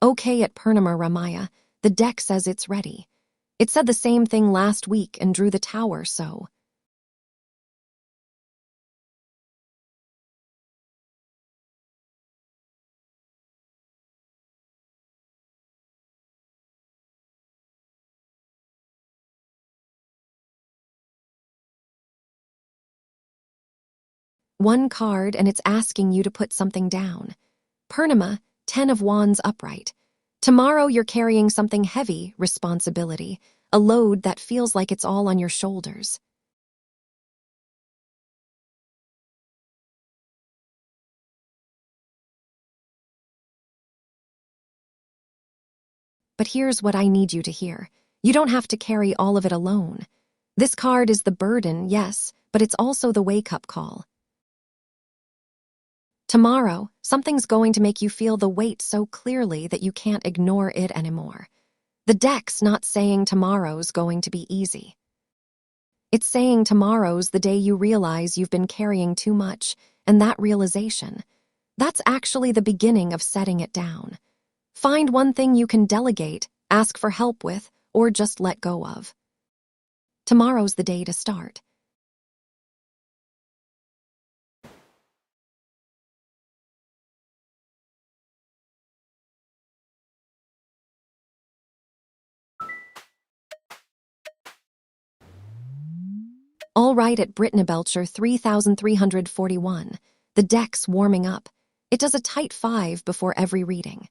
Okay at Purnima Ramaya, the deck says it's ready. It said the same thing last week and drew the tower, so. One card and it's asking you to put something down. Purnima, 10 of Wands upright. Tomorrow you're carrying something heavy, responsibility, a load that feels like it's all on your shoulders. But here's what I need you to hear. You don't have to carry all of it alone. This card is the burden, yes, but it's also the wake-up call. Tomorrow, something's going to make you feel the weight so clearly that you can't ignore it anymore. The deck's not saying tomorrow's going to be easy. It's saying tomorrow's the day you realize you've been carrying too much, and that realization, that's actually the beginning of setting it down. Find one thing you can delegate, ask for help with, or just let go of. Tomorrow's the day to start. All right at Brittany Belcher 3341. The deck's warming up. It does a tight 5 before every reading.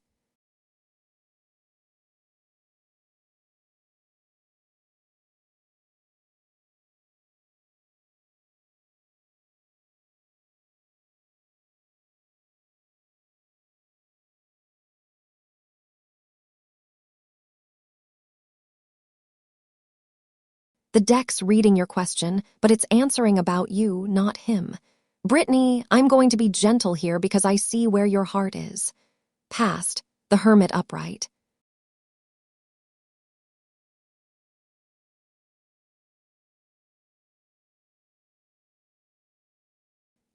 The deck's reading your question, but it's answering about you, not him. Brittany, I'm going to be gentle here because I see where your heart is. Past, the Hermit upright.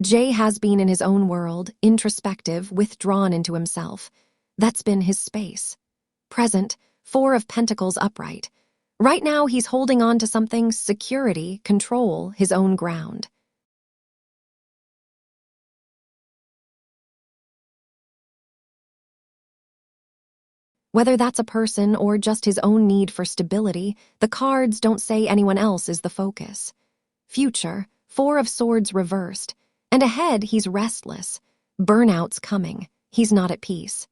Jay has been in his own world, introspective, withdrawn into himself. That's been his space. Present, 4 of Pentacles upright. Right now, he's holding on to something, security, control, his own ground. Whether that's a person or just his own need for stability, the cards don't say anyone else is the focus. Future, 4 of Swords reversed. And ahead, he's restless. Burnout's coming. He's not at peace.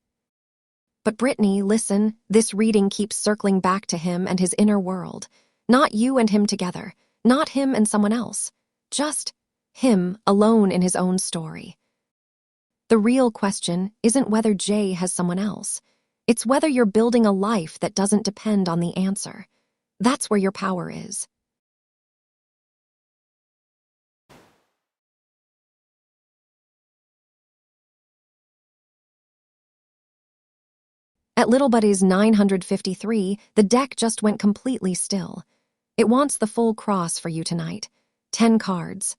But Brittany, listen, this reading keeps circling back to him and his inner world. Not you and him together. Not him and someone else. Just him, alone in his own story. The real question isn't whether Jay has someone else. It's whether you're building a life that doesn't depend on the answer. That's where your power is. At Little Buddy's 953, the deck just went completely still. It wants the full cross for you tonight. 10 cards.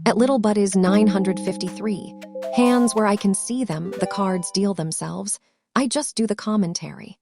At Little Buddy's 953, hands where I can see them, the cards deal themselves. I just do the commentary.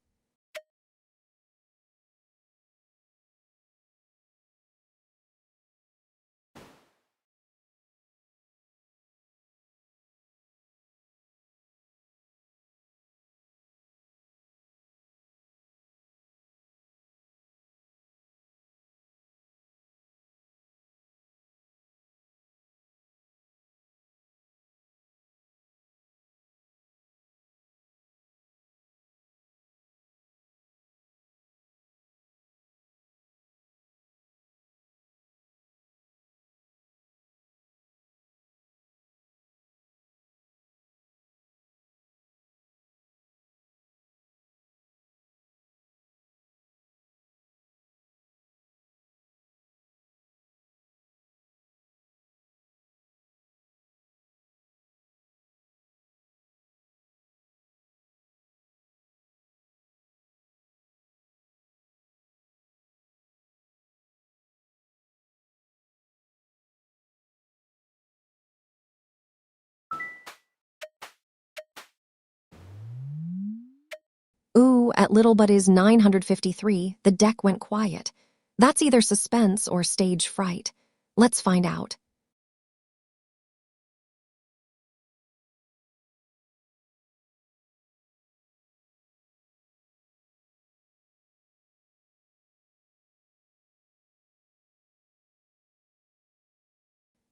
Ooh, at Little Buddy's 953, the deck went quiet. That's either suspense or stage fright. Let's find out.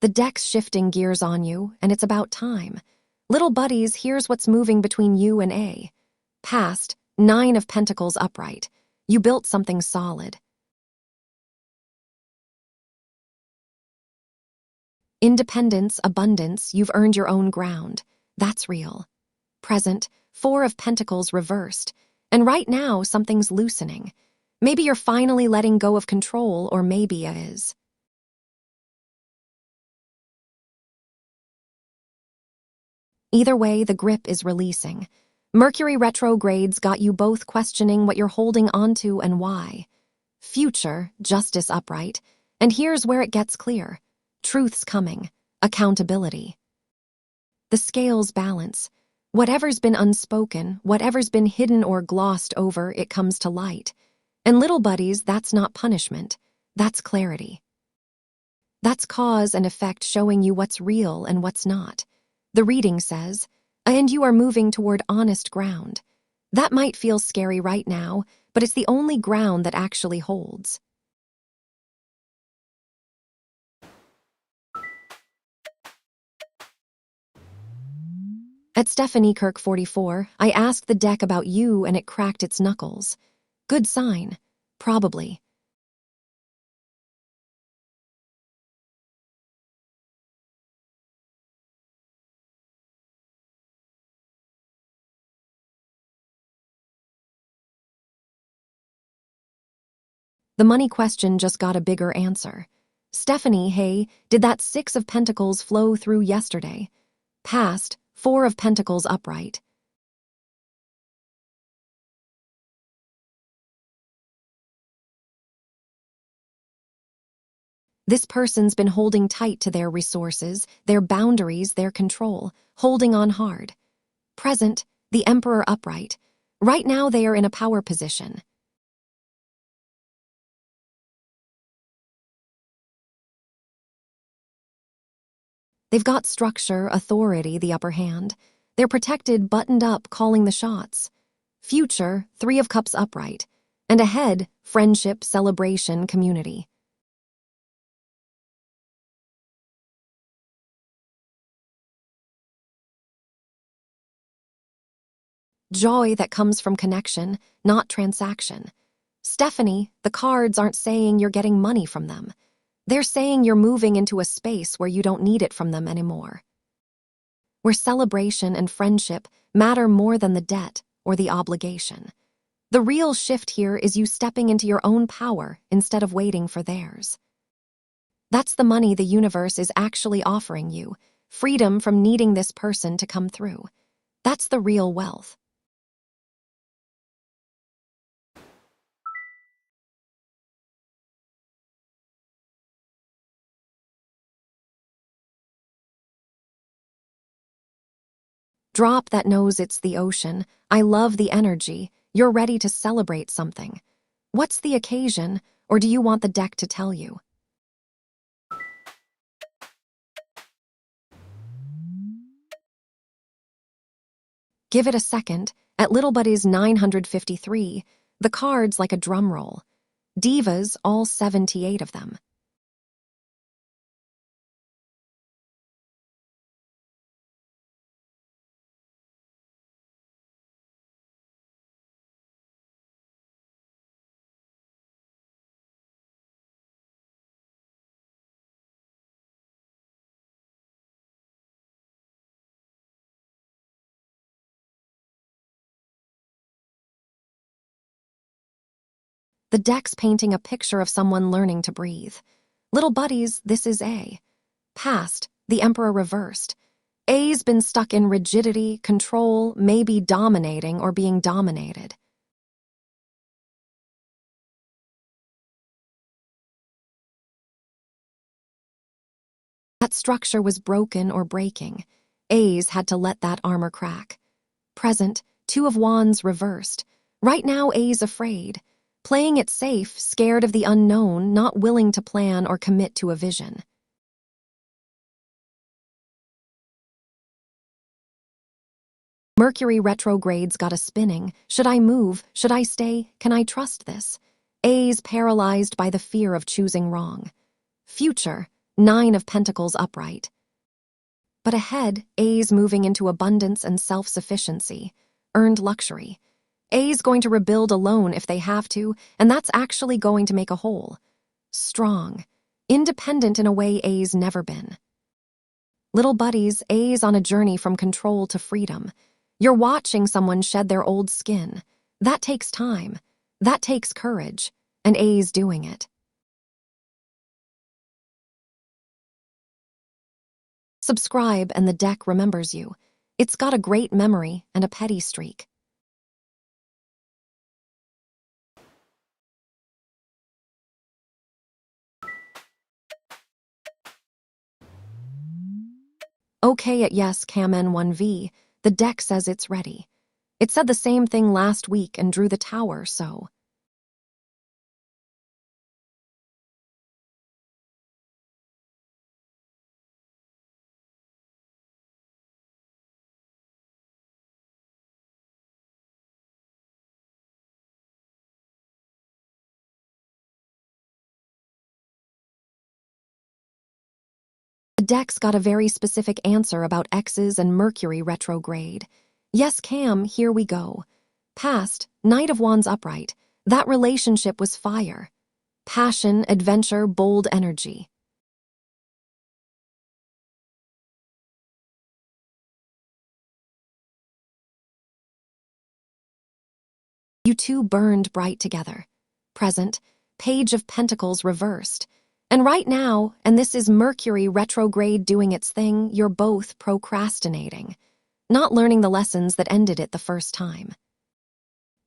The deck's shifting gears on you, and it's about time. Little Buddies, here's what's moving between you and A. Past, 9 of Pentacles upright. You built something solid. Independence, abundance, you've earned your own ground. That's real. Present, 4 of Pentacles reversed. And right now, something's loosening. Maybe you're finally letting go of control, or maybe it is. Either way, the grip is releasing. Mercury retrogrades got you both questioning what you're holding onto and why. Future, justice upright. And here's where it gets clear. Truth's coming. Accountability. The scales balance. Whatever's been unspoken, whatever's been hidden or glossed over, it comes to light. And Little Buddies, that's not punishment. That's clarity. That's cause and effect showing you what's real and what's not. The reading says, and you are moving toward honest ground. That might feel scary right now, but it's the only ground that actually holds. At Stephanie Kirk 44, I asked the deck about you and it cracked its knuckles. Good sign. Probably. The money question just got a bigger answer. Stephanie, hey, did that 6 of Pentacles flow through yesterday? Past, 4 of Pentacles upright. This person's been holding tight to their resources, their boundaries, their control, holding on hard. Present, the Emperor upright. Right now they are in a power position. They've got structure, authority, the upper hand. They're protected, buttoned up, calling the shots. Future, 3 of Cups upright. And ahead, friendship, celebration, community. Joy that comes from connection, not transaction. Stephanie, the cards aren't saying you're getting money from them. They're saying you're moving into a space where you don't need it from them anymore. Where celebration and friendship matter more than the debt or the obligation. The real shift here is you stepping into your own power instead of waiting for theirs. That's the money the universe is actually offering you, freedom from needing this person to come through. That's the real wealth. Drop that knows it's the ocean. I love the energy. You're ready to celebrate something. What's the occasion, or do you want the deck to tell you? Give it a second. At Little Buddy's 953, the cards like a drum roll. Divas, all 78 of them. The deck's painting a picture of someone learning to breathe. Little Buddies, this is A. Past, the Emperor reversed. A's been stuck in rigidity, control, maybe dominating or being dominated. That structure was broken or breaking. A's had to let that armor crack. Present, 2 of Wands reversed. Right now, A's afraid. Playing it safe, scared of the unknown, not willing to plan or commit to a vision. Mercury retrogrades got a spinning. Should I move? Should I stay? Can I trust this? A's paralyzed by the fear of choosing wrong. Future, 9 of Pentacles upright. But ahead, A's moving into abundance and self-sufficiency. Earned luxury. A's going to rebuild alone if they have to, and that's actually going to make a whole. Strong. Independent in a way A's never been. Little Buddies, A's on a journey from control to freedom. You're watching someone shed their old skin. That takes time. That takes courage. And A's doing it. Subscribe and the deck remembers you. It's got a great memory and a petty streak. Okay at Yes, Cam N1V. The deck says it's ready. It said the same thing last week and drew the tower, so... The deck's got a very specific answer about exes and Mercury retrograde. Yes, Cam, here we go. Past, Knight of Wands upright. That relationship was fire. Passion, adventure, bold energy. You two burned bright together. Present, Page of Pentacles reversed. And right now, and this is Mercury retrograde doing its thing, you're both procrastinating. Not learning the lessons that ended it the first time.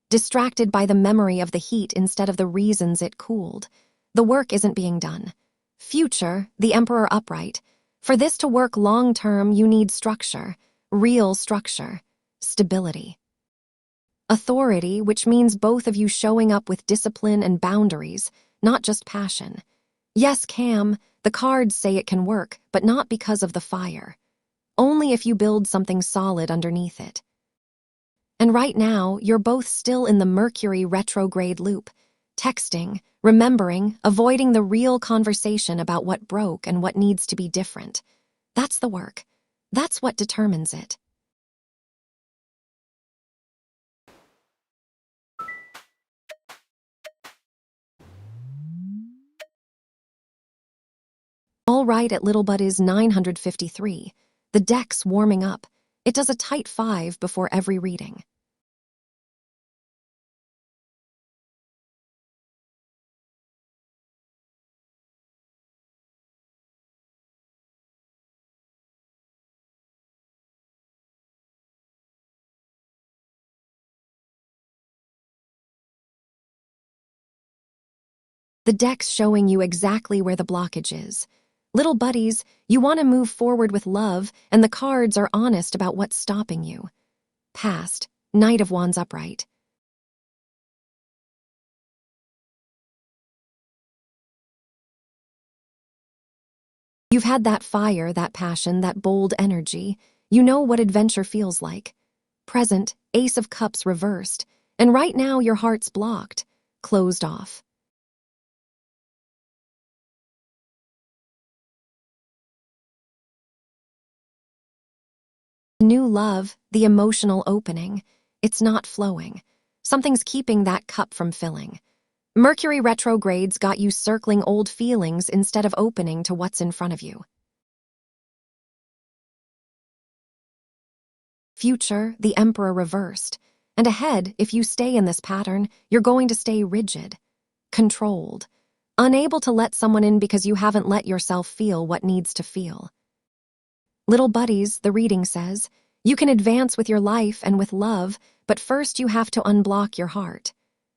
Distracted by the memory of the heat instead of the reasons it cooled. The work isn't being done. Future, the Emperor upright. For this to work long-term, you need structure, real structure, stability. Authority, which means both of you showing up with discipline and boundaries, not just passion. Yes, Cam, the cards say it can work, but not because of the fire. Only if you build something solid underneath it. And right now, you're both still in the Mercury retrograde loop, texting, remembering, avoiding the real conversation about what broke and what needs to be different. That's the work. That's what determines it. All right at Little Bud is 953. The deck's warming up. It does a tight 5 before every reading. The deck's showing you exactly where the blockage is. Little buddies, you want to move forward with love, and the cards are honest about what's stopping you. Past, Knight of Wands upright. You've had that fire, that passion, that bold energy. You know what adventure feels like. Present, Ace of Cups reversed, and right now your heart's blocked, closed off. New love, the emotional opening. It's not flowing. Something's keeping that cup from filling. Mercury retrogrades got you circling old feelings instead of opening to what's in front of you. Future, the Emperor reversed. And ahead, if you stay in this pattern, you're going to stay rigid, controlled, unable to let someone in because you haven't let yourself feel what needs to feel. Little buddies, the reading says, you can advance with your life and with love, but first you have to unblock your heart.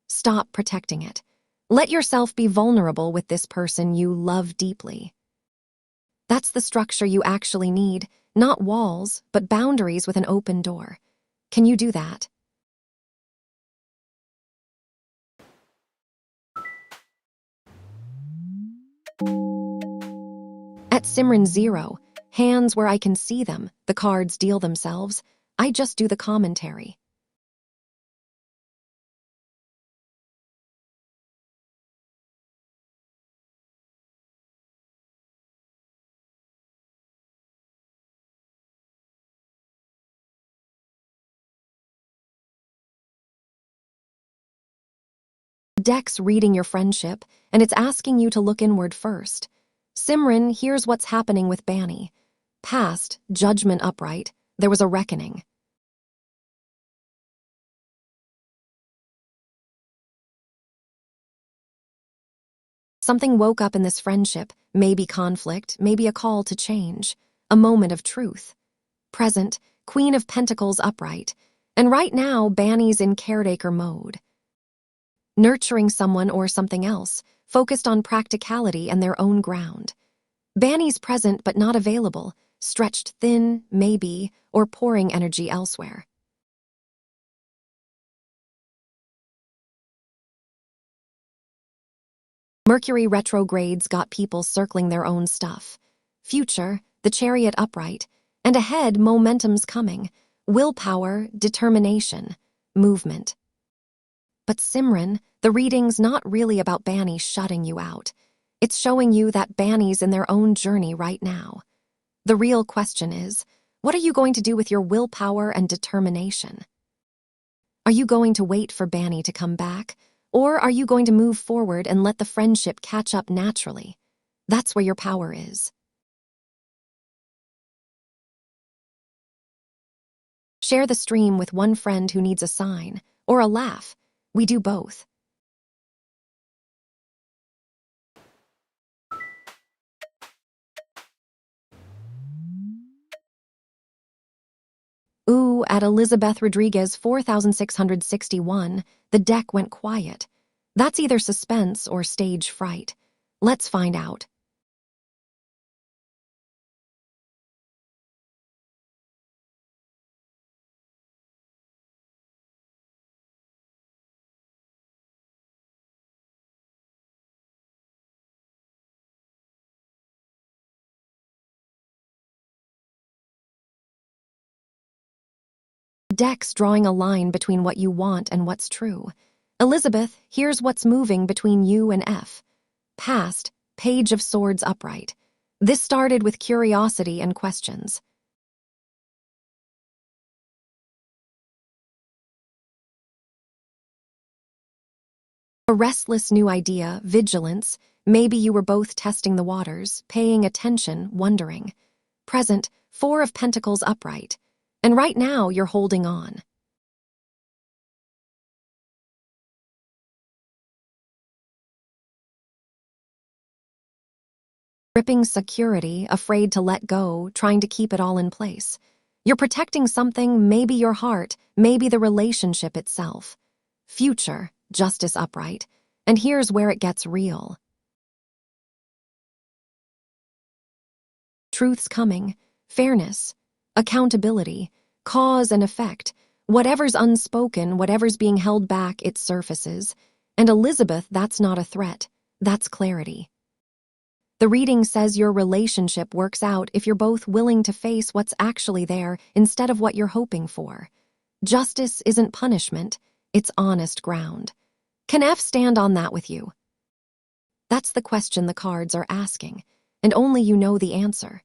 Stop protecting it. Let yourself be vulnerable with this person you love deeply. That's the structure you actually need, not walls, but boundaries with an open door. Can you do that? At Simran 0, hands where I can see them, the cards deal themselves. I just do the commentary. The deck's reading your friendship, and it's asking you to look inward first. Simran, here's what's happening with Banny. Past, Judgment upright, there was a reckoning. Something woke up in this friendship, maybe conflict, maybe a call to change, a moment of truth. Present, Queen of Pentacles upright, and right now, Banny's in caretaker mode. Nurturing someone or something else, focused on practicality and their own ground. Banny's present but not available, stretched thin, maybe, or pouring energy elsewhere. Mercury retrogrades got people circling their own stuff. Future, the Chariot upright, and ahead, momentum's coming. Willpower, determination, movement. But Simran, the reading's not really about Banny shutting you out. It's showing you that Banny's in their own journey right now. The real question is, what are you going to do with your willpower and determination? Are you going to wait for Banny to come back? Or are you going to move forward and let the friendship catch up naturally? That's where your power is. Share the stream with one friend who needs a sign, or a laugh. We do both. Ooh, at Elizabeth Rodriguez 4661, the deck went quiet. That's either suspense or stage fright. Let's find out. The deck's drawing a line between what you want and what's true. Elizabeth, here's what's moving between you and F. Past, Page of Swords upright. This started with curiosity and questions. A restless new idea, vigilance. Maybe you were both testing the waters, paying attention, wondering. Present, Four of Pentacles upright. And right now, you're holding on. Gripping security, afraid to let go, trying to keep it all in place. You're protecting something, maybe your heart, maybe the relationship itself. Future, Justice upright. And here's where it gets real. Truth's coming, fairness, accountability, cause and effect. Whatever's unspoken, whatever's being held back, it surfaces. And Elizabeth, that's not a threat, that's clarity. The reading says your relationship works out if you're both willing to face what's actually there instead of what you're hoping for. Justice isn't punishment, it's honest ground. Can F stand on that with you? That's the question the cards are asking, and only you know the answer.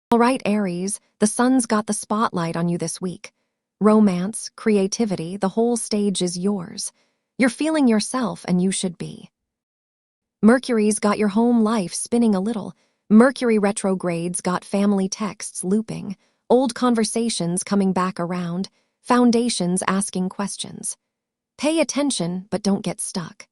All right, Aries, the sun's got the spotlight on you this week. Romance, creativity, the whole stage is yours. You're feeling yourself, and you should be. Mercury's got your home life spinning a little. Mercury retrograde's got family texts looping, old conversations coming back around, foundations asking questions. Pay attention, but don't get stuck.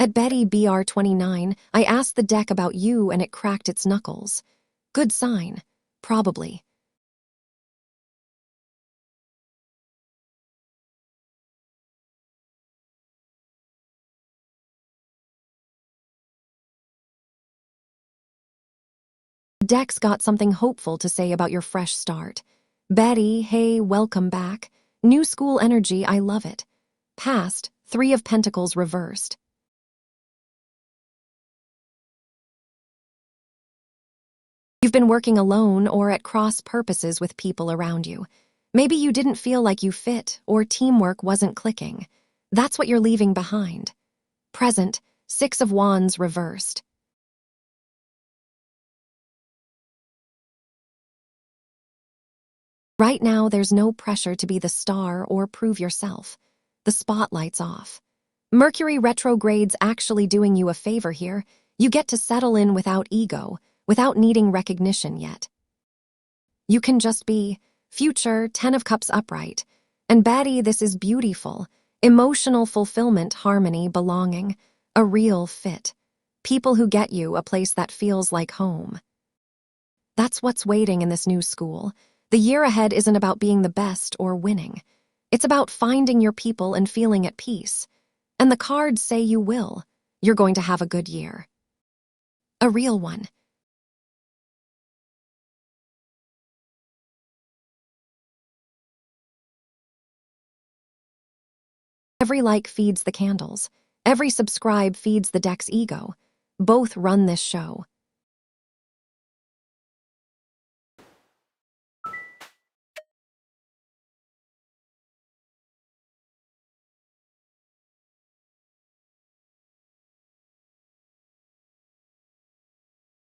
At Betty BR29, I asked the deck about you and it cracked its knuckles. Good sign. Probably. The deck's got something hopeful to say about your fresh start. Betty, hey, welcome back. New school energy, I love it. Past, Three of Pentacles reversed. You've been working alone or at cross purposes with people around you. Maybe you didn't feel like you fit or teamwork wasn't clicking. That's what you're leaving behind. Present, Six of Wands reversed. Right now, there's no pressure to be the star or prove yourself. The spotlight's off. Mercury retrograde's actually doing you a favor here. You get to settle in without ego, without needing recognition yet. You can just be. Future, 10 of Cups upright. And Betty, this is beautiful. Emotional fulfillment, harmony, belonging. A real fit. People who get you a place that feels like home. That's what's waiting in this new school. The year ahead isn't about being the best or winning. It's about finding your people and feeling at peace. And the cards say you will. You're going to have a good year. A real one. Every like feeds the candles. Every subscribe feeds the deck's ego. Both run this show.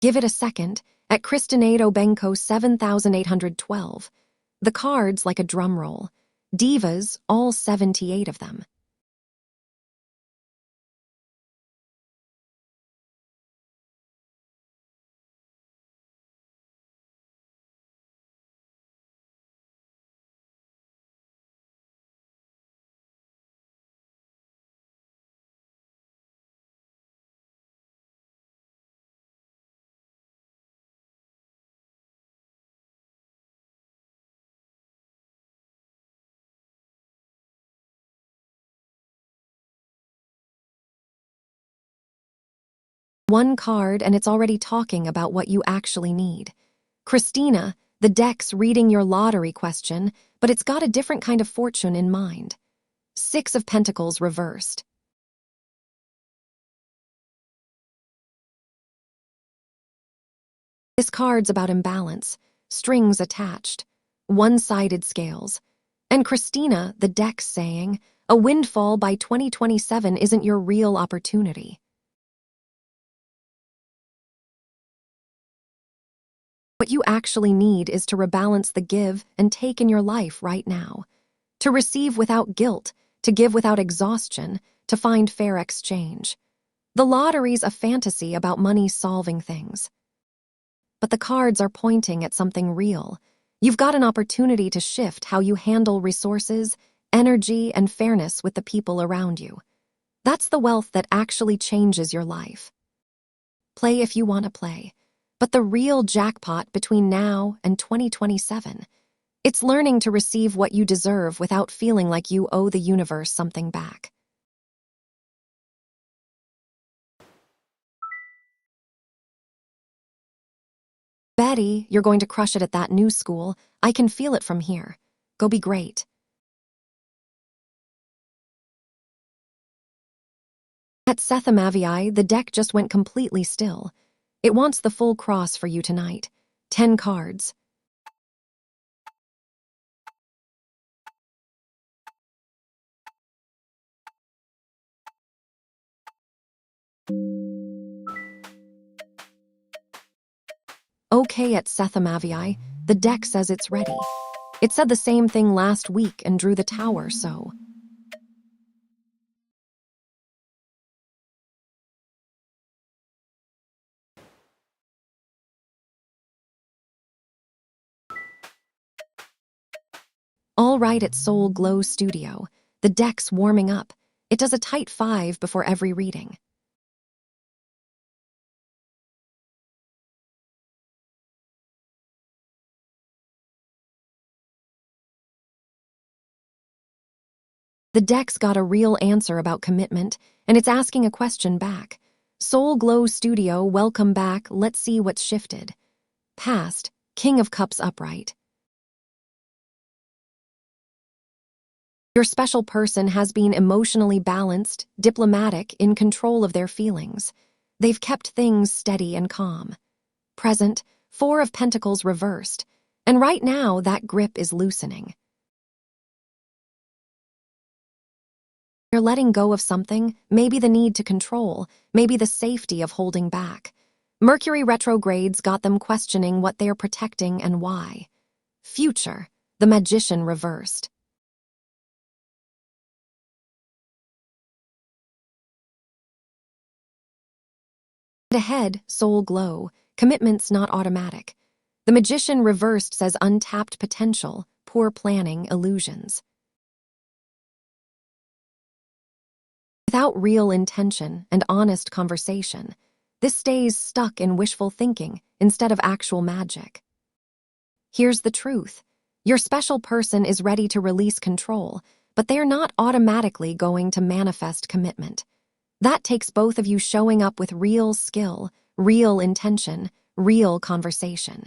Give it a second. At Kristinado Benko 7812. The cards like a drum roll. Divas, all 78 of them. One card and it's already talking about what you actually need. Christina, the deck's reading your lottery question, but it's got a different kind of fortune in mind. Six of Pentacles reversed. This card's about imbalance, strings attached, one-sided scales. And Christina, the deck's saying, a windfall by 2027 isn't your real opportunity. What you actually need is to rebalance the give and take in your life right now. To receive without guilt, to give without exhaustion, to find fair exchange. The lottery's a fantasy about money solving things. But the cards are pointing at something real. You've got an opportunity to shift how you handle resources, energy, and fairness with the people around you. That's the wealth that actually changes your life. Play if you want to play. But the real jackpot between now and 2027, it's learning to receive what you deserve without feeling like you owe the universe something back. Betty, you're going to crush it at that new school. I can feel it from here. Go be great. At Sethamavii, the deck just went completely still. It wants the full cross for you tonight. 10 cards. Okay at Sethamavii, the deck says it's ready. It said the same thing last week and drew the tower, so... All right at Soul Glow Studio. The deck's warming up. It does a tight 5 before every reading. The deck's got a real answer about commitment, and it's asking a question back. Soul Glow Studio, welcome back. Let's see what's shifted. Past, King of Cups upright. Your special person has been emotionally balanced, diplomatic, in control of their feelings. They've kept things steady and calm. Present, Four of Pentacles reversed, and right now that grip is loosening. You're letting go of something, maybe the need to control, maybe the safety of holding back. Mercury retrogrades got them questioning what they're protecting and why. Future, the Magician reversed. Ahead, Soul Glow, commitment's not automatic. The Magician reversed says untapped potential, poor planning, illusions. Without real intention and honest conversation, this stays stuck in wishful thinking instead of actual magic. Here's the truth. Your special person is ready to release control, but they're not automatically going to manifest commitment. That takes both of you showing up with real skill, real intention, real conversation.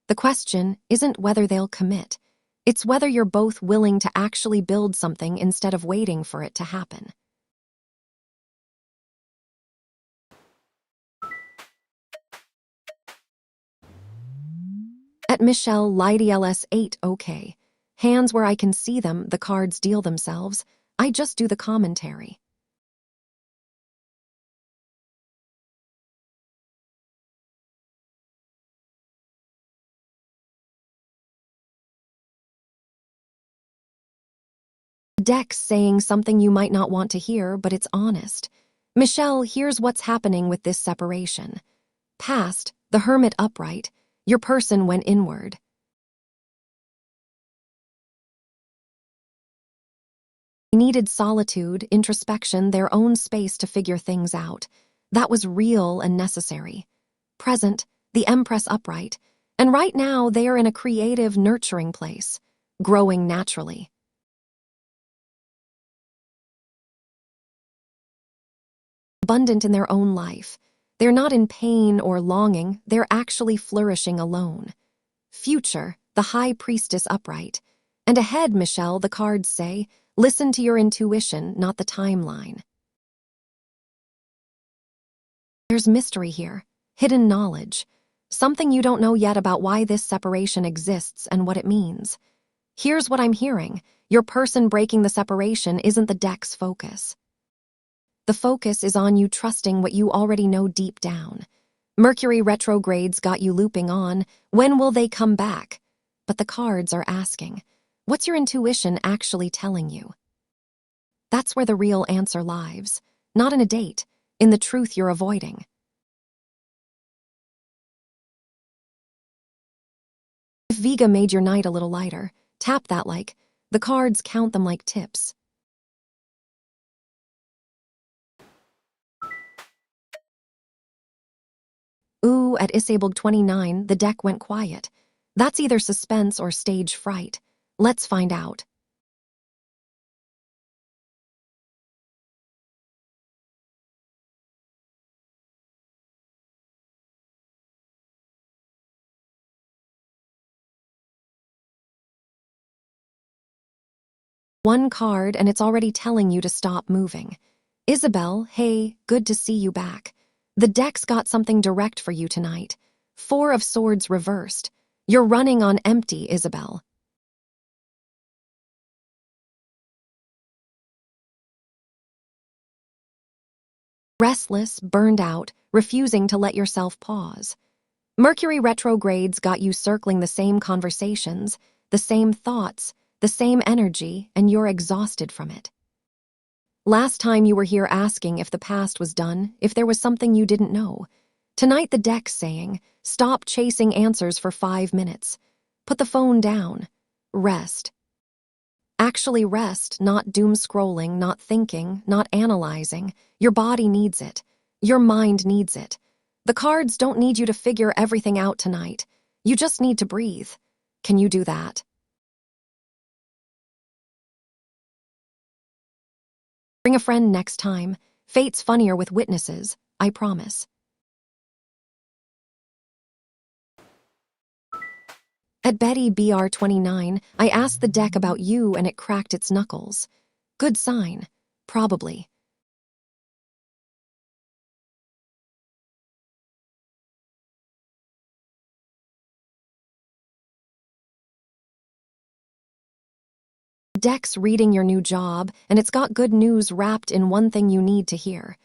The question isn't whether they'll commit. It's whether you're both willing to actually build something instead of waiting for it to happen. At Michelle, Lady LS 8, okay. Hands where I can see them, the cards deal themselves. I just do the commentary. Deck's saying something you might not want to hear, but it's honest. Michelle, here's what's happening with this separation. Past, the Hermit upright, your person went inward. They needed solitude, introspection, their own space to figure things out. That was real and necessary. Present, the Empress upright, and right now they are in a creative, nurturing place, growing naturally. Abundant in their own life. They're not in pain or longing, they're actually flourishing alone. Future, the High Priestess upright. And ahead, Michelle, the cards say, listen to your intuition, not the timeline. There's mystery here, hidden knowledge, something you don't know yet about why this separation exists and what it means. Here's what I'm hearing. Your person breaking the separation isn't the deck's focus. The focus is on you trusting what you already know deep down. Mercury retrogrades got you looping on, when will they come back? But the cards are asking, what's your intuition actually telling you? That's where the real answer lies, not in a date, in the truth you're avoiding. If Vega made your night a little lighter, tap that like, the cards count them like tips. Ooh, at Isabel 29, the deck went quiet. That's either suspense or stage fright. Let's find out. One card and it's already telling you to stop moving. Isabel, hey, good to see you back. The deck's got something direct for you tonight. Four of Swords reversed. You're running on empty, Isabel. Restless, burned out, refusing to let yourself pause. Mercury retrogrades got you circling the same conversations, the same thoughts, the same energy, and you're exhausted from it. Last time you were here asking if the past was done, if there was something you didn't know. Tonight the deck's saying, stop chasing answers for 5 minutes. Put the phone down. Rest. Actually rest, not doom scrolling, not thinking, not analyzing. Your body needs it. Your mind needs it. The cards don't need you to figure everything out tonight. You just need to breathe. Can you do that? Bring a friend next time. Fate's funnier with witnesses, I promise. At Betty BR29, I asked the deck about you and it cracked its knuckles. Good sign. Probably. The deck's reading your new job, and it's got good news wrapped in one thing you need to hear.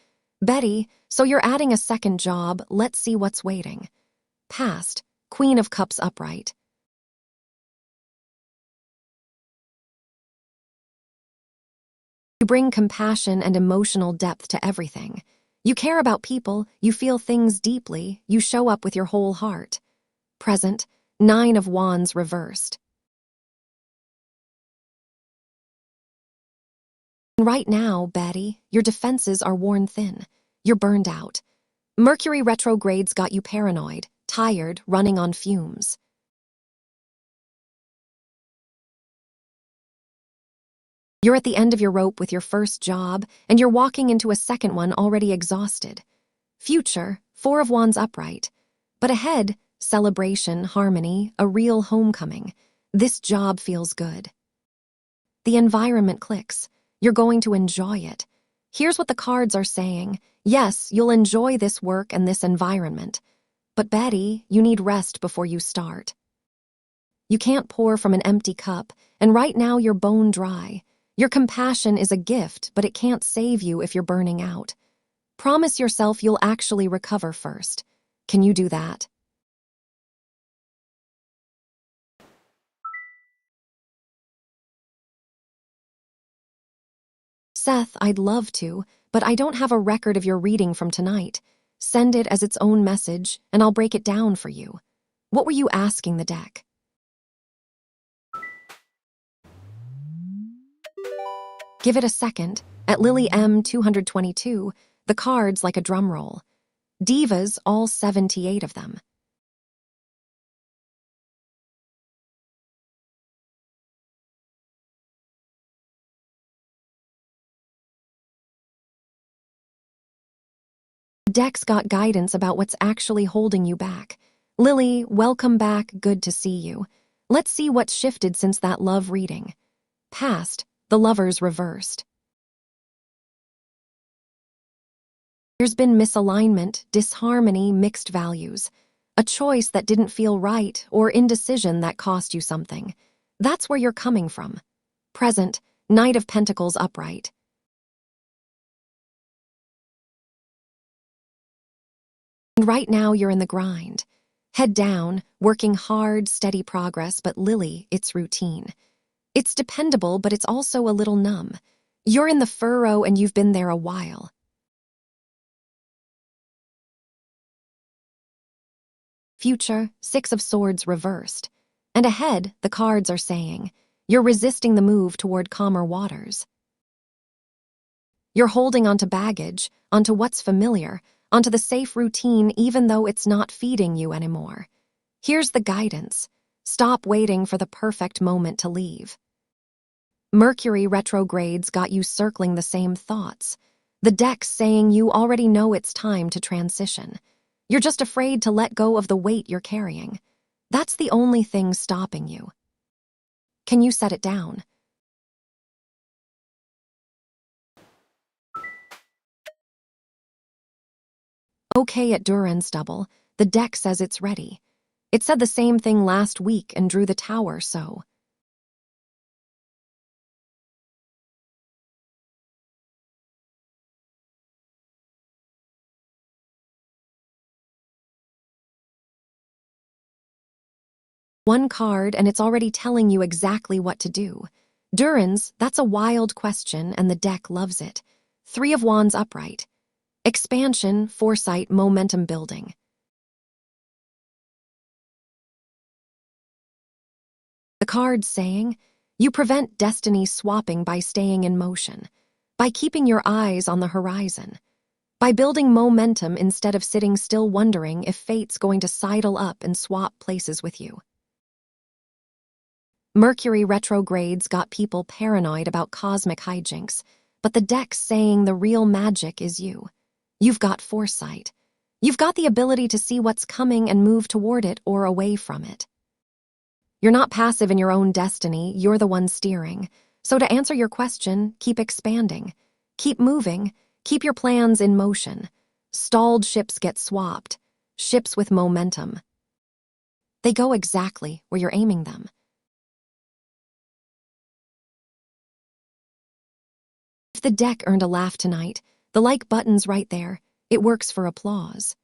Betty, so you're adding a second job, let's see what's waiting. Past, Queen of Cups upright. You bring compassion and emotional depth to everything. You care about people, you feel things deeply, you show up with your whole heart. Present, 9 of Wands reversed. Right now, Betty, your defenses are worn thin. You're burned out. Mercury retrograde's got you paranoid, tired, running on fumes. You're at the end of your rope with your first job, and you're walking into a second one already exhausted. Future, 4 of Wands upright. But ahead, celebration, harmony, a real homecoming. This job feels good. The environment clicks. You're going to enjoy it. Here's what the cards are saying. Yes, you'll enjoy this work and this environment. But Betty, you need rest before you start. You can't pour from an empty cup, and right now you're bone dry. Your compassion is a gift, but it can't save you if you're burning out. Promise yourself you'll actually recover first. Can you do that? Seth, I'd love to, but I don't have a record of your reading from tonight. Send it as its own message, and I'll break it down for you. What were you asking the deck? Give it a second. At Lily M 222, the cards like a drum roll. Divas, all 78 of them. The deck's got guidance about what's actually holding you back. Lily, welcome back, good to see you. Let's see what's shifted since that love reading. Past, the lovers reversed. There's been misalignment, disharmony, mixed values. A choice that didn't feel right or indecision that cost you something. That's where you're coming from. Present, Knight of Pentacles upright. And right now you're in the grind. Head down, working hard, steady progress, but Lily, it's routine. It's dependable, but it's also a little numb. You're in the furrow and you've been there a while. Future, 6 of Swords reversed. And ahead, the cards are saying, you're resisting the move toward calmer waters. You're holding onto baggage, onto what's familiar, onto the safe routine even though it's not feeding you anymore. Here's the guidance. Stop waiting for the perfect moment to leave. Mercury retrograde's got you circling the same thoughts. The deck's saying you already know it's time to transition. You're just afraid to let go of the weight you're carrying. That's the only thing stopping you. Can you set it down? Okay at Duran's double, the deck says it's ready. It said the same thing last week and drew the tower, so. One card and it's already telling you exactly what to do. Duran's, that's a wild question and the deck loves it. 3 of Wands upright. Expansion, foresight, momentum building. The card's saying, you prevent destiny swapping by staying in motion, by keeping your eyes on the horizon, by building momentum instead of sitting still wondering if fate's going to sidle up and swap places with you. Mercury retrograde's got people paranoid about cosmic hijinks, but the deck's saying the real magic is you. You've got foresight. You've got the ability to see what's coming and move toward it or away from it. You're not passive in your own destiny, you're the one steering. So to answer your question, keep expanding. Keep moving. Keep your plans in motion. Stalled ships get swapped. Ships with momentum. They go exactly where you're aiming them. If the deck earned a laugh tonight, the like button's right there. It works for applause.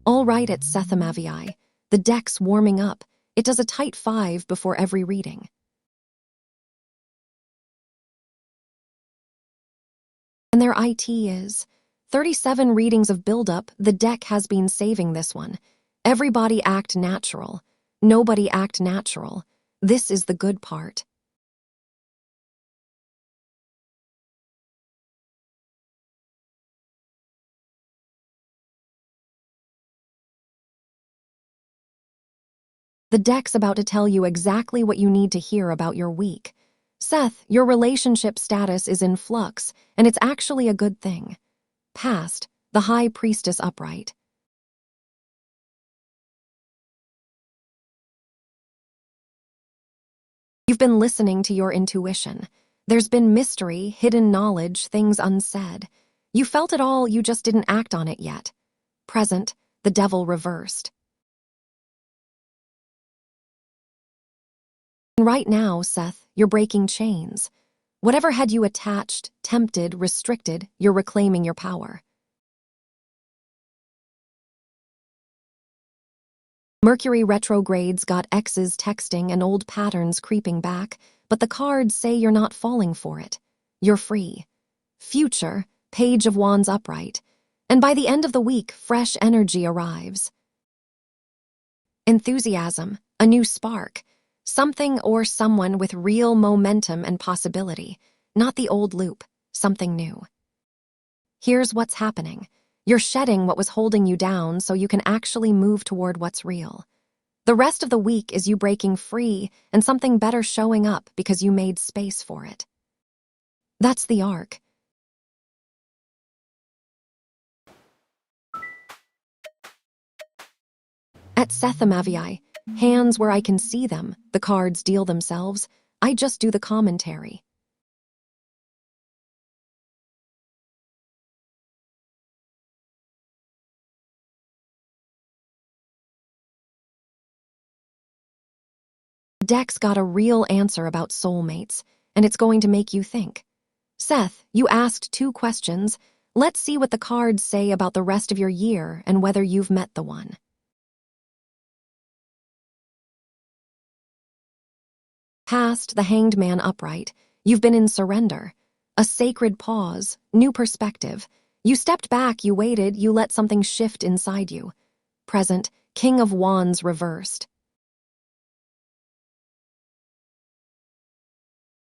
All right at Sethamavi. The deck's warming up. It does a tight 5 before every reading. And their IT is 37 readings of buildup. The deck has been saving this one. Everybody act natural. Nobody act natural. This is the good part. The deck's about to tell you exactly what you need to hear about your week. Seth, your relationship status is in flux, and it's actually a good thing. Past, the High Priestess upright. You've been listening to your intuition. There's been mystery, hidden knowledge, things unsaid. You felt it all, you just didn't act on it yet. Present, the devil reversed. Right now, Seth, you're breaking chains. Whatever had you attached, tempted, restricted, you're reclaiming your power. Mercury retrogrades got exes texting and old patterns creeping back, but the cards say you're not falling for it. You're free. Future, Page of Wands upright. And by the end of the week, fresh energy arrives. Enthusiasm, a new spark. Something or someone with real momentum and possibility. Not the old loop, something new. Here's what's happening. You're shedding what was holding you down so you can actually move toward what's real. The rest of the week is you breaking free and something better showing up because you made space for it. That's the arc. At Sethamavi, hands where I can see them, the cards deal themselves. I just do the commentary. The deck's got a real answer about soulmates, and it's going to make you think. Seth, you asked 2 questions. Let's see what the cards say about the rest of your year and whether you've met the one. Past, the Hanged Man upright. You've been in surrender. A sacred pause, new perspective. You stepped back, you waited, you let something shift inside you. Present, King of Wands reversed.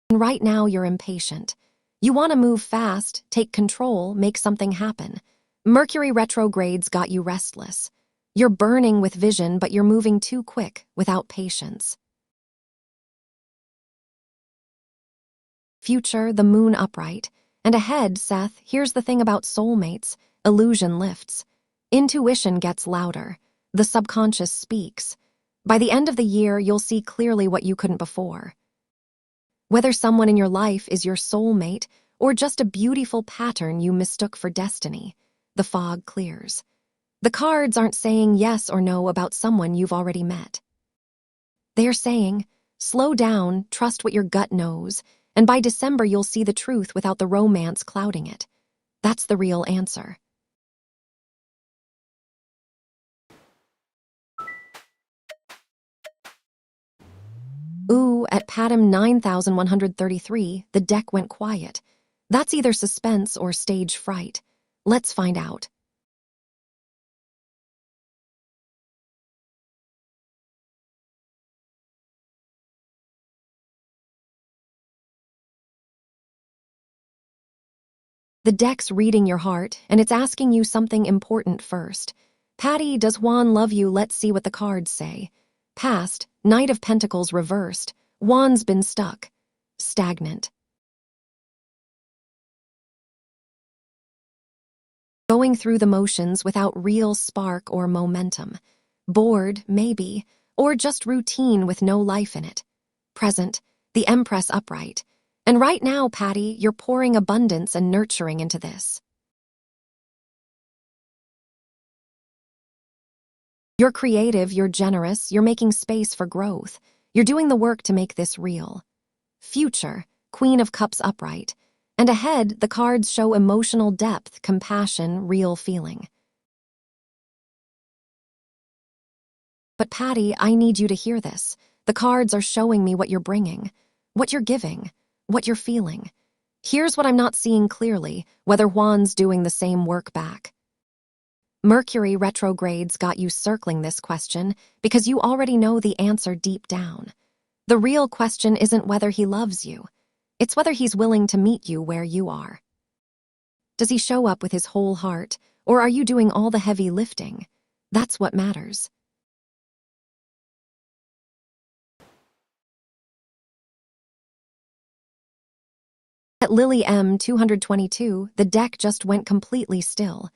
And right now you're impatient. You want to move fast, take control, make something happen. Mercury retrogrades got you restless. You're burning with vision, but you're moving too quick, without patience. Future, the moon upright. And ahead, Seth, here's the thing about soulmates. Illusion lifts. Intuition gets louder. The subconscious speaks. By the end of the year, you'll see clearly what you couldn't before. Whether someone in your life is your soulmate or just a beautiful pattern you mistook for destiny, the fog clears. The cards aren't saying yes or no about someone you've already met. They're saying, slow down, trust what your gut knows, and by December you'll see the truth without the romance clouding it. That's the real answer. Ooh, at Patam 9133, the deck went quiet. That's either suspense or stage fright. Let's find out. The deck's reading your heart, and it's asking you something important first. Patty, does Juan love you? Let's see what the cards say. Past, Knight of Pentacles reversed. Juan's been stuck. Stagnant. Going through the motions without real spark or momentum. Bored, maybe, or just routine with no life in it. Present, the Empress upright. And right now, Patty, you're pouring abundance and nurturing into this. You're creative, you're generous, you're making space for growth. You're doing the work to make this real. Future, Queen of Cups upright. And ahead, the cards show emotional depth, compassion, real feeling. But Patty, I need you to hear this. The cards are showing me what you're bringing, what you're giving, what you're feeling. Here's what I'm not seeing clearly, whether Juan's doing the same work back. Mercury retrogrades got you circling this question because you already know the answer deep down. The real question isn't whether he loves you. It's whether he's willing to meet you where you are. Does he show up with his whole heart, or are you doing all the heavy lifting? That's what matters. At Lily M 222, the deck just went completely still.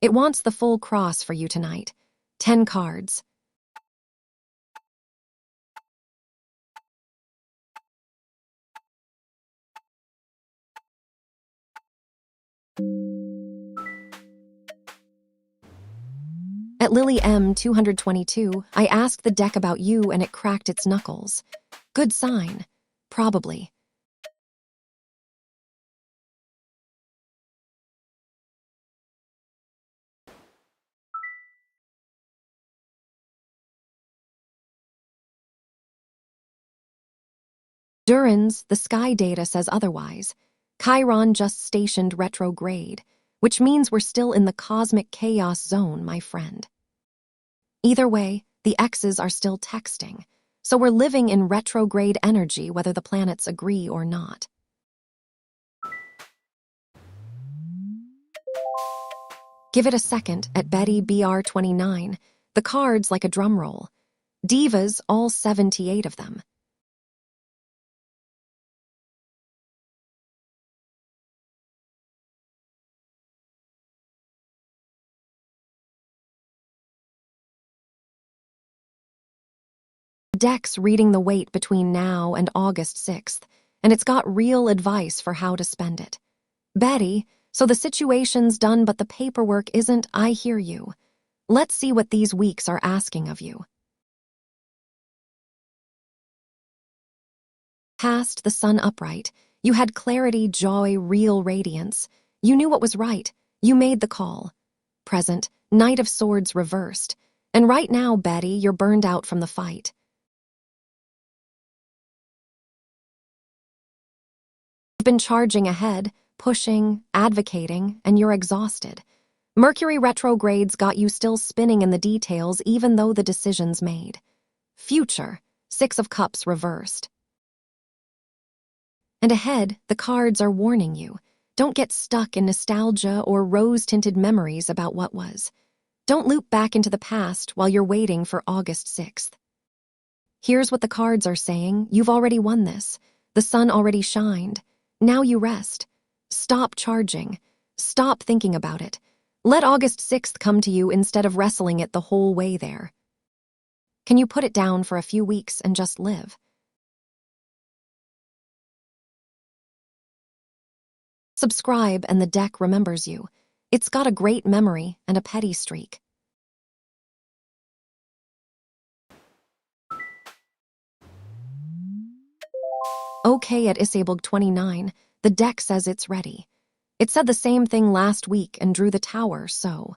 It wants the full cross for you tonight. 10 cards. At Lily M 222, I asked the deck about you and it cracked its knuckles. Good sign. Probably. Duran's, the sky data says otherwise. Chiron just stationed retrograde, which means we're still in the cosmic chaos zone, my friend. Either way, the X's are still texting, so we're living in retrograde energy whether the planets agree or not. Give it a second at Betty BR29, the cards like a drum roll. Divas, all 78 of them. Deck's reading the weight between now and August 6th, and it's got real advice for how to spend it. Betty, so the situation's done but the paperwork isn't. I hear you. Let's see what these weeks are asking of you. Past, the sun upright. You had clarity, joy, real radiance. You knew what was right. You made the call. Present, Knight of Swords reversed. And right now, Betty, you're burned out from the fight. You've been charging ahead, pushing, advocating, and you're exhausted. Mercury retrogrades got you still spinning in the details even though the decision's made. Future, Six of Cups reversed. And ahead, the cards are warning you. Don't get stuck in nostalgia or rose-tinted memories about what was. Don't loop back into the past while you're waiting for August 6th. Here's what the cards are saying. You've already won this. The sun already shined. Now you rest. Stop charging. Stop thinking about it. Let August 6th come to you instead of wrestling it the whole way there. Can you put it down for a few weeks and just live? Subscribe and the deck remembers you. It's got a great memory and a petty streak. Okay at Isabel 29, the deck says it's ready. It said the same thing last week and drew the tower, so.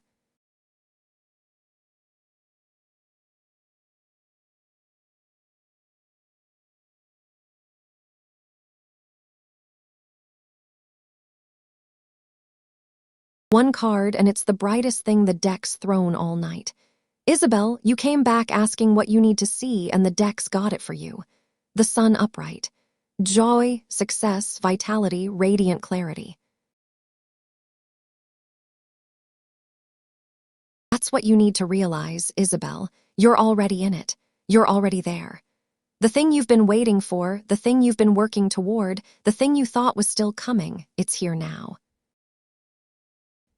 One card and it's the brightest thing the deck's thrown all night. Isabel, you came back asking what you need to see and the deck's got it for you. The sun upright. Joy, success, vitality, radiant clarity. That's what you need to realize, Isabel. You're already in it. You're already there. The thing you've been waiting for, the thing you've been working toward, the thing you thought was still coming, it's here now.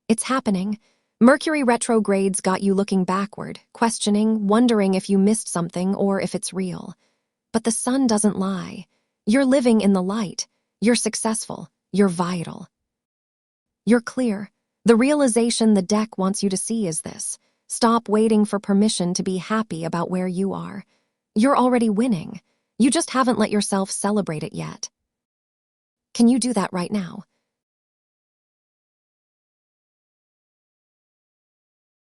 It's happening. Mercury retrogrades got you looking backward, questioning, wondering if you missed something or if it's real. But the sun doesn't lie. You're living in the light. You're successful. You're vital. You're clear. The realization the deck wants you to see is this. Stop waiting for permission to be happy about where you are. You're already winning. You just haven't let yourself celebrate it yet. Can you do that right now?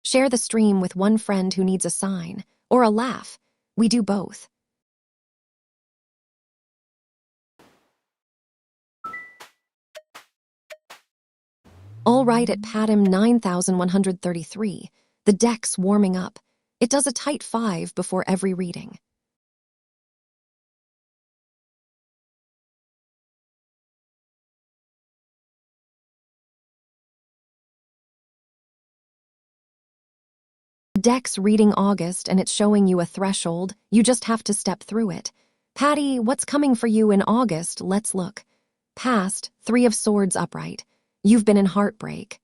Share the stream with one friend who needs a sign, or a laugh. We do both. All right at Paddam 9133. The deck's warming up. It does a tight 5 before every reading. The deck's reading August and it's showing you a threshold. You just have to step through it. Patty, what's coming for you in August? Let's look. Past, 3 of Swords upright. You've been in heartbreak.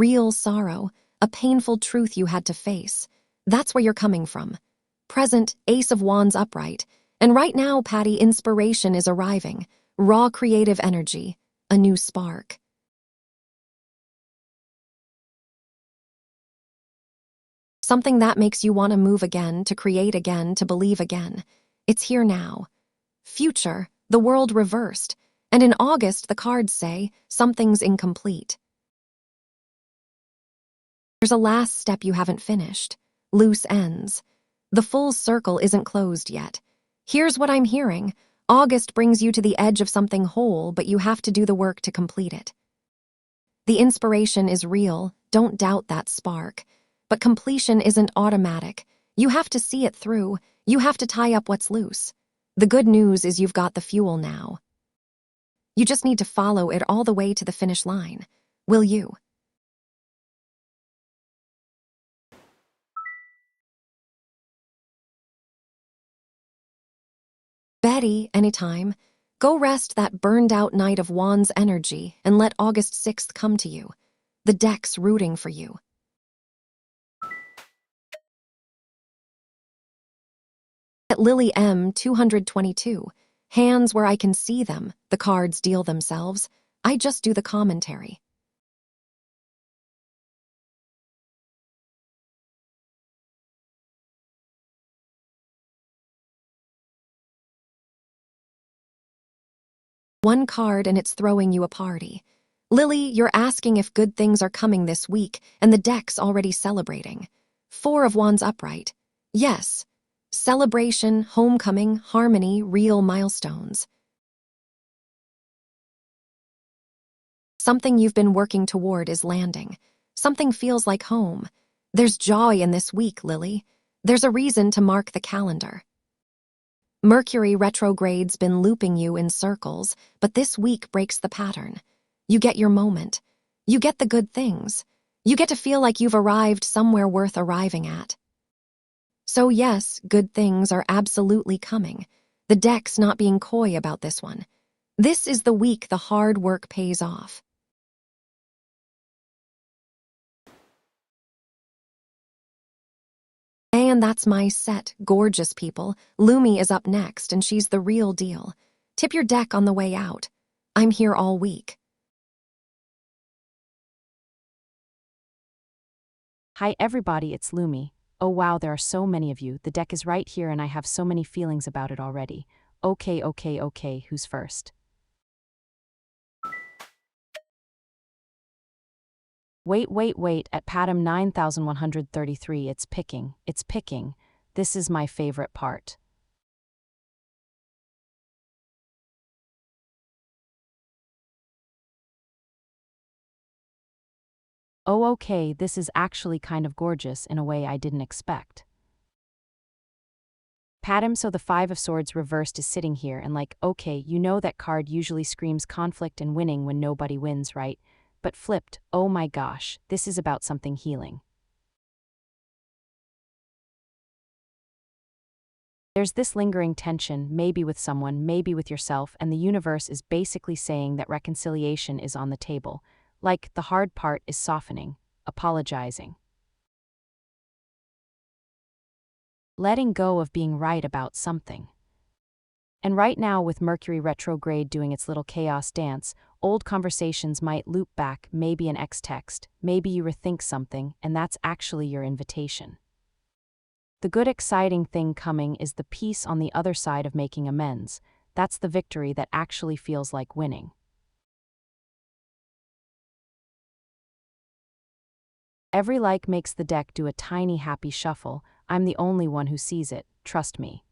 Real sorrow, a painful truth you had to face. That's where you're coming from. Present, Ace of Wands upright. And right now, Patty, inspiration is arriving. Raw creative energy, a new spark. Something that makes you want to move again, to create again, to believe again. It's here now. Future, the world reversed. And in August, the cards say, something's incomplete. There's a last step you haven't finished. Loose ends. The full circle isn't closed yet. Here's what I'm hearing. August brings you to the edge of something whole, but you have to do the work to complete it. The inspiration is real, don't doubt that spark. But completion isn't automatic. You have to see it through. You have to tie up what's loose. The good news is you've got the fuel now. You just need to follow it all the way to the finish line. Will you? Betty, anytime. Go rest that burned-out Knight of Wands energy and let August 6th come to you. The deck's rooting for you. At Lily M. 222, hands where I can see them, the cards deal themselves. I just do the commentary. One card and it's throwing you a party. Lily, you're asking if good things are coming this week, and the deck's already celebrating. 4 of Wands upright. Yes. Celebration, homecoming, harmony, real milestones. Something you've been working toward is landing. Something feels like home. There's joy in this week, Lily. There's a reason to mark the calendar. Mercury retrograde's been looping you in circles, but this week breaks the pattern. You get your moment. You get the good things. You get to feel like you've arrived somewhere worth arriving at. So yes, good things are absolutely coming. The deck's not being coy about this one. This is the week the hard work pays off. And that's my set, gorgeous people. Lumi is up next, and she's the real deal. Tip your deck on the way out. I'm here all week. Hi everybody, it's Lumi. Oh wow, there are so many of you. The deck is right here and I have so many feelings about it already. Okay, who's first? Wait, at Paddam 9133, it's picking. This is my favorite part. Oh okay, this is actually kind of gorgeous in a way I didn't expect. Pat him so the Five of Swords reversed is sitting here and like, okay, you know that card usually screams conflict and winning when nobody wins, right? But flipped, oh my gosh, this is about something healing. There's this lingering tension, maybe with someone, maybe with yourself, and the universe is basically saying that reconciliation is on the table. Like, the hard part is softening, apologizing. Letting go of being right about something. And right now, with Mercury retrograde doing its little chaos dance, old conversations might loop back, maybe an ex text, maybe you rethink something, and that's actually your invitation. The good, exciting thing coming is the peace on the other side of making amends. That's the victory that actually feels like winning. Every like makes the deck do a tiny happy shuffle. I'm the only one who sees it, trust me.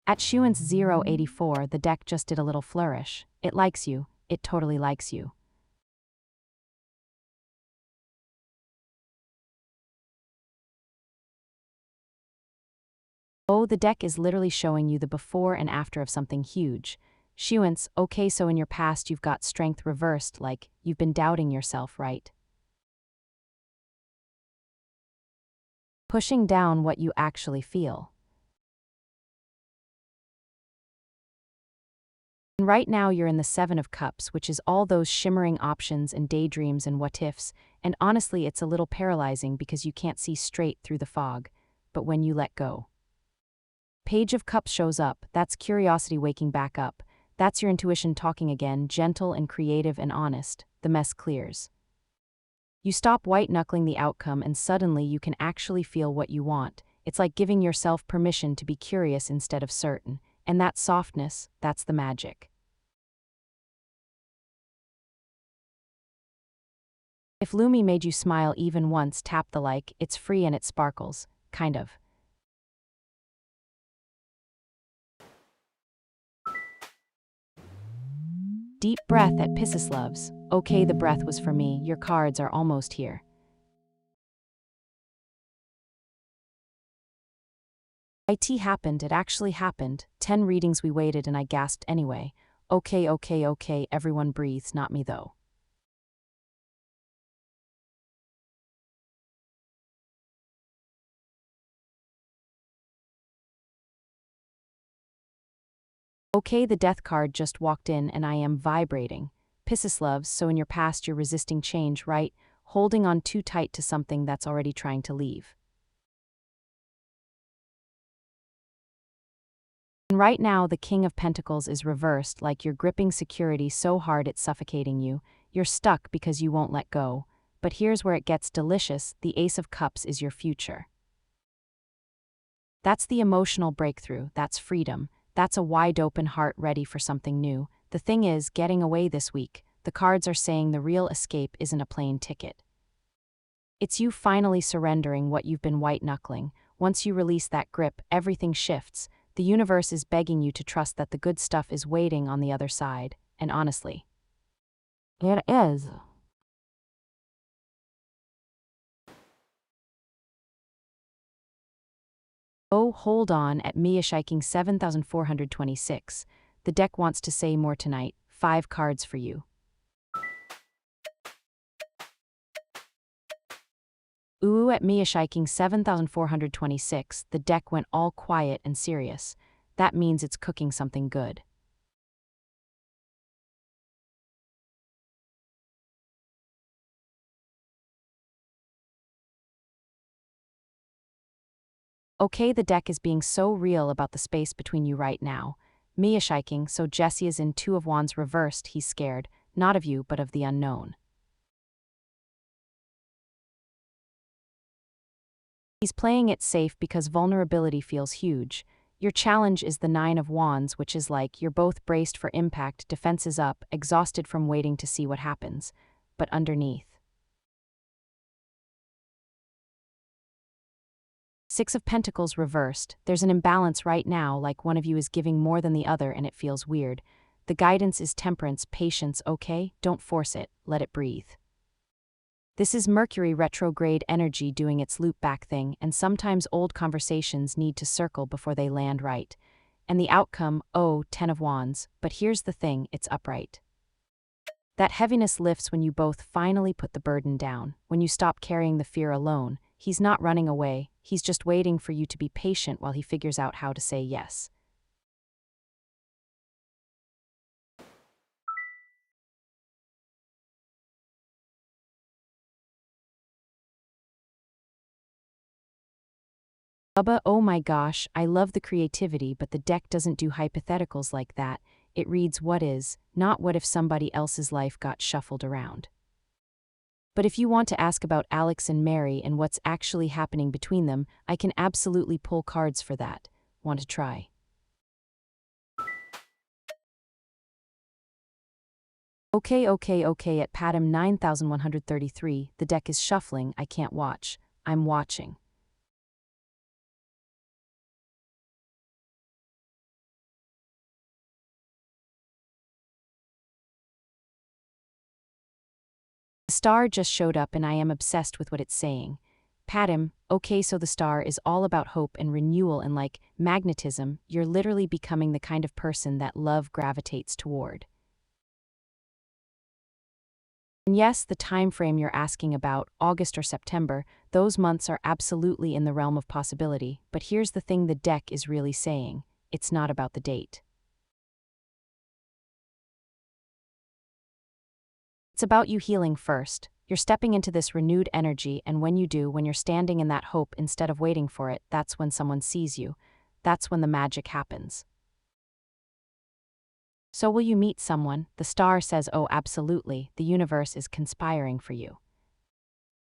At Schuen's 084, the deck just did a little flourish. It likes you. It totally likes you. Oh, the deck is literally showing you the before and after of something huge. Schuen's, okay, so in your past you've got strength reversed, like you've been doubting yourself, right? Pushing down what you actually feel. And right now you're in the Seven of Cups, which is all those shimmering options and daydreams and what-ifs, and honestly it's a little paralyzing because you can't see straight through the fog. But when you let go. Page of Cups shows up, that's curiosity waking back up. That's your intuition talking again, gentle and creative and honest. The mess clears. You stop white-knuckling the outcome and suddenly you can actually feel what you want. It's like giving yourself permission to be curious instead of certain. And that softness, that's the magic. If Lumi made you smile even once, tap the like, it's free and it sparkles. Kind of. Deep breath at AstroLove's. Okay, the breath was for me, your cards are almost here. It happened, it actually happened. 10 readings we waited and I gasped anyway. Okay, okay, okay, everyone breathes, not me though. Okay, the death card just walked in and I am vibrating. AstroLove's, so in your past you're resisting change, right? Holding on too tight to something that's already trying to leave. And right now, the King of Pentacles is reversed, like you're gripping security so hard it's suffocating you. You're stuck because you won't let go. But here's where it gets delicious, the Ace of Cups is your future. That's the emotional breakthrough, that's freedom, that's a wide-open heart ready for something new. The thing is, getting away this week, the cards are saying the real escape isn't a plane ticket. It's you finally surrendering what you've been white-knuckling. Once you release that grip, everything shifts. The universe is begging you to trust that the good stuff is waiting on the other side. And honestly, it is. Oh, hold on at Mia Shiking 7426. The deck wants to say more tonight. 5 cards for you. Ooh, at Mia Shiking 7426, the deck went all quiet and serious. That means it's cooking something good. Okay, the deck is being so real about the space between you right now. Mia Shiking, so Jesse is in 2 of Wands reversed, he's scared, not of you, but of the unknown. He's playing it safe because vulnerability feels huge. Your challenge is the 9 of Wands, which is like you're both braced for impact, defenses up, exhausted from waiting to see what happens. But underneath. 6 of Pentacles reversed. There's an imbalance right now, like one of you is giving more than the other and it feels weird. The guidance is temperance, patience, okay? Don't force it, let it breathe. This is Mercury retrograde energy doing its loop-back thing, and sometimes old conversations need to circle before they land right. And the outcome, oh, 10 of Wands, but here's the thing, it's upright. That heaviness lifts when you both finally put the burden down, when you stop carrying the fear alone. He's not running away, he's just waiting for you to be patient while he figures out how to say yes. Bubba, oh my gosh, I love the creativity, but the deck doesn't do hypotheticals like that. It reads what is, not what if somebody else's life got shuffled around. But if you want to ask about Alex and Mary and what's actually happening between them, I can absolutely pull cards for that. Want to try? Okay, at Patam 9133, the deck is shuffling, I can't watch. I'm watching. The star just showed up and I am obsessed with what it's saying. Patam, okay, so the star is all about hope and renewal, and like magnetism, you're literally becoming the kind of person that love gravitates toward. And yes, the time frame you're asking about, August or September, those months are absolutely in the realm of possibility, but here's the thing the deck is really saying. It's not about the date. It's about you healing first. You're stepping into this renewed energy, and when you do, when you're standing in that hope instead of waiting for it, that's when someone sees you. That's when the magic happens. So will you meet someone? The star says, oh, absolutely, the universe is conspiring for you.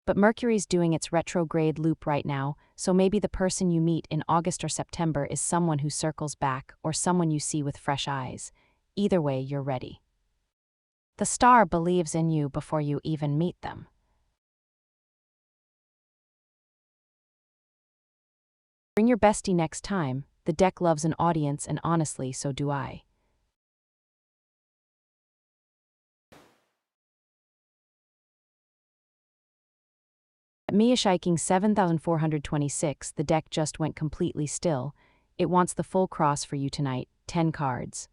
But Mercury's doing its retrograde loop right now, so maybe the person you meet in August or September is someone who circles back or someone you see with fresh eyes. Either way, you're ready. The star believes in you before you even meet them. Bring your bestie next time. The deck loves an audience, and honestly, so do I. At Mia Shiking 7426, the deck just went completely still. It wants the full cross for you tonight, 10 cards.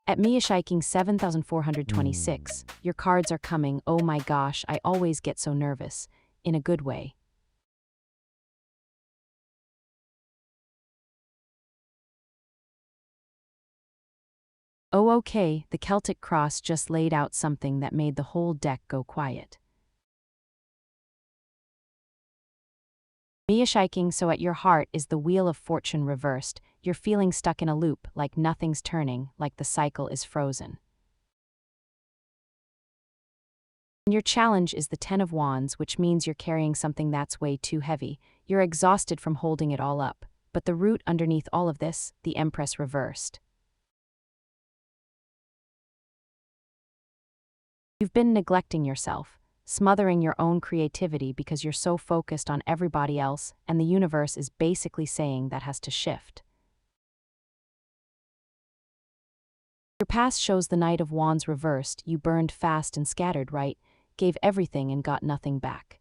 At Mia Shiking 7426, your cards are coming. Oh my gosh, I always get so nervous. In a good way. Oh okay, the Celtic cross just laid out something that made the whole deck go quiet. Mia Shiking, so at your heart is the wheel of fortune reversed. You're feeling stuck in a loop, like nothing's turning, like the cycle is frozen. And your challenge is the 10 of Wands, which means you're carrying something that's way too heavy. You're exhausted from holding it all up. But the root underneath all of this, the Empress reversed. You've been neglecting yourself, smothering your own creativity because you're so focused on everybody else, and the universe is basically saying that has to shift. Your past shows the Knight of Wands reversed. You burned fast and scattered, right? Gave everything and got nothing back.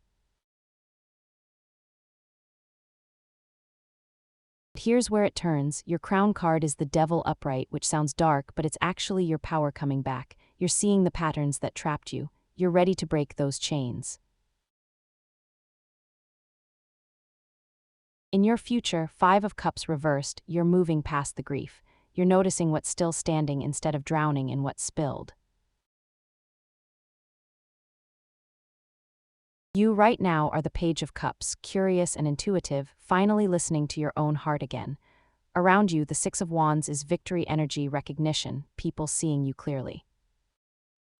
Here's where it turns. Your crown card is the Devil upright, which sounds dark, but it's actually your power coming back. You're seeing the patterns that trapped you. You're ready to break those chains. In your future, 5 of Cups reversed, you're moving past the grief. You're noticing what's still standing instead of drowning in what's spilled. You right now are the Page of Cups, curious and intuitive, finally listening to your own heart again. Around you, the 6 of Wands is victory energy, recognition, people seeing you clearly.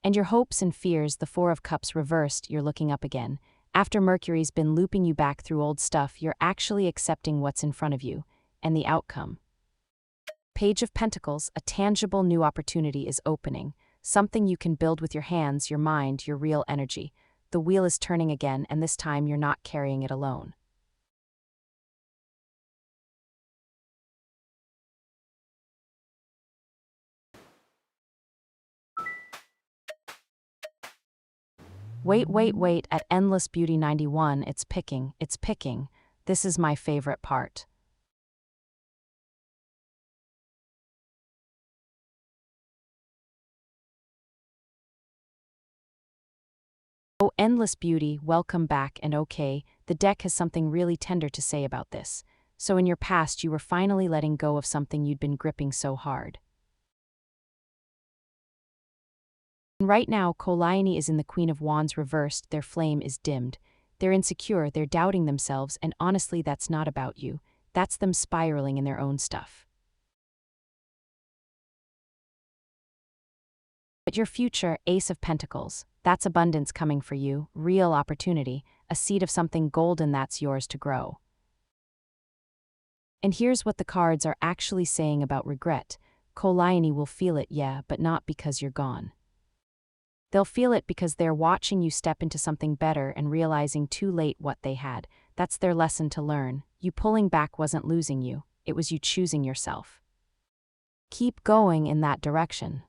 And your hopes and fears, the 4 of Cups reversed, you're looking up again. After Mercury's been looping you back through old stuff, you're actually accepting what's in front of you, and the outcome. Page of Pentacles, a tangible new opportunity is opening, something you can build with your hands, your mind, your real energy. the wheel is turning again, and this time you're not carrying it alone. Wait, at Endless Beauty 91, it's picking. This is my favorite part. Oh, Endless Beauty, welcome back, and okay, the deck has something really tender to say about this. So in your past, you were finally letting go of something you'd been gripping so hard. And right now, Selene is in the Queen of Wands reversed, their flame is dimmed. They're insecure, they're doubting themselves, and honestly, that's not about you. That's them spiraling in their own stuff. But your future, Ace of Pentacles, that's abundance coming for you, real opportunity, a seed of something golden that's yours to grow. And here's what the cards are actually saying about regret. Selene will feel it, yeah, but not because you're gone. They'll feel it because they're watching you step into something better and realizing too late what they had. That's their lesson to learn. You pulling back wasn't losing you, it was you choosing yourself. Keep going in that direction.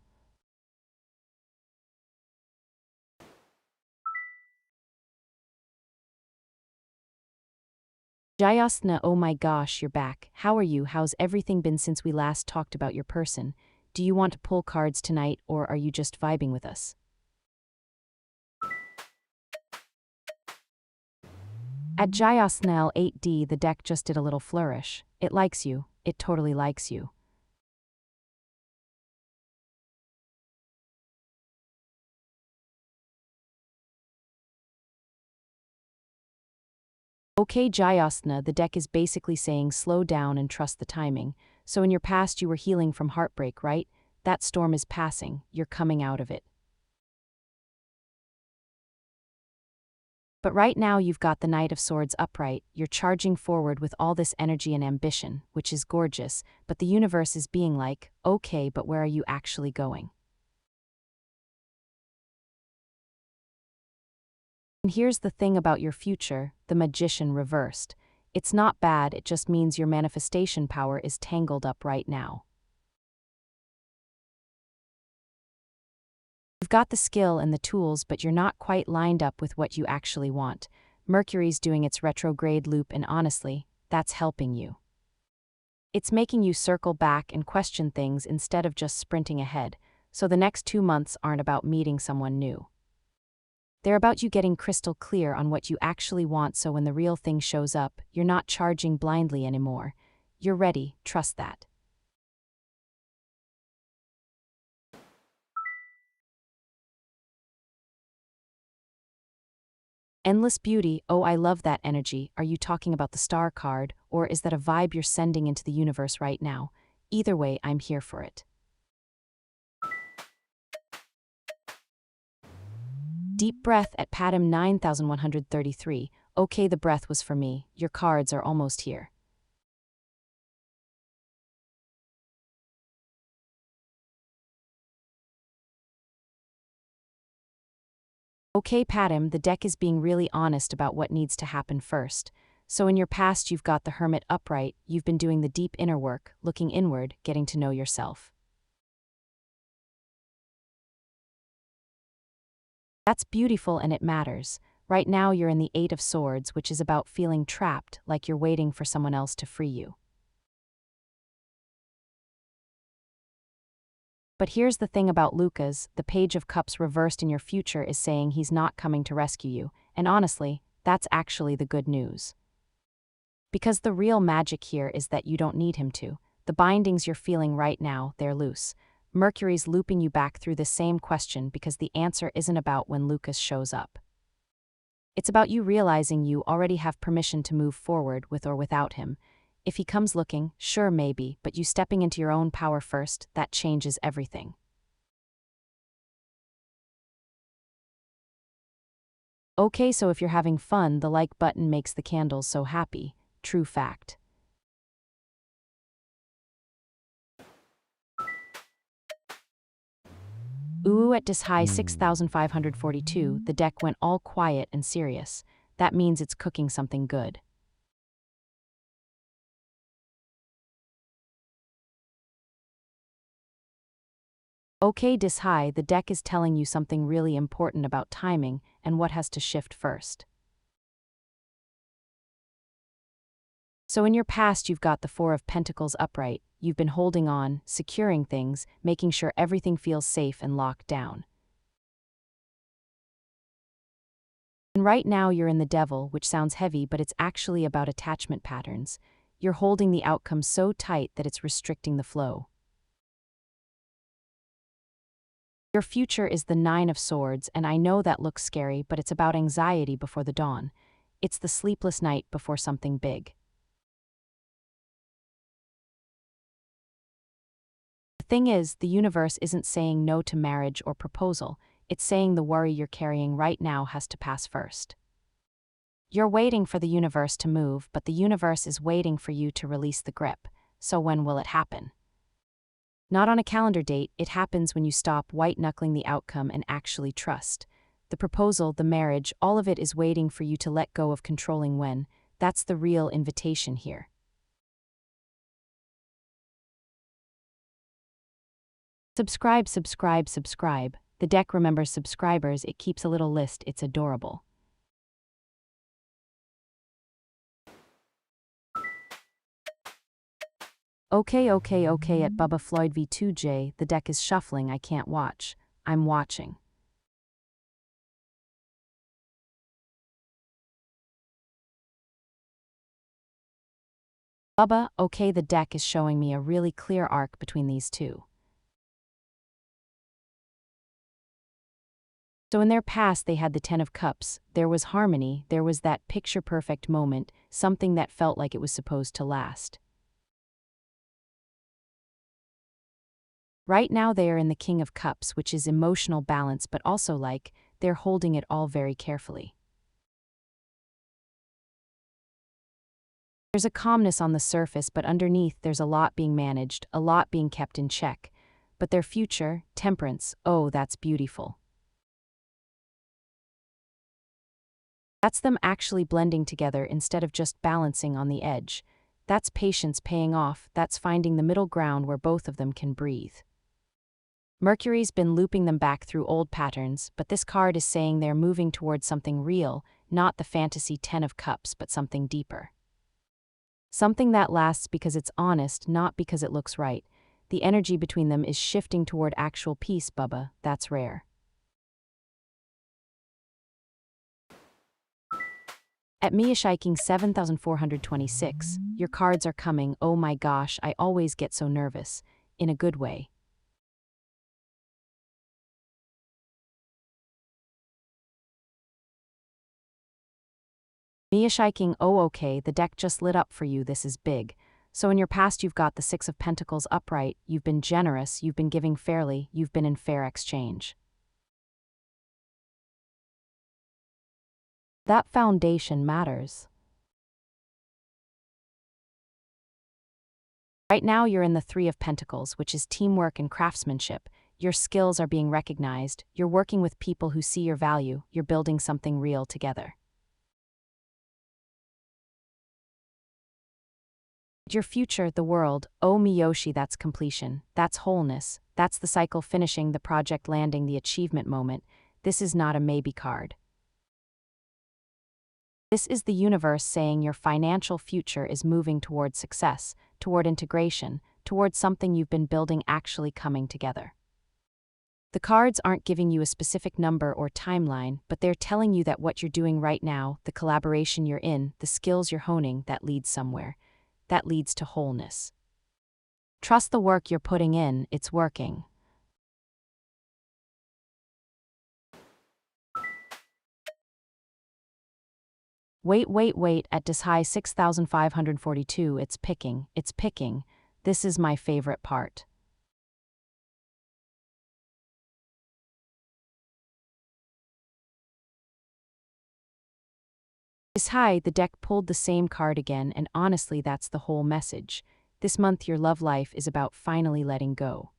Jayasna, oh my gosh, you're back. How are you? How's everything been since we last talked about your person? Do you want to pull cards tonight, or are you just vibing with us? At Jayasnel 8D, the deck just did a little flourish. It likes you. It totally likes you. Okay, Jayasna, the deck is basically saying slow down and trust the timing. So in your past you were healing from heartbreak, right? That storm is passing. You're coming out of it. But right now you've got the Knight of Swords upright. You're charging forward with all this energy and ambition, which is gorgeous, but the universe is being like, okay, but where are you actually going? And here's the thing about your future, the Magician reversed. It's not bad, it just means your manifestation power is tangled up right now. You've got the skill and the tools, but you're not quite lined up with what you actually want. Mercury's doing its retrograde loop, and honestly, that's helping you. It's making you circle back and question things instead of just sprinting ahead, so the next 2 months aren't about meeting someone new. They're about you getting crystal clear on what you actually want, so when the real thing shows up, you're not charging blindly anymore. You're ready, trust that. Endless Beauty, oh I love that energy. Are you talking about the star card, or is that a vibe you're sending into the universe right now? Either way, I'm here for it. Deep breath at Padam 9133. Okay, the breath was for me. Your cards are almost here. Okay, Padam, the deck is being really honest about what needs to happen first. So in your past, you've got the Hermit upright, you've been doing the deep inner work, looking inward, getting to know yourself. That's beautiful and it matters. Right now you're in the Eight of Swords, which is about feeling trapped, like you're waiting for someone else to free you. But here's the thing about Lucas, the Page of Cups reversed in your future is saying he's not coming to rescue you, and honestly, that's actually the good news. Because the real magic here is that you don't need him to. The bindings you're feeling right now, they're loose. Mercury's looping you back through the same question because the answer isn't about when Lucas shows up. It's about you realizing you already have permission to move forward with or without him. If he comes looking, sure maybe, but you stepping into your own power first, that changes everything. Okay, so if you're having fun, the like button makes the candles so happy. True fact. Ooh, at this high 6,542, the deck went all quiet and serious. That means it's cooking something good. Okay, this high, the deck is telling you something really important about timing and what has to shift first. So in your past, you've got the Four of Pentacles upright. You've been holding on, securing things, making sure everything feels safe and locked down. And right now you're in the Devil, which sounds heavy, but it's actually about attachment patterns. You're holding the outcome so tight that it's restricting the flow. Your future is the Nine of Swords, and I know that looks scary, but it's about anxiety before the dawn. It's the sleepless night before something big. The thing is, the universe isn't saying no to marriage or proposal. It's saying the worry you're carrying right now has to pass first. You're waiting for the universe to move, but the universe is waiting for you to release the grip. So when will it happen? Not on a calendar date, it happens when you stop white-knuckling the outcome and actually trust. The proposal, the marriage, all of it is waiting for you to let go of controlling when. That's the real invitation here. Subscribe, subscribe, subscribe. The deck remembers subscribers, it keeps a little list, it's adorable. Okay, at Bubba Floyd V2J, the deck is shuffling, I can't watch. I'm watching. Bubba, okay, the deck is showing me a really clear arc between these two. So in their past they had the Ten of Cups, there was harmony, there was that picture-perfect moment, something that felt like it was supposed to last. Right now they are in the King of Cups, which is emotional balance, but also like, they're holding it all very carefully. There's a calmness on the surface, but underneath there's a lot being managed, a lot being kept in check. But their future, temperance, oh, that's beautiful. That's them actually blending together instead of just balancing on the edge. That's patience paying off, that's finding the middle ground where both of them can breathe. Mercury's been looping them back through old patterns, but this card is saying they're moving towards something real, not the fantasy Ten of Cups, but something deeper. Something that lasts because it's honest, not because it looks right. The energy between them is shifting toward actual peace, Bubba, that's rare. At Miyashiking 7426, your cards are coming, oh my gosh, I always get so nervous, in a good way. Miyashiking, oh okay, the deck just lit up for you, this is big. So in your past you've got the Six of Pentacles upright, you've been generous, you've been giving fairly, you've been in fair exchange. That foundation matters. Right now you're in the Three of Pentacles, which is teamwork and craftsmanship. Your skills are being recognized, you're working with people who see your value, you're building something real together. Your future, the world, oh Miyoshi, that's completion, that's wholeness, that's the cycle finishing, the project landing, the achievement moment. This is not a maybe card. This is the universe saying your financial future is moving toward success, toward integration, toward something you've been building actually coming together. The cards aren't giving you a specific number or timeline, but they're telling you that what you're doing right now, the collaboration you're in, the skills you're honing, that leads somewhere. That leads to wholeness. Trust the work you're putting in, it's working. Wait, at this high 6,542, it's picking. This is my favorite part. This high, the deck pulled the same card again, and honestly that's the whole message. This month your love life is about finally letting go.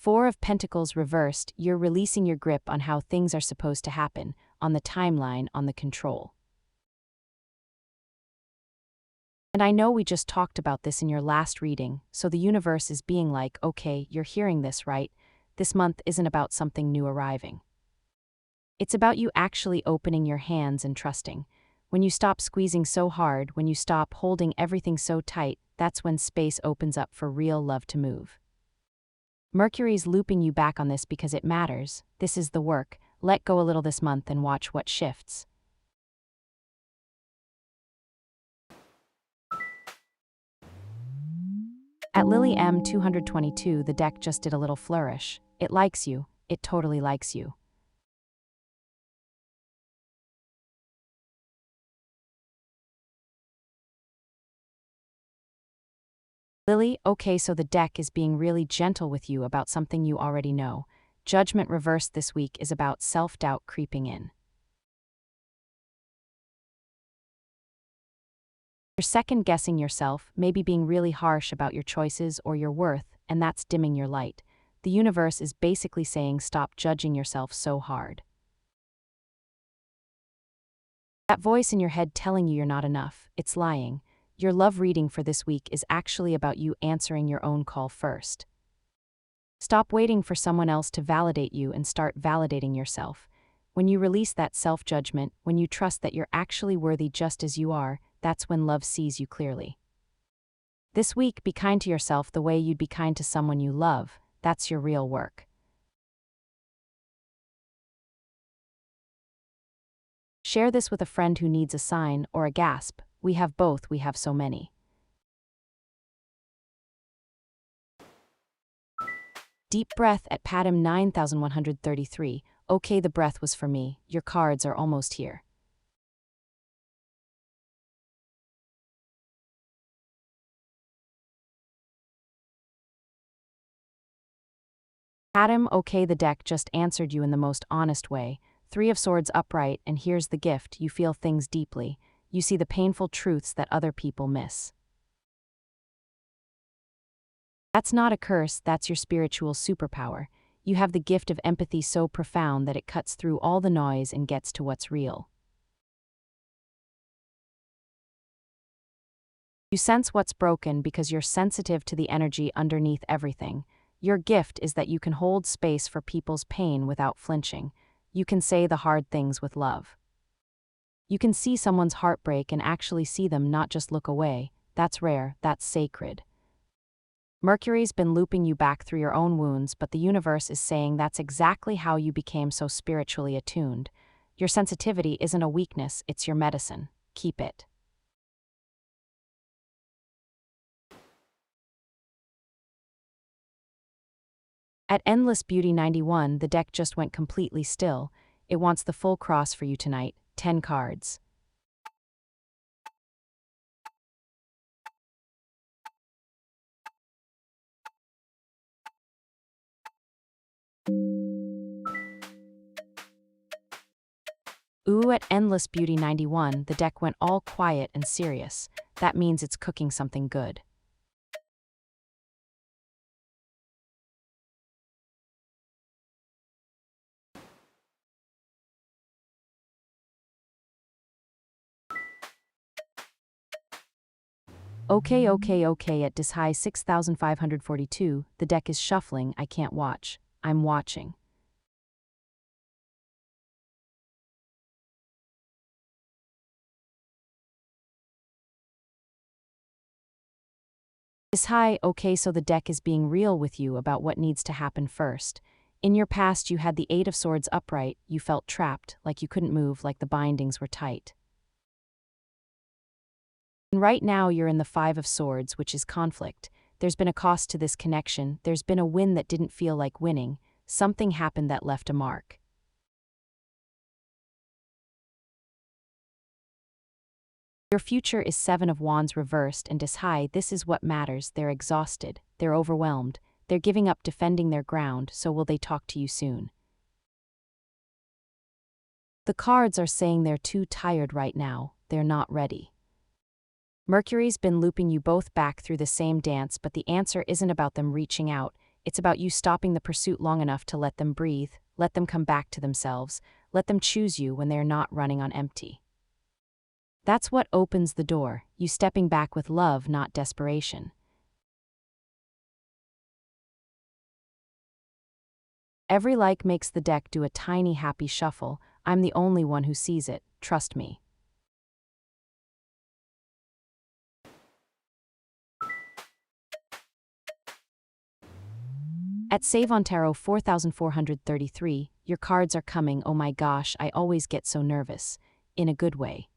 Four of Pentacles reversed, you're releasing your grip on how things are supposed to happen, on the timeline, on the control. And I know we just talked about this in your last reading, so the universe is being like, okay, you're hearing this, right? This month isn't about something new arriving. It's about you actually opening your hands and trusting. When you stop squeezing so hard, when you stop holding everything so tight, that's when space opens up for real love to move. Mercury's looping you back on this because it matters. This is the work. Let go a little this month and watch what shifts. At Lily M 222, the deck just did a little flourish. It likes you. It totally likes you. Lily, okay, so the deck is being really gentle with you about something you already know. Judgment reversed this week is about self-doubt creeping in. You're second-guessing yourself, maybe being really harsh about your choices or your worth, and that's dimming your light. The universe is basically saying stop judging yourself so hard. That voice in your head telling you you're not enough, it's lying. Your love reading for this week is actually about you answering your own call first. Stop waiting for someone else to validate you and start validating yourself. When you release that self-judgment, when you trust that you're actually worthy just as you are, that's when love sees you clearly. This week, be kind to yourself the way you'd be kind to someone you love. That's your real work. Share this with a friend who needs a sign or a gasp. We have both, we have so many. Deep breath at Padim 9133. Okay, the breath was for me. Your cards are almost here. Padim, okay, the deck just answered you in the most honest way. Three of Swords upright, and here's the gift. You feel things deeply. You see the painful truths that other people miss. That's not a curse, that's your spiritual superpower. You have the gift of empathy so profound that it cuts through all the noise and gets to what's real. You sense what's broken because you're sensitive to the energy underneath everything. Your gift is that you can hold space for people's pain without flinching. You can say the hard things with love. You can see someone's heartbreak and actually see them, not just look away. That's rare, that's sacred. Mercury's been looping you back through your own wounds, but the universe is saying that's exactly how you became so spiritually attuned. Your sensitivity isn't a weakness, it's your medicine. Keep it. At Endless Beauty 91, the deck just went completely still. It wants the full cross for you tonight, 10 cards. Ooh, at Endless Beauty 91, the deck went all quiet and serious. That means it's cooking something good. Okay, at this high 6,542, the deck is shuffling, I can't watch. I'm watching. This high, okay, so the deck is being real with you about what needs to happen first. In your past, you had the Eight of Swords upright, you felt trapped, like you couldn't move, like the bindings were tight. And right now, you're in the Five of Swords, which is conflict. There's been a cost to this connection, there's been a win that didn't feel like winning, something happened that left a mark. Your future is Seven of Wands reversed, and is high, this is what matters. They're exhausted, they're overwhelmed, they're giving up defending their ground, so will they talk to you soon? The cards are saying they're too tired right now, they're not ready. Mercury's been looping you both back through the same dance, but the answer isn't about them reaching out, It's about you stopping the pursuit long enough to let them breathe, let them come back to themselves, let them choose you when they're not running on empty. That's what opens the door, you stepping back with love, not desperation. Every like makes the deck do a tiny happy shuffle. I'm the only one who sees it, trust me. At Save on Tarot 4433, your cards are coming. Oh my gosh, I always get so nervous. In a good way.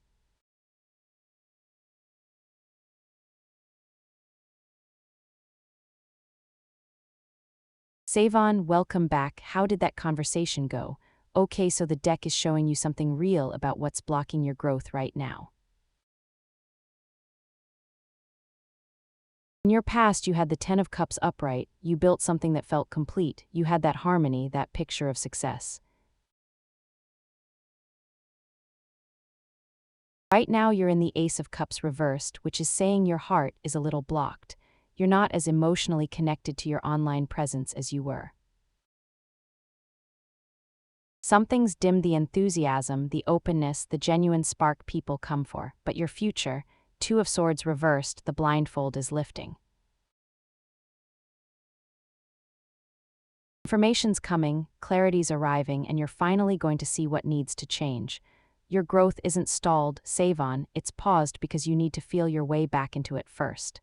Savon, welcome back. How did that conversation go? Okay, so the deck is showing you something real about what's blocking your growth right now. In your past, you had the Ten of Cups upright, you built something that felt complete, you had that harmony, that picture of success. Right now, you're in the Ace of Cups reversed, which is saying your heart is a little blocked. You're not as emotionally connected to your online presence as you were. Something's dimmed the enthusiasm, the openness, the genuine spark people come for, but your future, Two of Swords reversed, the blindfold is lifting. Information's coming, clarity's arriving, and you're finally going to see what needs to change. Your growth isn't stalled, Savon, it's paused because you need to feel your way back into it first.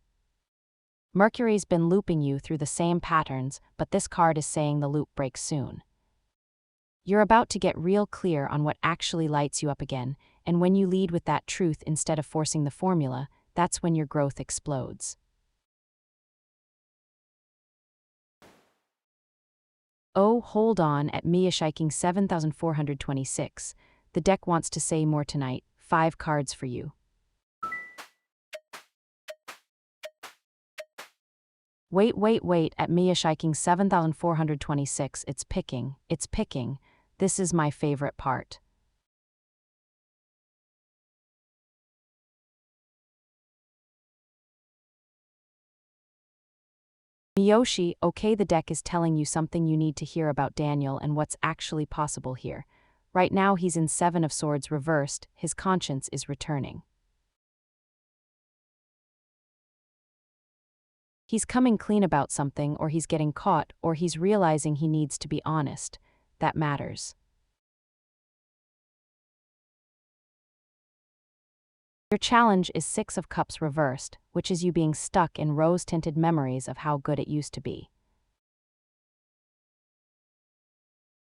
Mercury's been looping you through the same patterns, but this card is saying the loop breaks soon. You're about to get real clear on what actually lights you up again, and when you lead with that truth instead of forcing the formula, that's when your growth explodes. Oh, hold on, at Mia Shiking 7426. The deck wants to say more tonight. 5 cards for you. Wait, at Mia Shiking 7426, it's picking. This is my favorite part. Miyoshi, okay, the deck is telling you something you need to hear about Daniel and what's actually possible here. Right now he's in 7 of Swords reversed, his conscience is returning. He's coming clean about something, or he's getting caught, or he's realizing he needs to be honest. That matters. Your challenge is 6 of Cups reversed, which is you being stuck in rose-tinted memories of how good it used to be.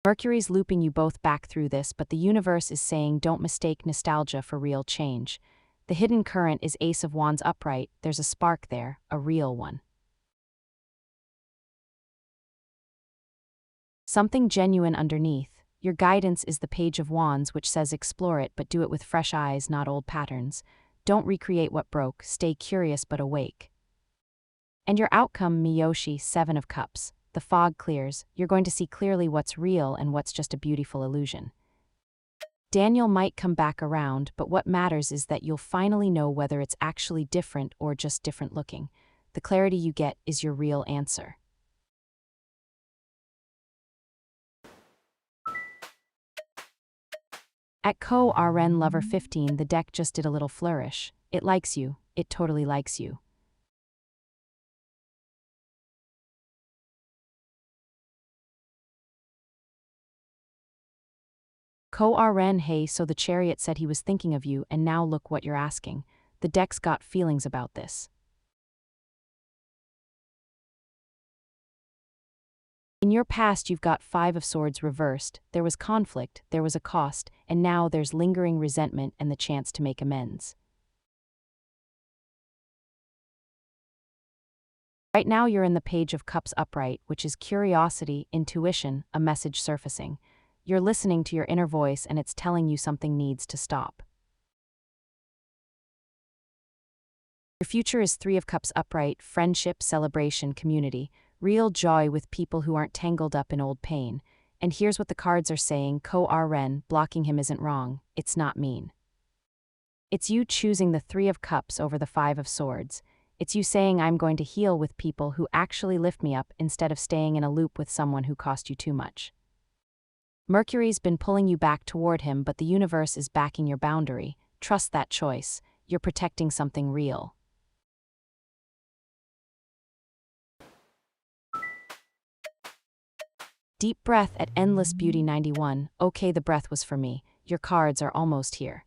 Mercury's looping you both back through this, but the universe is saying don't mistake nostalgia for real change. The hidden current is Ace of Wands upright, there's a spark there, a real one. Something genuine underneath. Your guidance is the Page of Wands, which says explore it, but do it with fresh eyes, not old patterns. Don't recreate what broke, stay curious but awake. And your outcome, Miyoshi, 7 of Cups. The fog clears, you're going to see clearly what's real and what's just a beautiful illusion. Daniel might come back around, but what matters is that you'll finally know whether it's actually different or just different looking. The clarity you get is your real answer. At Ko Ren Lover 15, the deck just did a little flourish. It likes you, it totally likes you. Ko Ren, hey, so the Chariot said he was thinking of you, and now look what you're asking. The deck's got feelings about this. In your past, you've got 5 of Swords reversed. There was conflict, there was a cost, and now there's lingering resentment and the chance to make amends. Right now, you're in the Page of Cups upright, which is curiosity, intuition, a message surfacing. You're listening to your inner voice, and it's telling you something needs to stop. Your future is 3 of Cups upright, friendship, celebration, community, real joy with people who aren't tangled up in old pain. And here's what the cards are saying, Ko Ren, blocking him isn't wrong, it's not mean. It's you choosing the 3 of Cups over the 5 of Swords. It's you saying I'm going to heal with people who actually lift me up instead of staying in a loop with someone who cost you too much. Mercury's been pulling you back toward him, but the universe is backing your boundary. Trust that choice. You're protecting something real. Deep breath at Endless Beauty 91. Okay, the breath was for me. Your cards are almost here.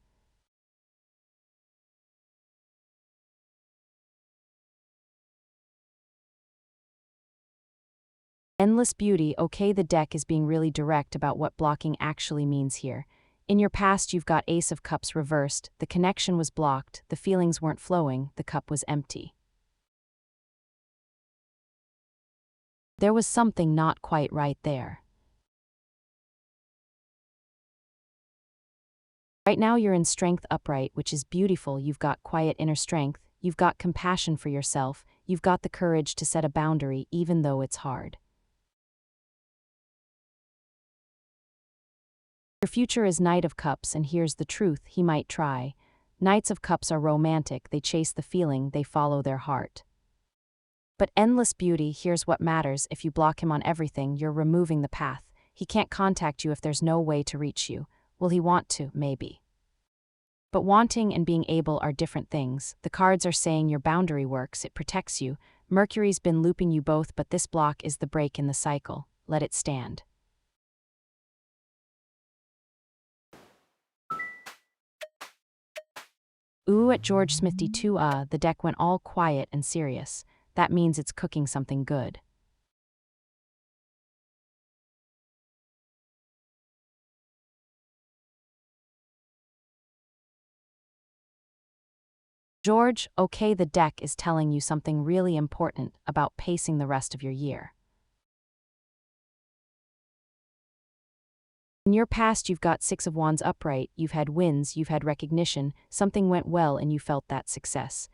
Endless Beauty. Okay, the deck is being really direct about what blocking actually means here. In your past, you've got Ace of Cups reversed. The connection was blocked, the feelings weren't flowing, the cup was empty. There was something not quite right there. Right now you're in Strength upright, which is beautiful. You've got quiet inner strength, you've got compassion for yourself, you've got the courage to set a boundary even though it's hard. Your future is Knight of Cups, and here's the truth, he might try. Knights of Cups are romantic, they chase the feeling, they follow their heart. But Endless Beauty, here's what matters: if you block him on everything, you're removing the path. He can't contact you if there's no way to reach you. Will he want to? Maybe. But wanting and being able are different things. The cards are saying your boundary works, it protects you. Mercury's been looping you both, but this block is the break in the cycle. Let it stand. Ooh, at George Smithy 2, the deck went all quiet and serious. That means it's cooking something good. George, okay, the deck is telling you something really important about pacing the rest of your year. In your past, you've got Six of Wands upright, you've had wins, you've had recognition, something went well and you felt that success.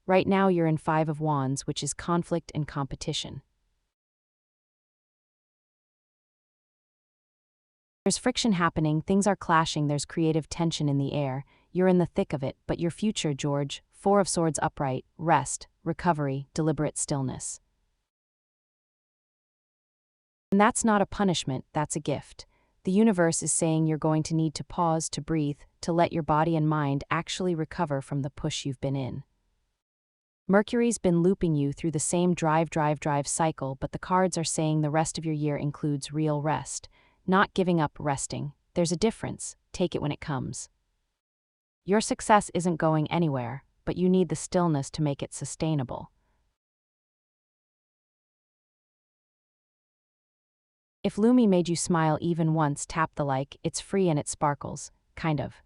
Right now you're in Five of Wands, which is conflict and competition. There's friction happening, things are clashing, there's creative tension in the air. You're in the thick of it, but your future, George, Four of Swords upright, rest, recovery, deliberate stillness. And that's not a punishment, that's a gift. The universe is saying you're going to need to pause, to breathe, to let your body and mind actually recover from the push you've been in. Mercury's been looping you through the same drive cycle, but the cards are saying the rest of your year includes real rest. Not giving up, resting. There's a difference. Take it when it comes. Your success isn't going anywhere, but you need the stillness to make it sustainable. If Lumi made you smile even once, tap the like, it's free and it sparkles. Kind of.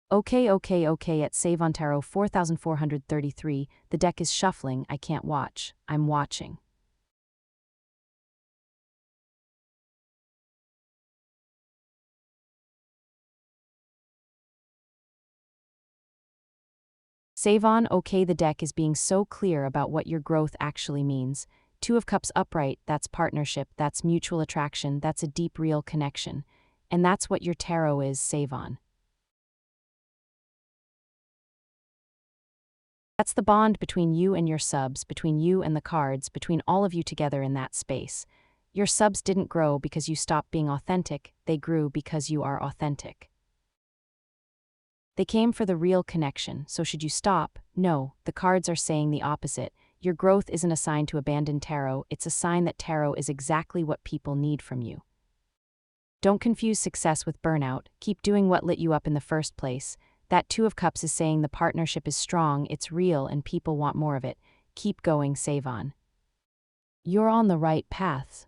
Okay, at Save on Tarot 4433, the deck is shuffling, I can't watch, I'm watching. Save on, okay, the deck is being so clear about what your growth actually means. Two of Cups upright, that's partnership, that's mutual attraction, that's a deep, real connection. And that's what your tarot is, Save on. That's the bond between you and your subs, between you and the cards, between all of you together in that space. Your subs didn't grow because you stopped being authentic, they grew because you are authentic. They came for the real connection, so should you stop? No, the cards are saying the opposite. Your growth isn't a sign to abandon tarot, it's a sign that tarot is exactly what people need from you. Don't confuse success with burnout, keep doing what lit you up in the first place. That Two of Cups is saying the partnership is strong, it's real, and people want more of it. Keep going, Save on. You're on the right path.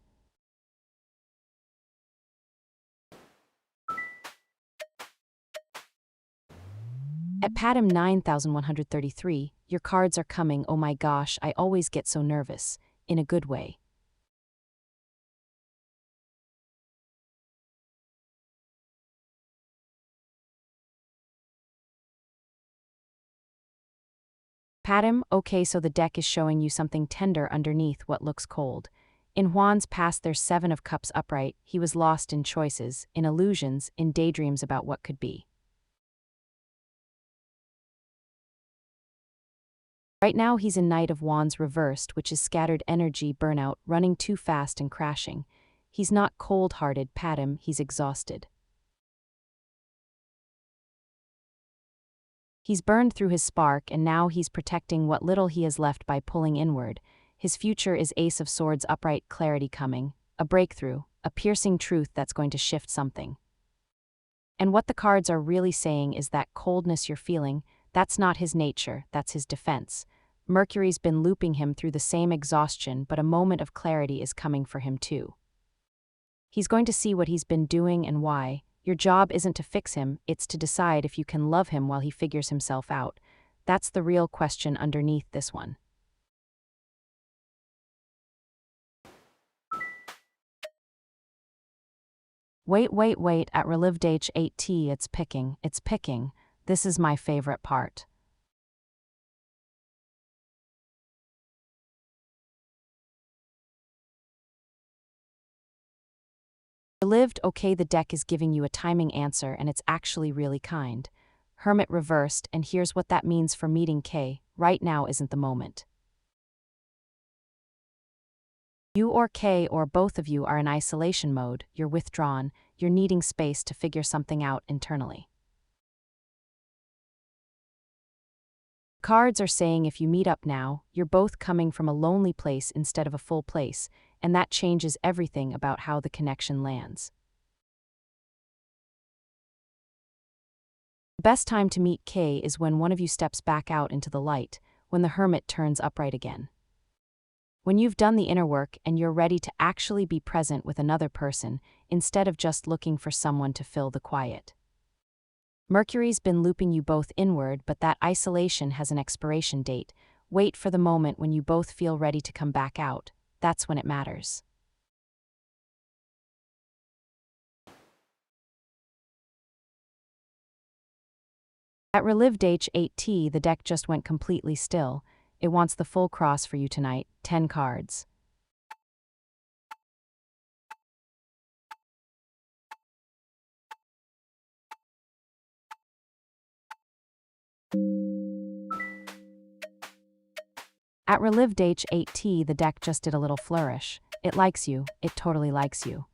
At Patam 9133, your cards are coming, oh my gosh, I always get so nervous, in a good way. Patam, okay, so the deck is showing you something tender underneath what looks cold. In Juan's past, there's Seven of Cups upright. He was lost in choices, in illusions, in daydreams about what could be. Right now, he's in Knight of Wands reversed, which is scattered energy, burnout, running too fast and crashing. He's not cold-hearted, pat him, he's exhausted. He's burned through his spark, and now he's protecting what little he has left by pulling inward. His future is Ace of Swords upright, clarity coming, a breakthrough, a piercing truth that's going to shift something. And what the cards are really saying is that coldness you're feeling, that's not his nature, that's his defense. Mercury's been looping him through the same exhaustion, but a moment of clarity is coming for him too. He's going to see what he's been doing and why. Your job isn't to fix him, it's to decide if you can love him while he figures himself out. That's the real question underneath this one. Wait, at Relived H8T, it's picking. This is my favorite part. Relived, okay, the deck is giving you a timing answer and it's actually really kind. Hermit reversed, and here's what that means for meeting K. Right now isn't the moment. You or K or both of you are in isolation mode, you're withdrawn, you're needing space to figure something out internally. Cards are saying if you meet up now, you're both coming from a lonely place instead of a full place, and that changes everything about how the connection lands. The best time to meet K is when one of you steps back out into the light, when the hermit turns upright again. When you've done the inner work and you're ready to actually be present with another person, instead of just looking for someone to fill the quiet. Mercury's been looping you both inward, but that isolation has an expiration date. Wait for the moment when you both feel ready to come back out. That's when it matters. At Relived H8T, the deck just went completely still. It wants the full cross for you tonight, 10 cards. At Relived H8T, the deck just did a little flourish. It likes you, it totally likes you.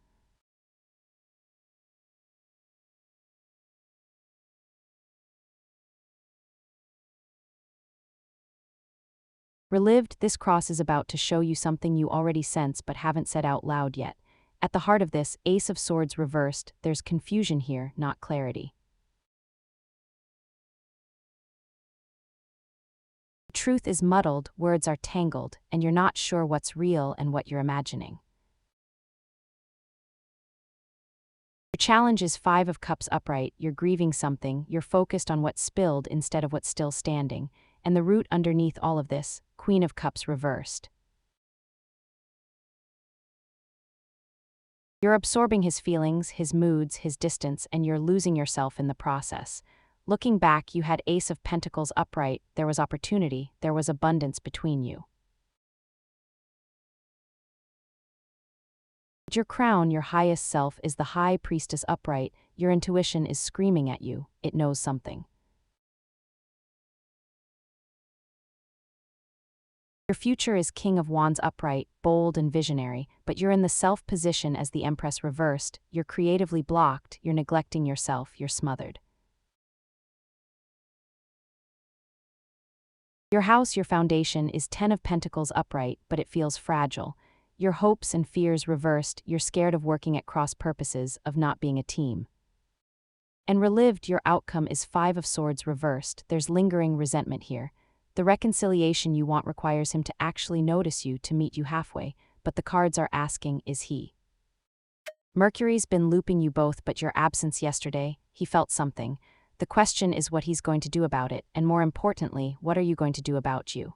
Relived, this cross is about to show you something you already sense but haven't said out loud yet. At the heart of this, Ace of Swords reversed, there's confusion here, not clarity. The truth is muddled, words are tangled, and you're not sure what's real and what you're imagining. Your challenge is Five of Cups upright, you're grieving something, you're focused on what's spilled instead of what's still standing, and the root underneath all of this, Queen of Cups reversed. You're absorbing his feelings, his moods, his distance, and you're losing yourself in the process. Looking back, you had Ace of Pentacles upright, there was opportunity, there was abundance between you. But your crown, your highest self, is the High Priestess upright, your intuition is screaming at you, it knows something. Your future is King of Wands upright, bold and visionary, but you're in the self position as the Empress reversed, you're creatively blocked, you're neglecting yourself, you're smothered. Your house, your foundation, is 10 of Pentacles upright, but it feels fragile. Your hopes and fears reversed, you're scared of working at cross purposes, of not being a team. And Relived, your outcome is Five of Swords reversed, there's lingering resentment here. The reconciliation you want requires him to actually notice you, to meet you halfway, but the cards are asking, is he? Mercury's been looping you both, but your absence yesterday, he felt something. The question is what he's going to do about it, and more importantly, what are you going to do about you?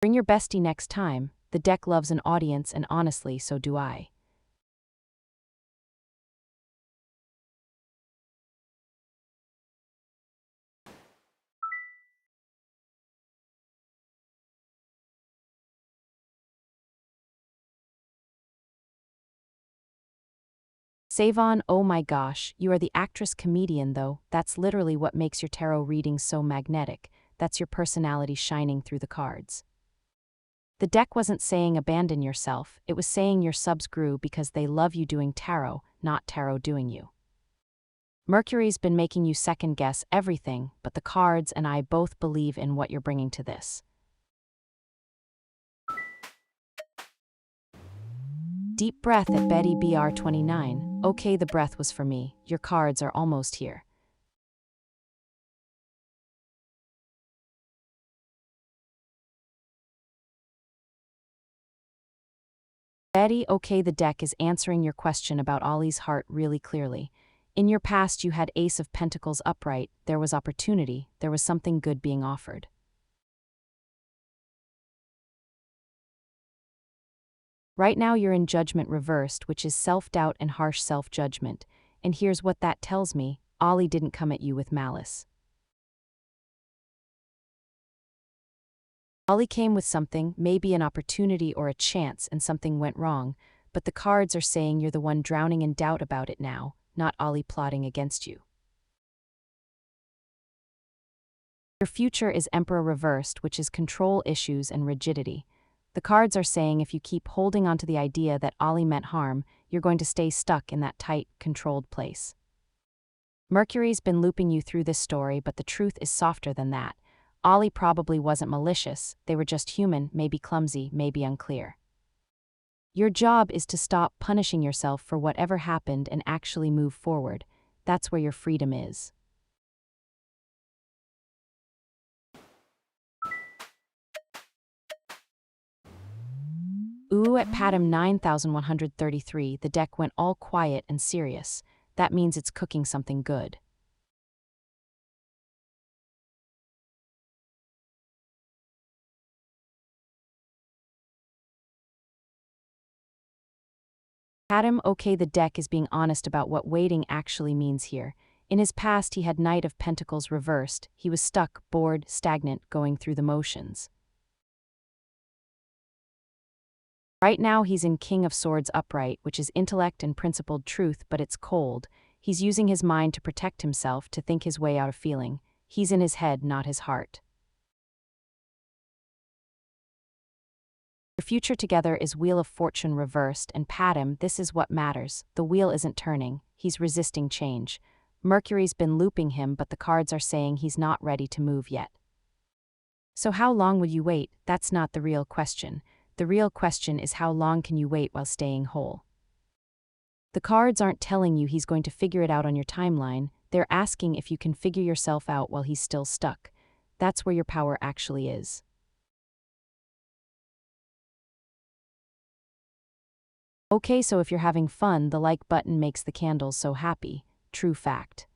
Bring your bestie next time. The deck loves an audience, and honestly, so do I. Savon, oh my gosh, you are the actress comedian though. That's literally what makes your tarot readings so magnetic. That's your personality shining through the cards. The deck wasn't saying abandon yourself, it was saying your subs grew because they love you doing tarot, not tarot doing you. Mercury's been making you second guess everything, but the cards and I both believe in what you're bringing to this. Deep breath at Betty BR29. Okay, the breath was for me. Your cards are almost here. Betty, okay, the deck is answering your question about Ollie's heart really clearly. In your past, you had Ace of Pentacles upright, there was opportunity, there was something good being offered. Right now, you're in judgment reversed, which is self-doubt and harsh self-judgment. And here's what that tells me: Ollie didn't come at you with malice. Ollie came with something, maybe an opportunity or a chance, and something went wrong, but the cards are saying you're the one drowning in doubt about it now, not Ollie plotting against you. Your future is Emperor reversed, which is control issues and rigidity. The cards are saying if you keep holding onto the idea that Ollie meant harm, you're going to stay stuck in that tight, controlled place. Mercury's been looping you through this story, but the truth is softer than that. Ollie probably wasn't malicious, they were just human, maybe clumsy, maybe unclear. Your job is to stop punishing yourself for whatever happened and actually move forward. That's where your freedom is. Ooh, at Patam 9133, the deck went all quiet and serious. That means it's cooking something good. Patam, okay, the deck is being honest about what waiting actually means here. In his past, he had Knight of Pentacles reversed. He was stuck, bored, stagnant, going through the motions. Right now, he's in King of Swords upright, which is intellect and principled truth, but it's cold. He's using his mind to protect himself, to think his way out of feeling. He's in his head, not his heart. Your future together is Wheel of Fortune reversed, and Patam, this is what matters. The wheel isn't turning, he's resisting change. Mercury's been looping him, but the cards are saying he's not ready to move yet. So how long will you wait? That's not the real question. The real question is how long can you wait while staying whole? The cards aren't telling you he's going to figure it out on your timeline, they're asking if you can figure yourself out while he's still stuck. That's where your power actually is. Okay, so if you're having fun, the like button makes the candles so happy. True fact.